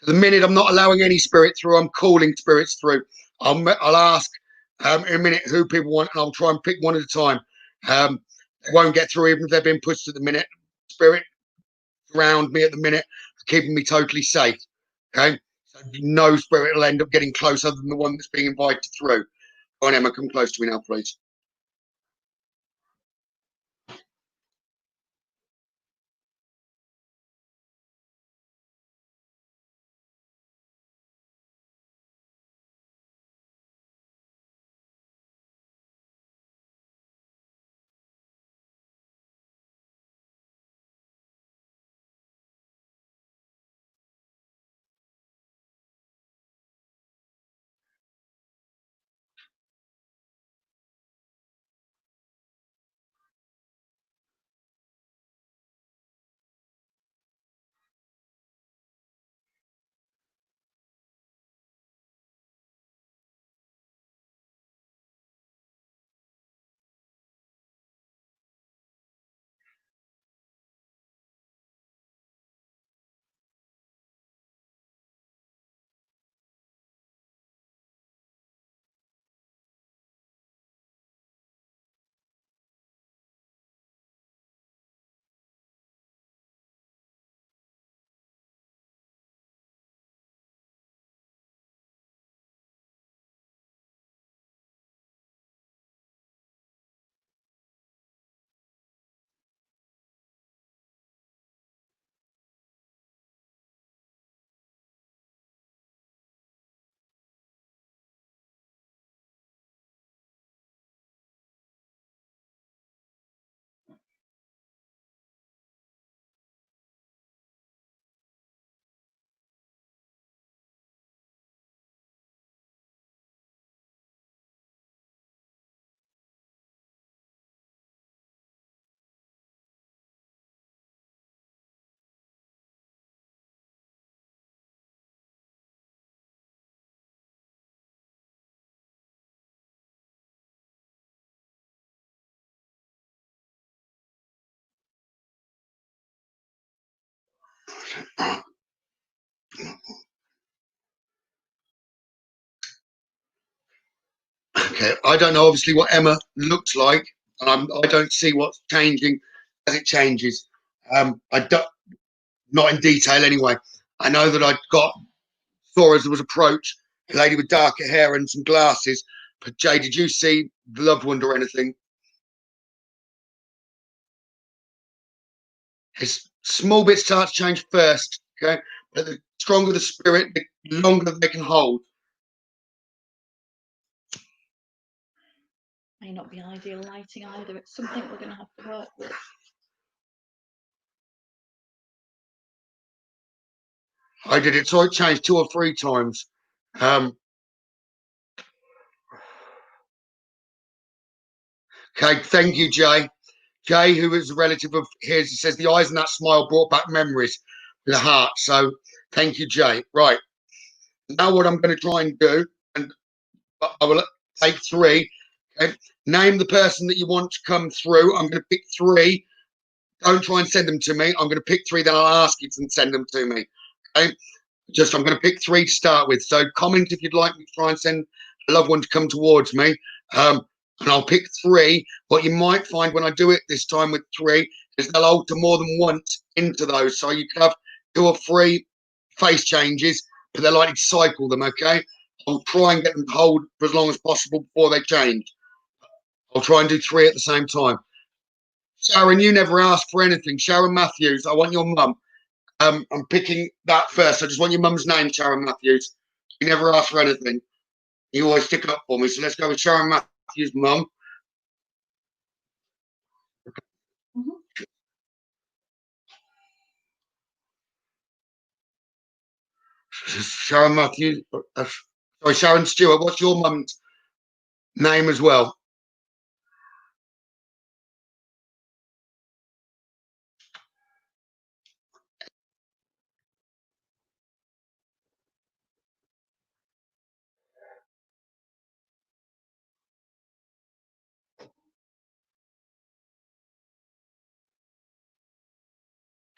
The minute I'm not allowing any spirit through, I'm calling spirits through. I'll ask in a minute who people want, and I'll try and pick one at a time. They won't get through even if they've been pushed at the minute. Spirit around me at the minute are keeping me totally safe. Okay, so no spirit will end up getting close other than the one that's being invited through. Go on, Emma, come close to me now, please. Okay, I don't know obviously what Emma looks like, and I don't see what's changing as it changes. I don't, not in detail anyway. I know that I saw as there was approach a lady with darker hair and some glasses. But Jay, did you see the loved one or anything? It's small bits start to change first, okay? But the stronger the spirit, the longer they can hold. May not be ideal lighting either. It's something we're going to have to work with. I did it, so it changed 2 or 3 times. Okay, thank you, Jay. Jay, who is a relative of his, he says the eyes and that smile brought back memories to the heart. So thank you, Jay. Right. Now what I'm going to try and do, and I will take 3. Okay. Name the person that you want to come through. I'm going to pick 3. Don't try and send them to me. I'm going to pick 3, then I'll ask you to send them to me. Okay. I'm going to pick 3 to start with. So comment if you'd like me to try and send a loved one to come towards me. And I'll pick 3. What you might find when I do it this time with 3 is they'll alter more than once into those. So you can have 2 or 3 face changes, but they're likely to cycle them, okay? I'll try and get them to hold for as long as possible before they change. I'll try and do 3 at the same time. Sharon, you never asked for anything. Sharon Matthews, I want your mum. I'm picking that first. I just want your mum's name, Sharon Matthews. You never asked for anything. You always stick up for me. So let's go with Sharon Matthews' mum. Sharon Matthews. Sorry, Sharon Stewart. What's your mum's name as well?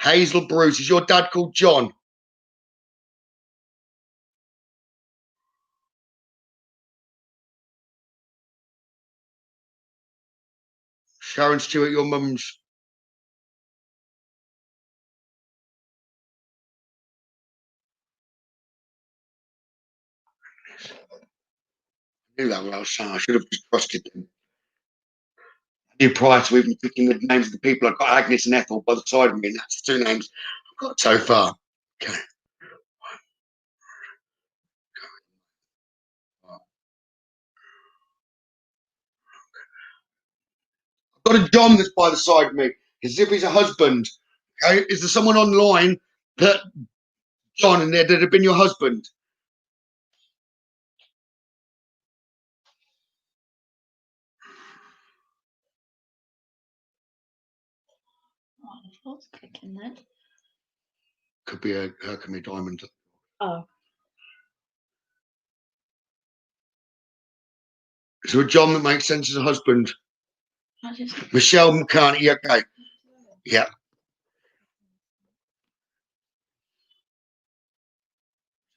Hazel Bruce. Is your dad called John? Sharon Stewart, your mum's. I knew that what I was saying. I should have just trusted them. I knew prior to even picking the names of the people. I've got Agnes and Ethel by the side of me, and that's 2 names I've got so far. Okay. I've got a John that's by the side of me, as if he's a husband. Okay. Is there someone online that John and there that have been your husband? What's clicking then? Could be a Herkimer diamond. Oh. Is there a John that makes sense as a husband? Just... Michelle McCartney. Okay. Yeah.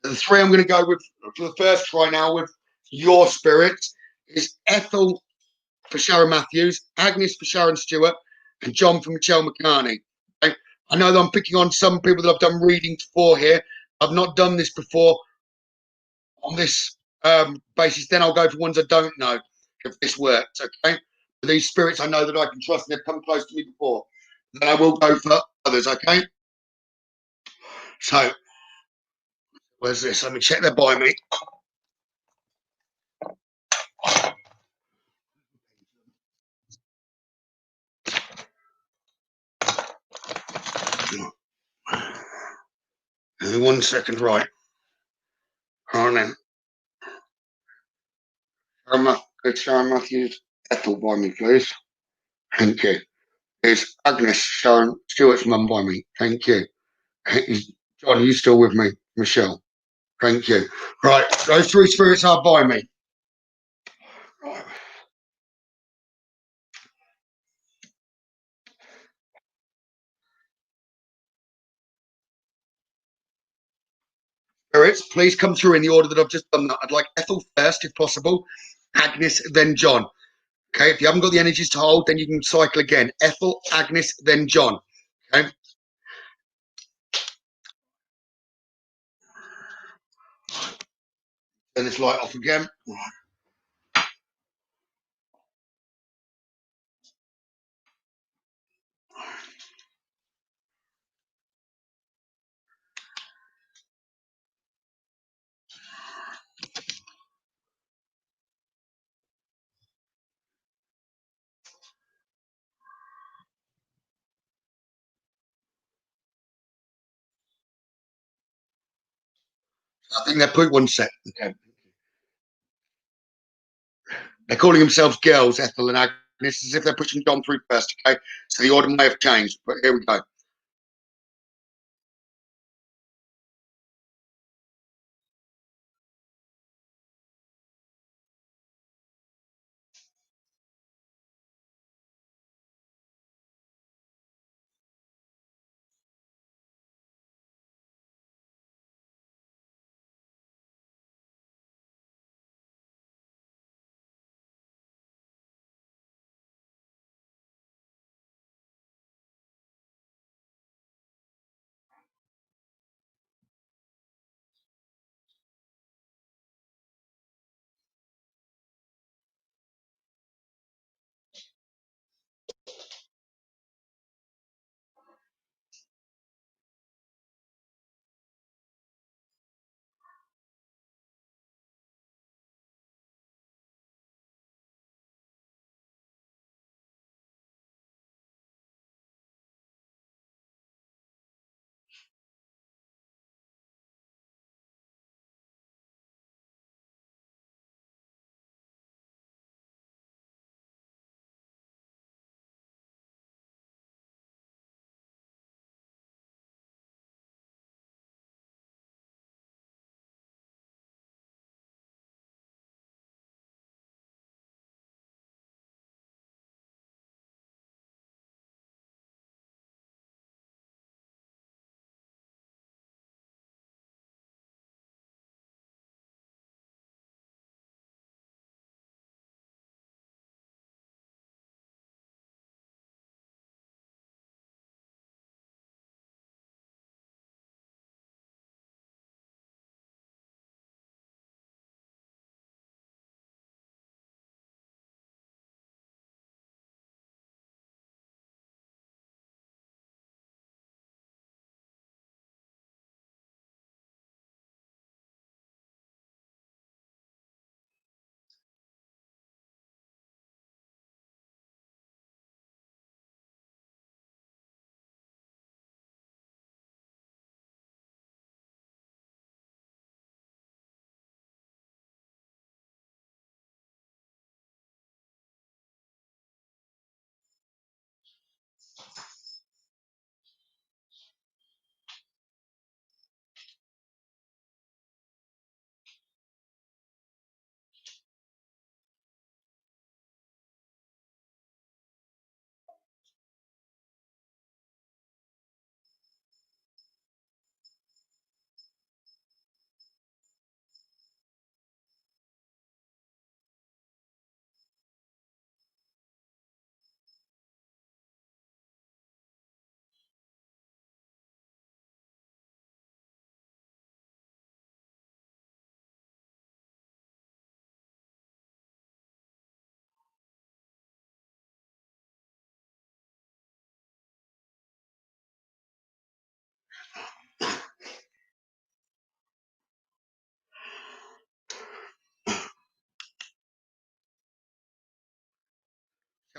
The 3 I'm going to go with for the first try now with your spirit is Ethel for Sharon Matthews, Agnes for Sharon Stewart, and John for Michelle McCartney. Okay? I know that I'm picking on some people that I've done readings for here. I've not done this before on this basis. Then I'll go for ones I don't know if this works. Okay. For these spirits I know that I can trust and they've come close to me before. Then I will go for others. Okay. So where's this? Let me check they're by me. Give me 1 second, right. Hold on then. Sharon Matthews, Ethel by me, please. Thank you. Is Agnes Sharon Stewart's mum by me? Thank you. Is John, are you still with me? Michelle. Thank you. Right, those 3 spirits are by me. Right. spirits, please come through in the order that I've just done that. I'd like Ethel first, if possible, Agnes, then John. Okay, if you haven't got the energies to hold, then you can cycle again. Ethel, Agnes, then John. Okay. Turn this light off again. I think they're put one sec. Okay. They're calling themselves girls, Ethel and Agnes, as if they're pushing John through first. Okay, so the order may have changed, but here we go.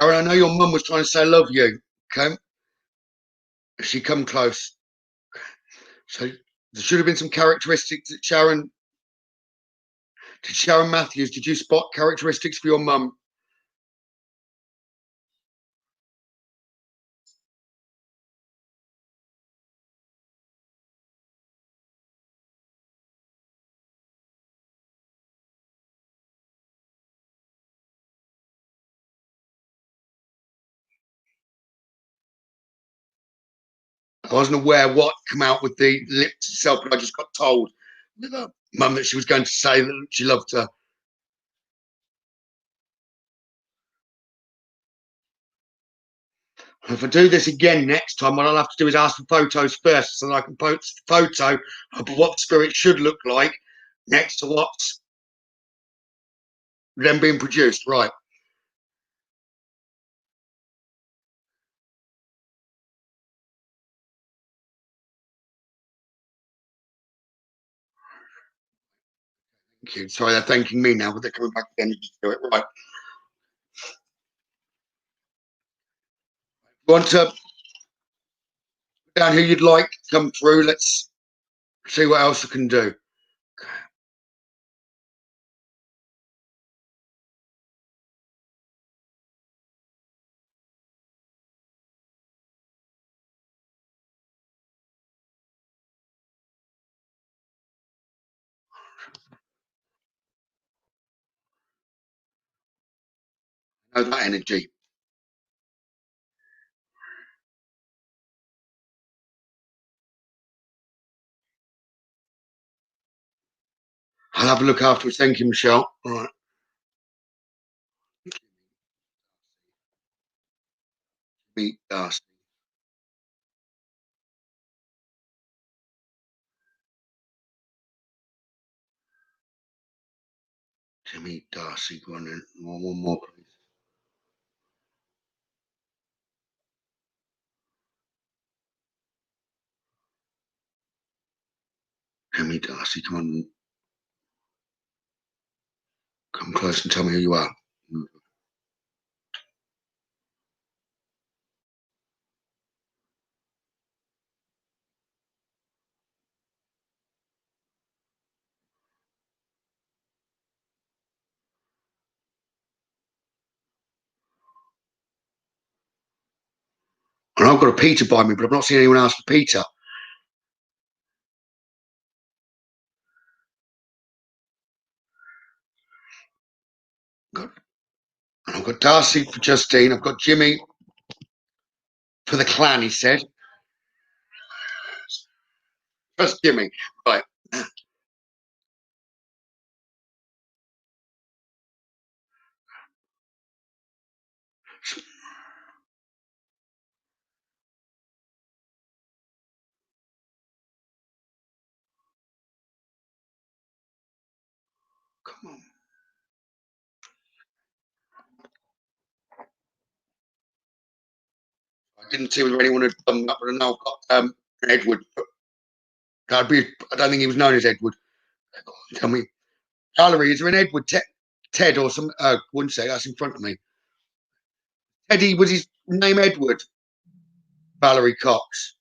Sharon, I know your mum was trying to say I love you. Okay, she come close. So there should have been some characteristics that Sharon. Did Sharon Matthews? Did you spot characteristics for your mum? I wasn't aware what come out with the lips itself, but I just got told with her mum that she was going to say that she loved her. If I do this again next time, what I'll have to do is ask for photos first, so that I can post a photo of what the spirit should look like next to what's then being produced. Right. Thank you. Sorry, they're thanking me now, but they're coming back again to do it. Right. You want to put down who you'd like to come through? Let's see what else I can do. Know that energy. I'll have a look afterwards. Thank you, Michelle. All right. Meet Darcy. To meet Darcy. Go on then. One more, please. To meet Darcy. Come on. Come close and tell me who you are. And I've got a Peter by me, but I've not seen anyone ask for Peter. I've got Darcy for Justine. I've got Jimmy for the clan, he said. Just Jimmy. Right. Come on. I didn't see whether anyone had done that, but I know I've got Edward. That'd be, I don't think he was known as Edward. Tell me. Valerie, is there an Edward Ted or some? Wouldn't say that's in front of me. Teddy, was his name Edward? Valerie Cox.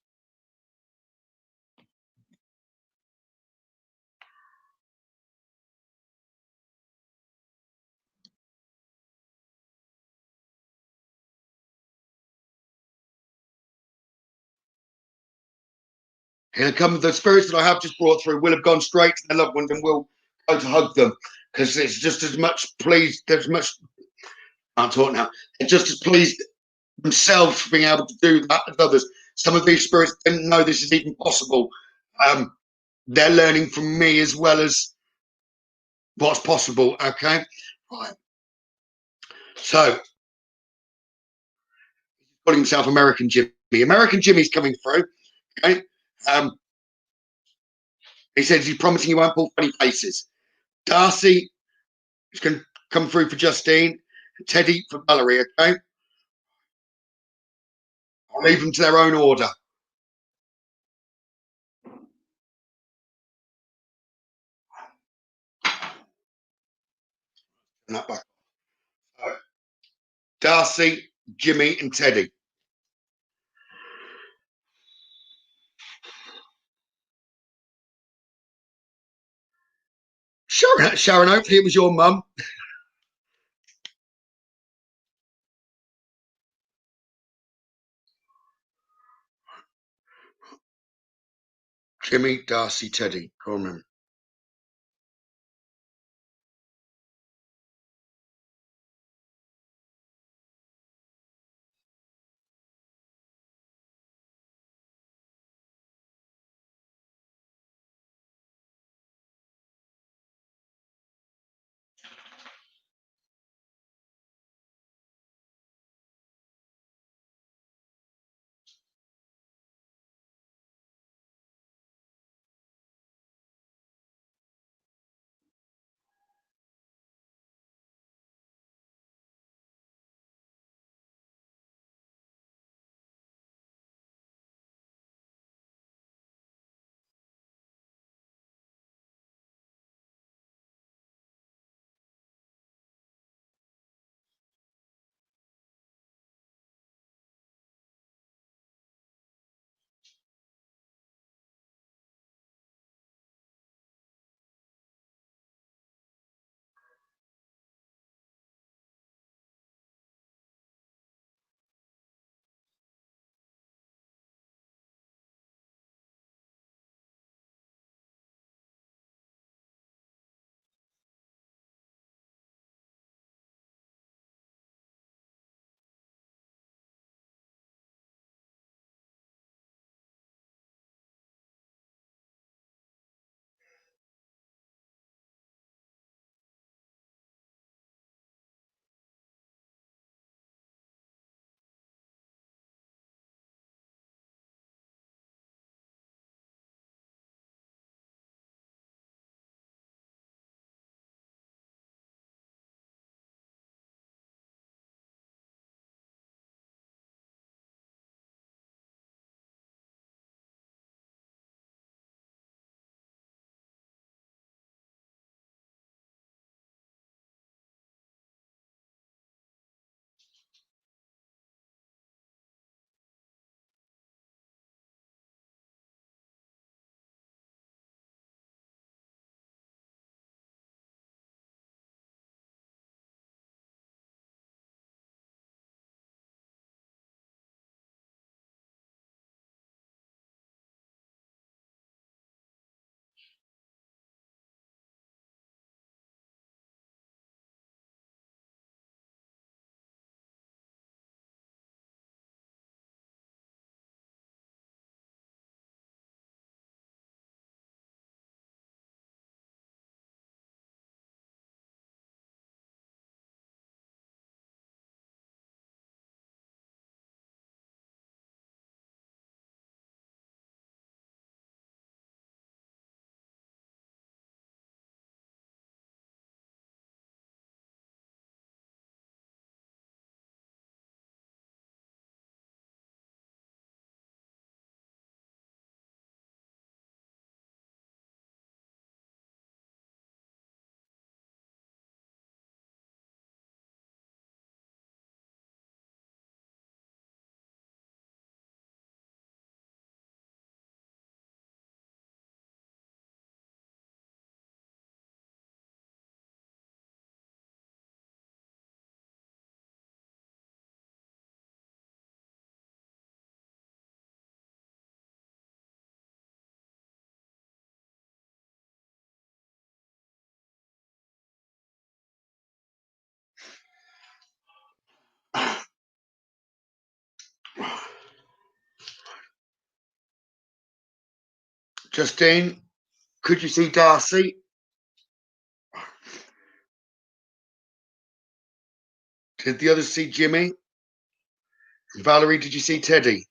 He'll come. The spirits that I have just brought through will have gone straight to their loved ones and will go to hug them because it's just as much pleased. There's much. I can't talk now. They're just as pleased themselves for being able to do that as others. Some of these spirits didn't know this is even possible. They're learning from me as well as what's possible. Okay, right. So, calling himself American Jimmy. American Jimmy's coming through. Okay. He says he's promising he won't pull funny faces. Darcy is going to come through for Justine. Teddy for Valerie. Okay. I'll leave them to their own order. That back. Darcy, Jimmy, and Teddy. Sharon, hopefully it was your mum. Jimmy, Darcy, Teddy. Coleman. Justine, could you see Darcy? Did the others see Jimmy? Valerie, did you see Teddy?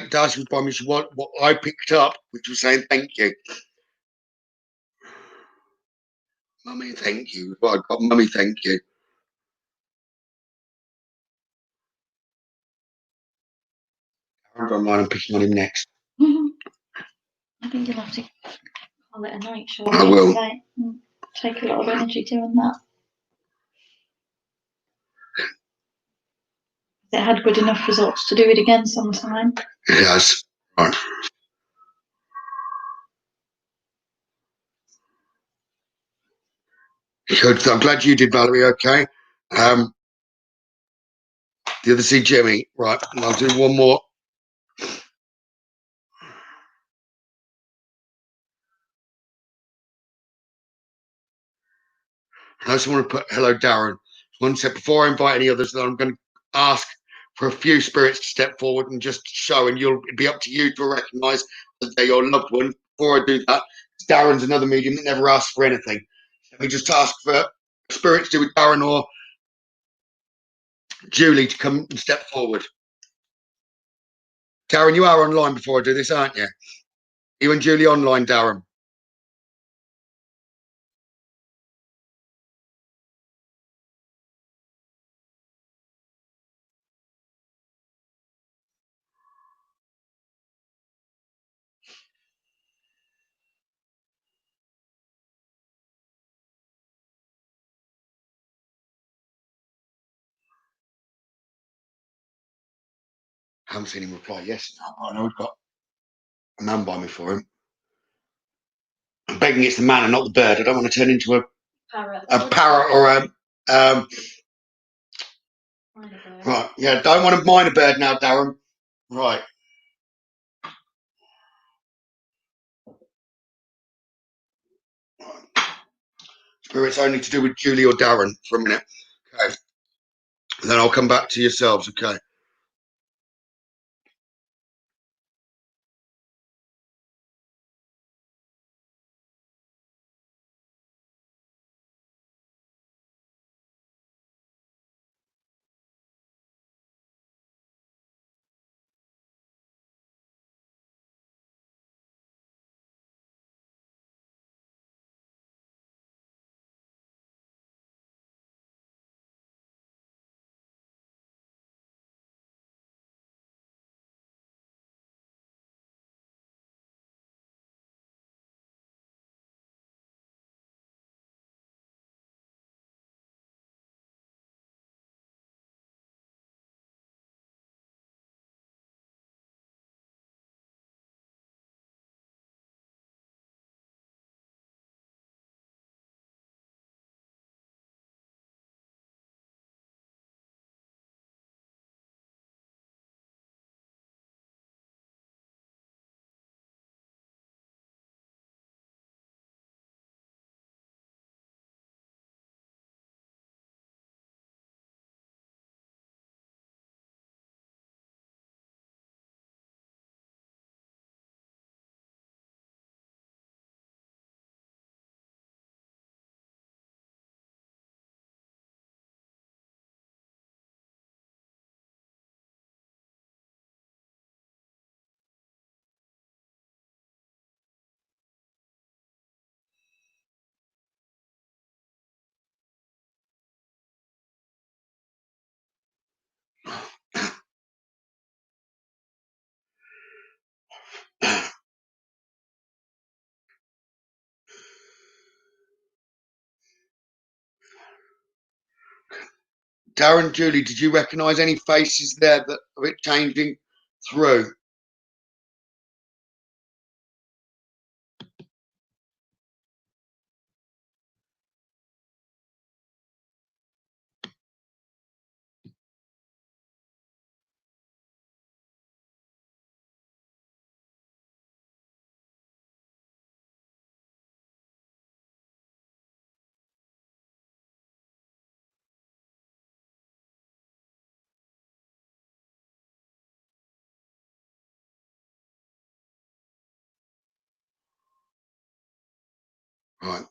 Darcy was by me. What I picked up, which was saying thank you. Mummy, thank you. Well, I got Mummy, thank you. Aaron's online and picking on him next. I think you'll have to call it a night show. I will. Today. Take a lot of energy doing that. It had good enough results to do it again sometime. It has. Right. Good. I'm glad you did, Valerie. Okay. The other see Jimmy. Right. And I'll do one more. I just want to put hello, Darren. One step before I invite any others, I'm going to ask for a few spirits to step forward and just show, and it'll be up to you to recognise that they're your loved one. Before I do that, Darren's another medium that never asks for anything. Let me just ask for spirits to do with Darren or Julie to come and step forward. Darren, you are online before I do this, aren't you? You and Julie online, Darren. I haven't seen him reply. Yes, I know we've got a man by me for him. I'm begging it's the man and not the bird. I don't want to turn into a parrot or a right. Yeah, don't want to mind a bird now, Darren. Right. Spirits only to do with Julie or Darren for a minute. Okay. And then I'll come back to yourselves. Okay. Darren, Julie, did you recognise any faces there that of it changing through? Right.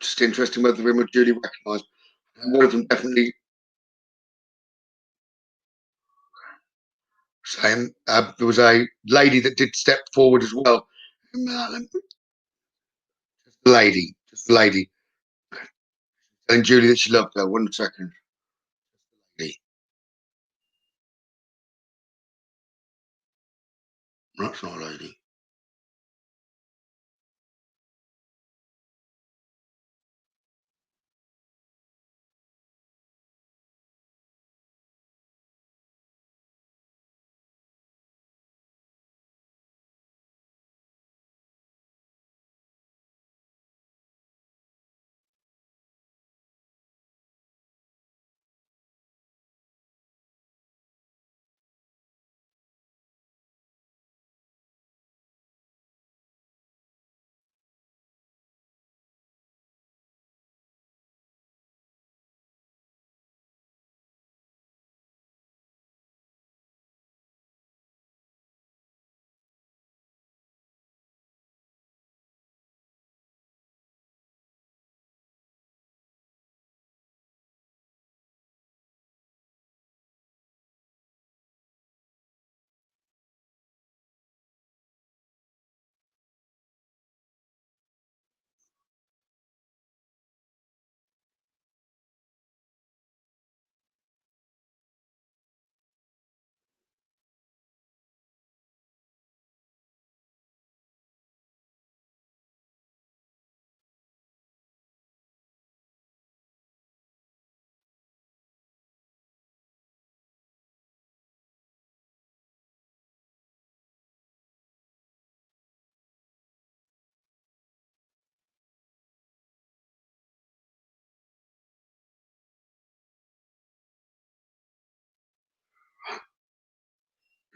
Just interesting whether the room would duly recognised. One of them definitely saying there was a lady that did step forward as well. Just the lady, telling Julie that she loved her. 1 second. That's not a lady.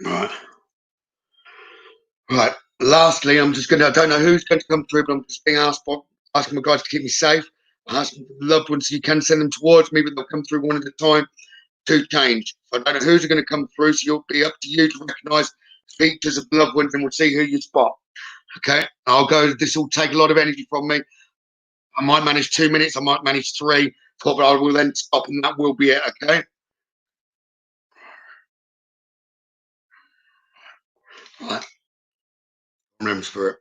Right. Right. Lastly, I'm just going to, I don't know who's going to come through, but I'm just being asked, asking my guys to keep me safe. I'm asking for loved ones, so you can send them towards me, but they'll come through one at a time to change. So I don't know who's going to come through, so you'll be up to you to recognise features of loved ones, and we'll see who you spot. Okay. I'll go, this will take a lot of energy from me. I might manage 2 minutes, I might manage 3, 4, but I will then stop, and that will be it. Okay. Right. Room spirit.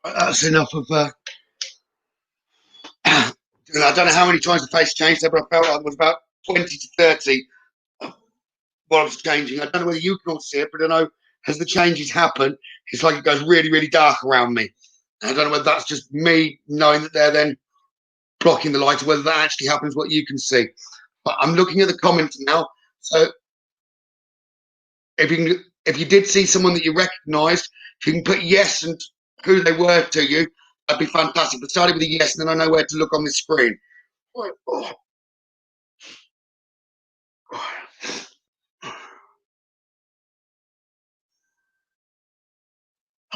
That's enough of. I don't know how many times the face changed there, but I felt like it was about 20 to 30 while I was changing. I don't know whether you can all see it, but I know as the changes happen, it's like it goes really, really dark around me. I don't know whether that's just me knowing that they're then blocking the light, or whether that actually happens what you can see. But I'm looking at the comments now. So if you did see someone that you recognised, if you can put yes and who they were to you, that'd be fantastic. But starting with a yes, and then I know where to look on the screen. Oh.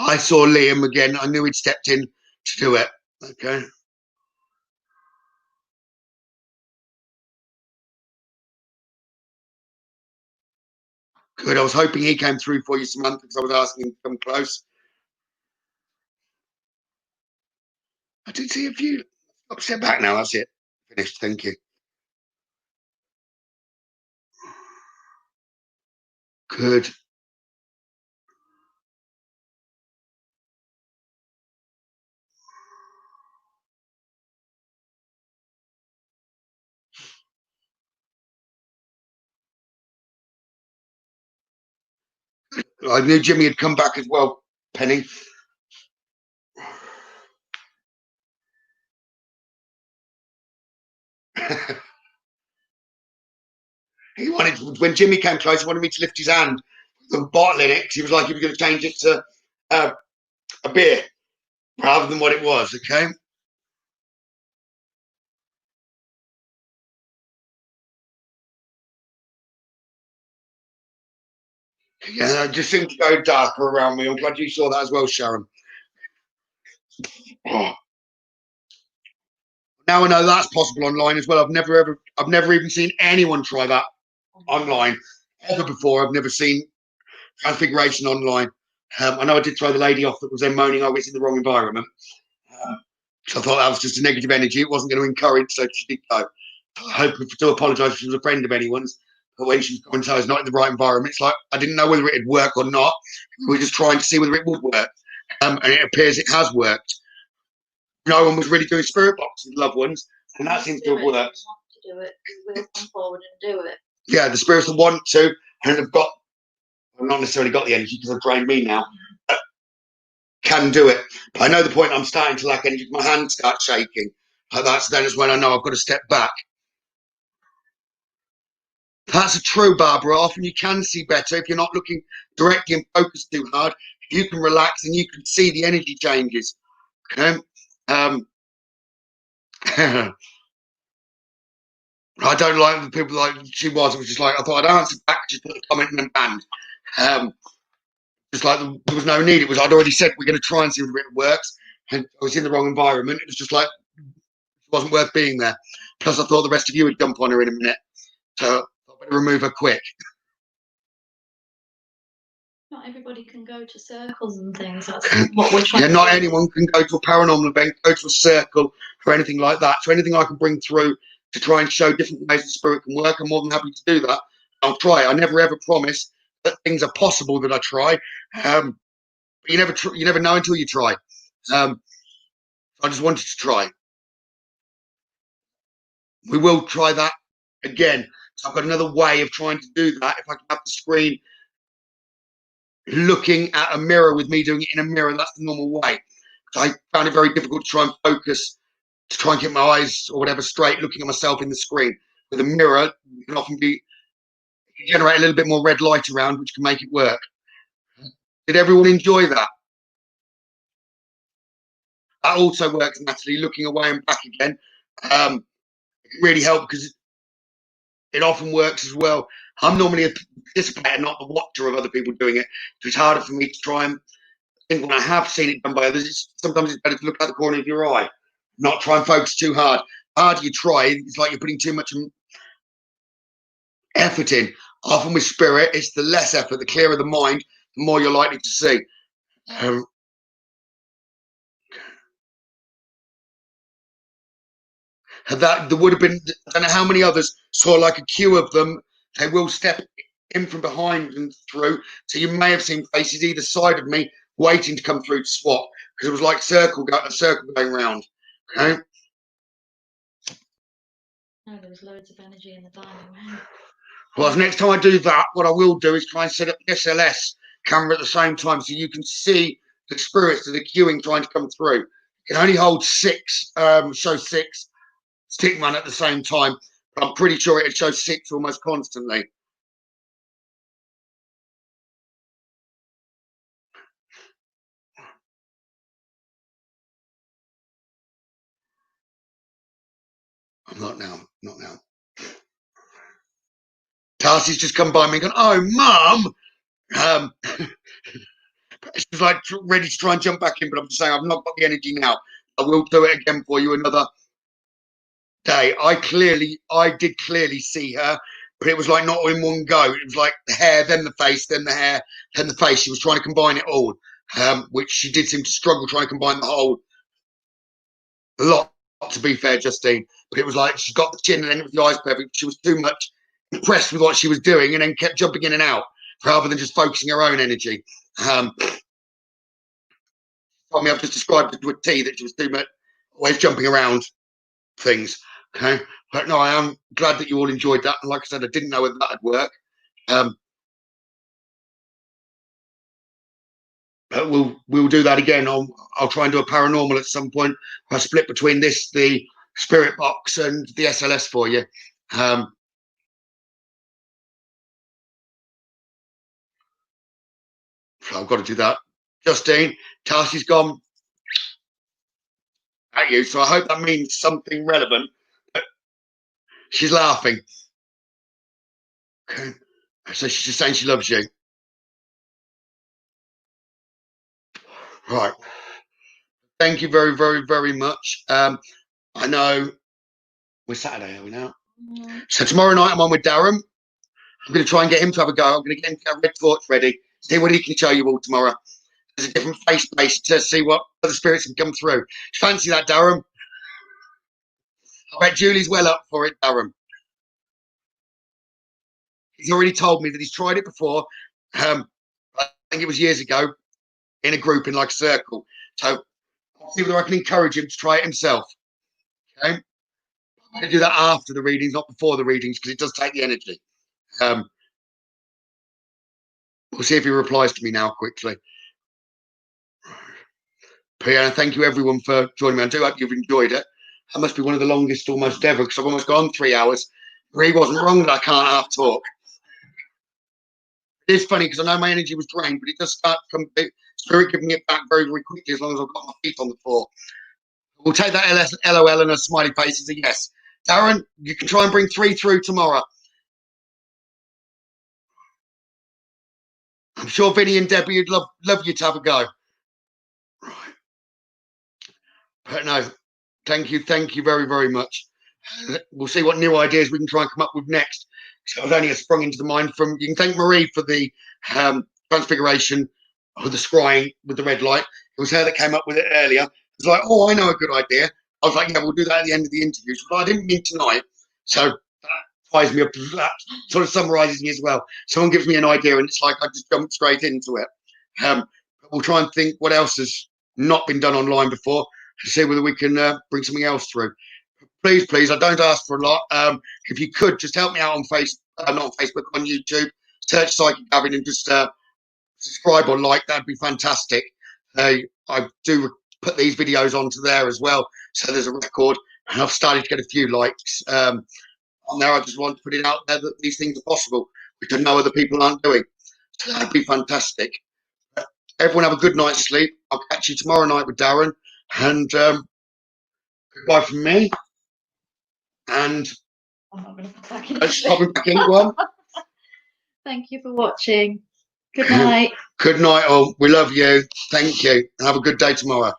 I saw Liam again. I knew he'd stepped in to do it. Okay. Good. I was hoping he came through for you, Samantha, because I was asking him to come close. I did see a few. I'll step back now. That's it. Finished. Thank you. Good. I knew Jimmy had come back as well, Penny. He wanted, when Jimmy came close, he wanted me to lift his hand with a bottle in it, because he was like, he was going to change it to a beer rather than what it was. Okay. Yeah, it just seemed to go darker around me. I'm glad you saw that as well, Sharon. Oh. Now I know that's possible online as well. I've never even seen anyone try that online ever before. I've never seen Transfiguration online. I know I did throw the lady off that was then moaning I was in the wrong environment. So I thought that was just a negative energy. It wasn't going to encourage, so she did go. I hope to apologise if she was a friend of anyone's. But when she was going to, I was not in the right environment. It's like I didn't know whether it'd work or not. We were just trying to see whether it would work. And it appears it has worked. No one was really doing spirit box with loved ones, and that seems to have worked. To do it, we'll come forward and do it. Yeah, the spirits that want to, and have got, well, not necessarily got the energy because they've drained me now, can do it. But I know the point I'm starting to lack energy. My hands start shaking. That's then is when I know I've got to step back. That's a true, Barbara. Often you can see better if you're not looking directly and focused too hard. You can relax and you can see the energy changes. Okay. I don't like the people like she was. It was just like I thought I'd answer back, just put a comment and then banned. Just like there was no need. It was I'd already said we're going to try and see whether it works, and I was in the wrong environment. It was just like it wasn't worth being there. Plus, I thought the rest of you would jump on her in a minute, so I better remove her quick. Not everybody can go to circles and things. That's what we're trying. Yeah, not anyone can go to a paranormal event, go to a circle, or anything like that. So anything I can bring through to try and show different ways the spirit can work, I'm more than happy to do that. I'll try. I never ever promise that things are possible that I try. But you never know until you try. I just wanted to try. We will try that again. So I've got another way of trying to do that. If I can have the screen looking at a mirror with me doing it in a mirror, that's the normal way. So I found it very difficult to try and focus, to try and get my eyes or whatever straight, looking at myself in the screen. With a mirror, you can often generate a little bit more red light around, which can make it work. Did everyone enjoy that? That also works, Natalie, looking away and back again. It really helped because it often works as well. I'm normally a participator, not the watcher of other people doing it. So it's harder for me to try and think when I have seen it done by others. Sometimes it's better to look out the corner of your eye, not try and focus too hard. The harder you try, it's like you're putting too much effort in. Often with spirit, it's the less effort, the clearer the mind, the more you're likely to see. That there would have been, I don't know how many others saw like a queue of them. They will step in from behind and through. So you may have seen faces either side of me waiting to come through to swap, because it was like a circle going round. Okay. Oh, there was loads of energy in the dining room. Well, next time I do that, what I will do is try and set up the SLS camera at the same time, so you can see the spirits that are queuing trying to come through. You can only hold 6, show 6 stickman at the same time, but I'm pretty sure it shows 6 almost constantly. I'm not now. Darcy's just come by me and gone, "Oh, Mum!" She's like ready to try and jump back in, but I'm just saying I've not got the energy now. I will do it again for you another day. I did clearly see her, but it was like not in one go. It was like the hair, then the face, then the hair, then the face. She was trying to combine it all, which she did seem to struggle trying to combine the whole lot, to be fair, Justine. But it was like she got the chin and then it was the eyes perfect. She was too much impressed with what she was doing and then kept jumping in and out rather than just focusing her own energy. Told me I've just described it to a T that she was too much always jumping around things. Okay, but no, I am glad that you all enjoyed that. And like I said, I didn't know whether that would work. But we'll do that again. I'll try and do a paranormal at some point. I'll split between this, the spirit box, and the SLS for you. So I've got to do that. Justine, Tarsy's gone at you, so I hope that means something relevant. She's laughing. Okay, so she's just saying she loves you. Right. Thank you very, very, very much. I know we're Saturday, are we now? So tomorrow night I'm on with Darren. I'm going to try and get him to have a go. I'm going to get him to have red torch ready. See what he can show you all tomorrow. There's a different face base to see what other spirits can come through. Fancy that, Darren? I bet Julie's well up for it, Darren. He's already told me that he's tried it before. I think it was years ago in a group in like a circle. So I'll see whether I can encourage him to try it himself. Okay. I'm going to do that after the readings, not before the readings, because it does take the energy. We'll see if he replies to me now quickly. But yeah, thank you everyone for joining me. I do hope you've enjoyed it. That must be one of the longest almost ever, because I've almost gone 3 hours. He wasn't wrong that I can't half talk. It is funny because I know my energy was drained, but it does start to come, spirit giving it back very, very quickly as long as I've got my feet on the floor. We'll take that LOL and a smiley face as a yes. Darren, you can try and bring 3 through tomorrow. I'm sure Vinny and Debbie would love you to have a go. Right. But no, thank you very, very much. We'll see what new ideas we can try and come up with next. So it was only sprung into the mind from, you can thank Marie for the Transfiguration with the scrying with the red light. It was her that came up with it earlier. It was like, oh, I know a good idea. I was like, yeah, we'll do that at the end of the interview. But I didn't mean tonight. So that ties me up. That sort of summarizes me as well. Someone gives me an idea and it's like I just jump straight into it. We'll try and think what else has not been done online before to see whether we can bring something else through. Please, I don't ask for a lot. If you could just help me out on not on Facebook, on YouTube, search PsychicGavin and just subscribe or like, that'd be fantastic. I do put these videos onto there as well, so there's a record, and I've started to get a few likes on there. I just want to put it out there that these things are possible, which I know other people aren't doing. So that'd be fantastic. Everyone have a good night's sleep. I'll catch you tomorrow night with Darren, and goodbye from me. And I'm not going to put back in. Probably back in one. Thank you for watching. Good night. Good night, all. We love you. Thank you. Have a good day tomorrow.